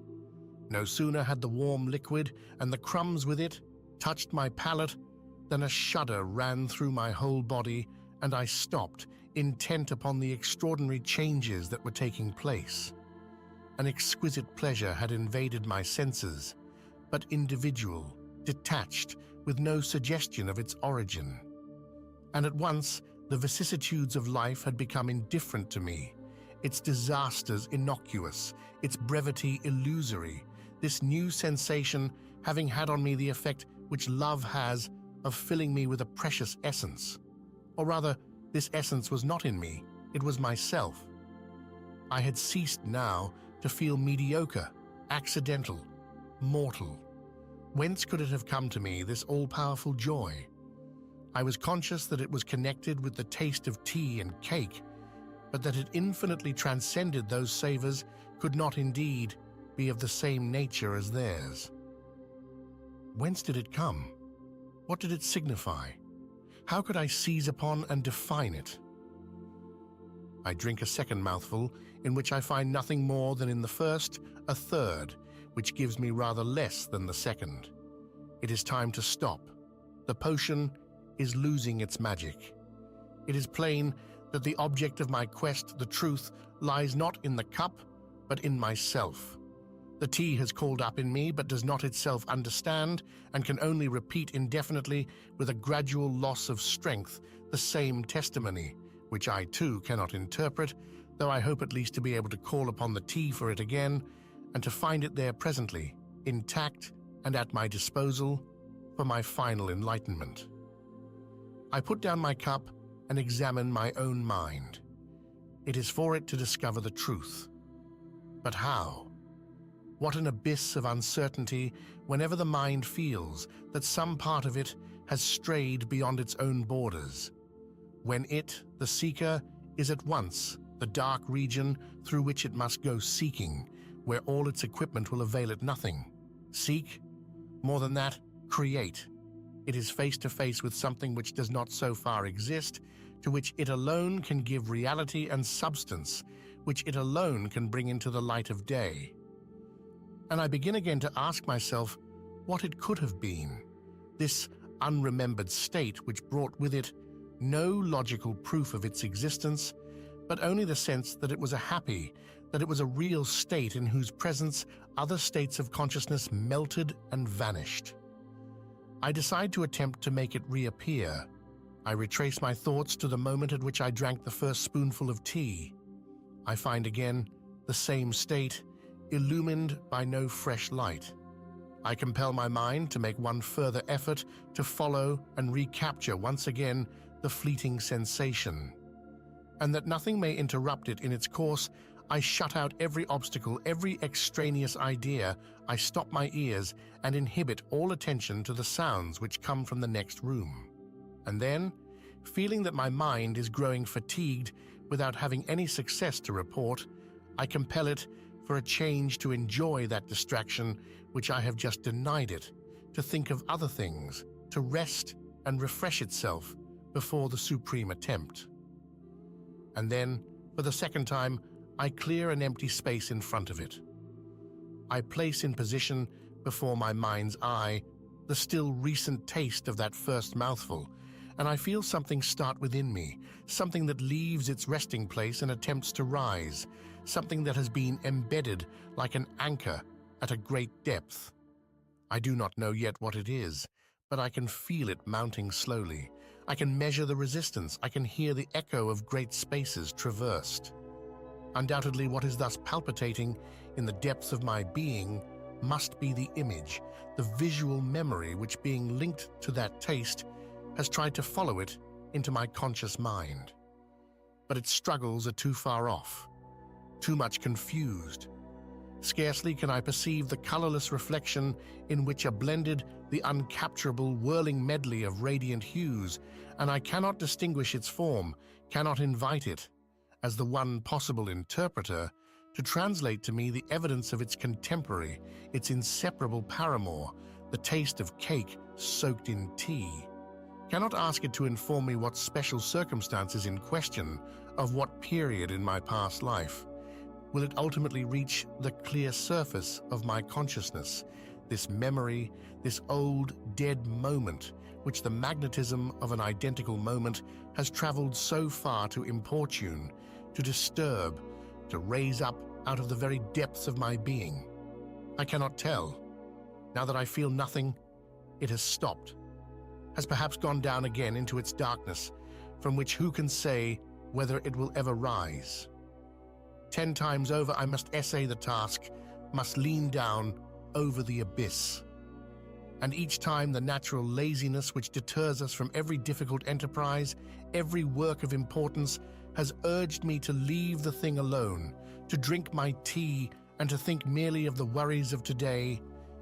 A: No sooner had the warm liquid and the crumbs with it touched my palate than a shudder ran through my whole body, and I stopped, intent upon the extraordinary changes that were taking place. An exquisite pleasure had invaded my senses, but individual, detached, with no suggestion of its origin. And at once the vicissitudes of life had become indifferent to me, its disasters innocuous, its brevity illusory, this new sensation having had on me the effect which love has of filling me with a precious essence. Or rather, this essence was not in me, it was myself. I had ceased now to feel mediocre, accidental, mortal. Whence could it have come to me, this all-powerful joy? I was conscious that it was connected with the taste of tea and cake, but that it infinitely transcended those savors could not indeed be of the same nature as theirs. Whence did it come? What did it signify? How could I seize upon and define it? I drink a second mouthful, in which I find nothing more than in the first a third, which gives me rather less than the second. It is time to stop. The potion is losing its magic. It is plain that the object of my quest, the truth, lies not in the cup, but in myself. The tea has called up in me, but does not itself understand, and can only repeat indefinitely, with a gradual loss of strength, the same testimony, which I too cannot interpret, though I hope at least to be able to call upon the tea for it again, and to find it there presently, intact and at my disposal, for my final enlightenment. I put down my cup and examine my own mind. It is for it to discover the truth. But how? What an abyss of uncertainty whenever the mind feels that some part of it has strayed beyond its own borders. When it, the seeker, is at once the dark region through which it must go seeking, where all its equipment will avail it nothing. Seek, more than that, create. It is face to face with something which does not so far exist, to which it alone can give reality and substance, which it alone can bring into the light of day. And I begin again to ask myself what it could have been, this unremembered state which brought with it no logical proof of its existence, but only the sense that it was a happy, that it was a real state in whose presence other states of consciousness melted and vanished. I decide to attempt to make it reappear. I retrace my thoughts to the moment at which I drank the first spoonful of tea. I find again the same state, illumined by no fresh light. I compel my mind to make one further effort to follow and recapture once again the fleeting sensation. And that nothing may interrupt it in its course, I shut out every obstacle, every extraneous idea. I stop my ears and inhibit all attention to the sounds which come from the next room. And then, feeling that my mind is growing fatigued without having any success to report, I compel it for a change to enjoy that distraction which I have just denied it, to think of other things, to rest and refresh itself before the supreme attempt. And then, for the second time, I clear an empty space in front of it. I place in position before my mind's eye the still recent taste of that first mouthful, and I feel something start within me, something that leaves its resting place and attempts to rise, something that has been embedded like an anchor at a great depth. I do not know yet what it is, but I can feel it mounting slowly. I can measure the resistance. I can hear the echo of great spaces traversed. Undoubtedly, what is thus palpitating in the depths of my being must be the image, the visual memory which, being linked to that taste, has tried to follow it into my conscious mind. But its struggles are too far off, too much confused. Scarcely can I perceive the colorless reflection in which are blended the uncapturable whirling medley of radiant hues, and I cannot distinguish its form, cannot invite it, as the one possible interpreter, to translate to me the evidence of its contemporary, its inseparable paramour, the taste of cake soaked in tea. Cannot ask it to inform me what special circumstance is in question, of what period in my past life. Will it ultimately reach the clear surface of my consciousness, this memory, this old, dead moment, which the magnetism of an identical moment has traveled so far to importune, to disturb, to raise up out of the very depths of my being? I cannot tell. Now that I feel nothing, it has stopped, has perhaps gone down again into its darkness, from which who can say whether it will ever rise? 10 times over, I must essay the task, must lean down over the abyss. And each time the natural laziness which deters us from every difficult enterprise, every work of importance, has urged me to leave the thing alone, to drink my tea and to think merely of the worries of today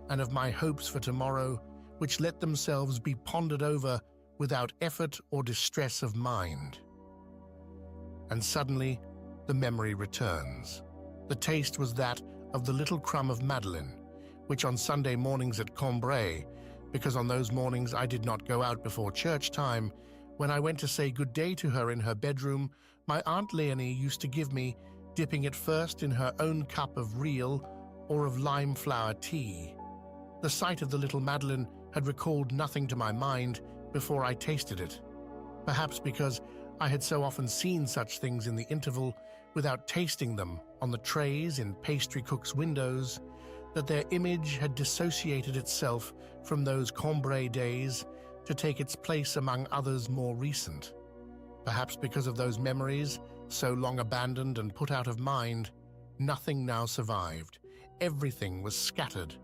A: and of my hopes for tomorrow, which let themselves be pondered over without effort or distress of mind. And suddenly, the memory returns. The taste was that of the little crumb of madeleine, which on Sunday mornings at Cambrai, because on those mornings I did not go out before church time, when I went to say good day to her in her bedroom, my Aunt Leonie used to give me, dipping it first in her own cup of real or of lime flower tea. The sight of the little madeleine had recalled nothing to my mind before I tasted it, perhaps because I had so often seen such things in the interval without tasting them on the trays in pastry cooks' windows, that their image had dissociated itself from those Cambrai days to take its place among others more recent. Perhaps because of those memories, so long abandoned and put out of mind, nothing now survived. Everything was scattered.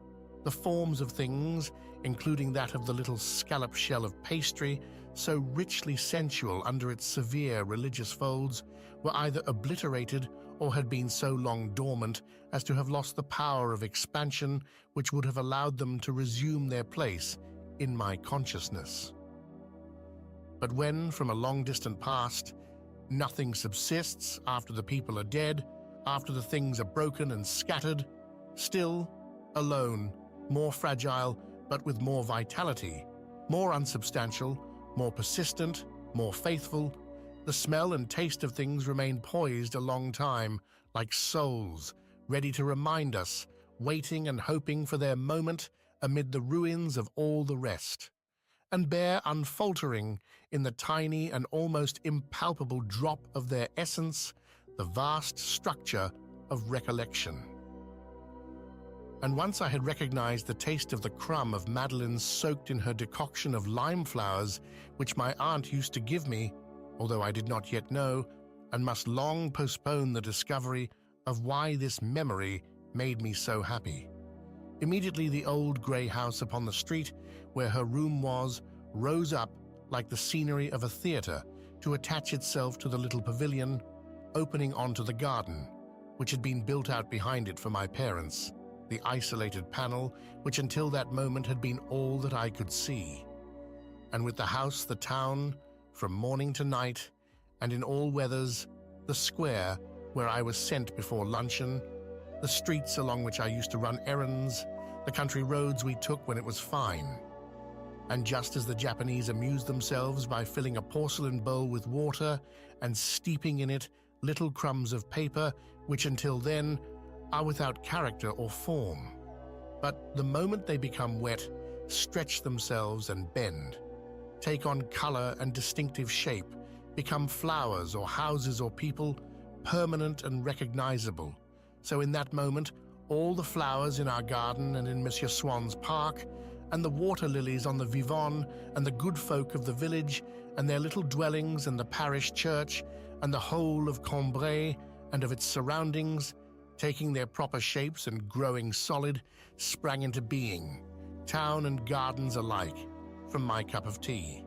A: The forms of things, including that of the little scallop shell of pastry, so richly sensual under its severe religious folds, were either obliterated or had been so long dormant as to have lost the power of expansion which would have allowed them to resume their place in my consciousness. But when, from a long-distant past, nothing subsists after the people are dead, after the things are broken and scattered, still, alone, more fragile, but with more vitality, more unsubstantial, more persistent, more faithful, the smell and taste of things remain poised a long time, like souls, ready to remind us, waiting and hoping for their moment amid the ruins of all the rest, and bear unfaltering in the tiny and almost impalpable drop of their essence the vast structure of recollection. And once I had recognized the taste of the crumb of madeleine soaked in her decoction of lime flowers, which my aunt used to give me, although I did not yet know, and must long postpone the discovery of why this memory made me so happy. Immediately the old grey house upon the street, where her room was, rose up like the scenery of a theatre to attach itself to the little pavilion, opening onto the garden, which had been built out behind it for my parents, the isolated panel which until that moment had been all that I could see. And with the house, the town, from morning to night, and in all weathers, the square where I was sent before luncheon, the streets along which I used to run errands, the country roads we took when it was fine. And just as the Japanese amused themselves by filling a porcelain bowl with water and steeping in it little crumbs of paper, which until then are without character or form, but the moment they become wet, stretch themselves and bend, take on color and distinctive shape, become flowers or houses or people, permanent and recognizable. So in that moment, all the flowers in our garden and in Monsieur Swan's park, and the water lilies on the Vivonne, and the good folk of the village, and their little dwellings and the parish church, and the whole of Cambrai and of its surroundings, taking their proper shapes and growing solid, sprang into being, town and gardens alike, from my cup of tea.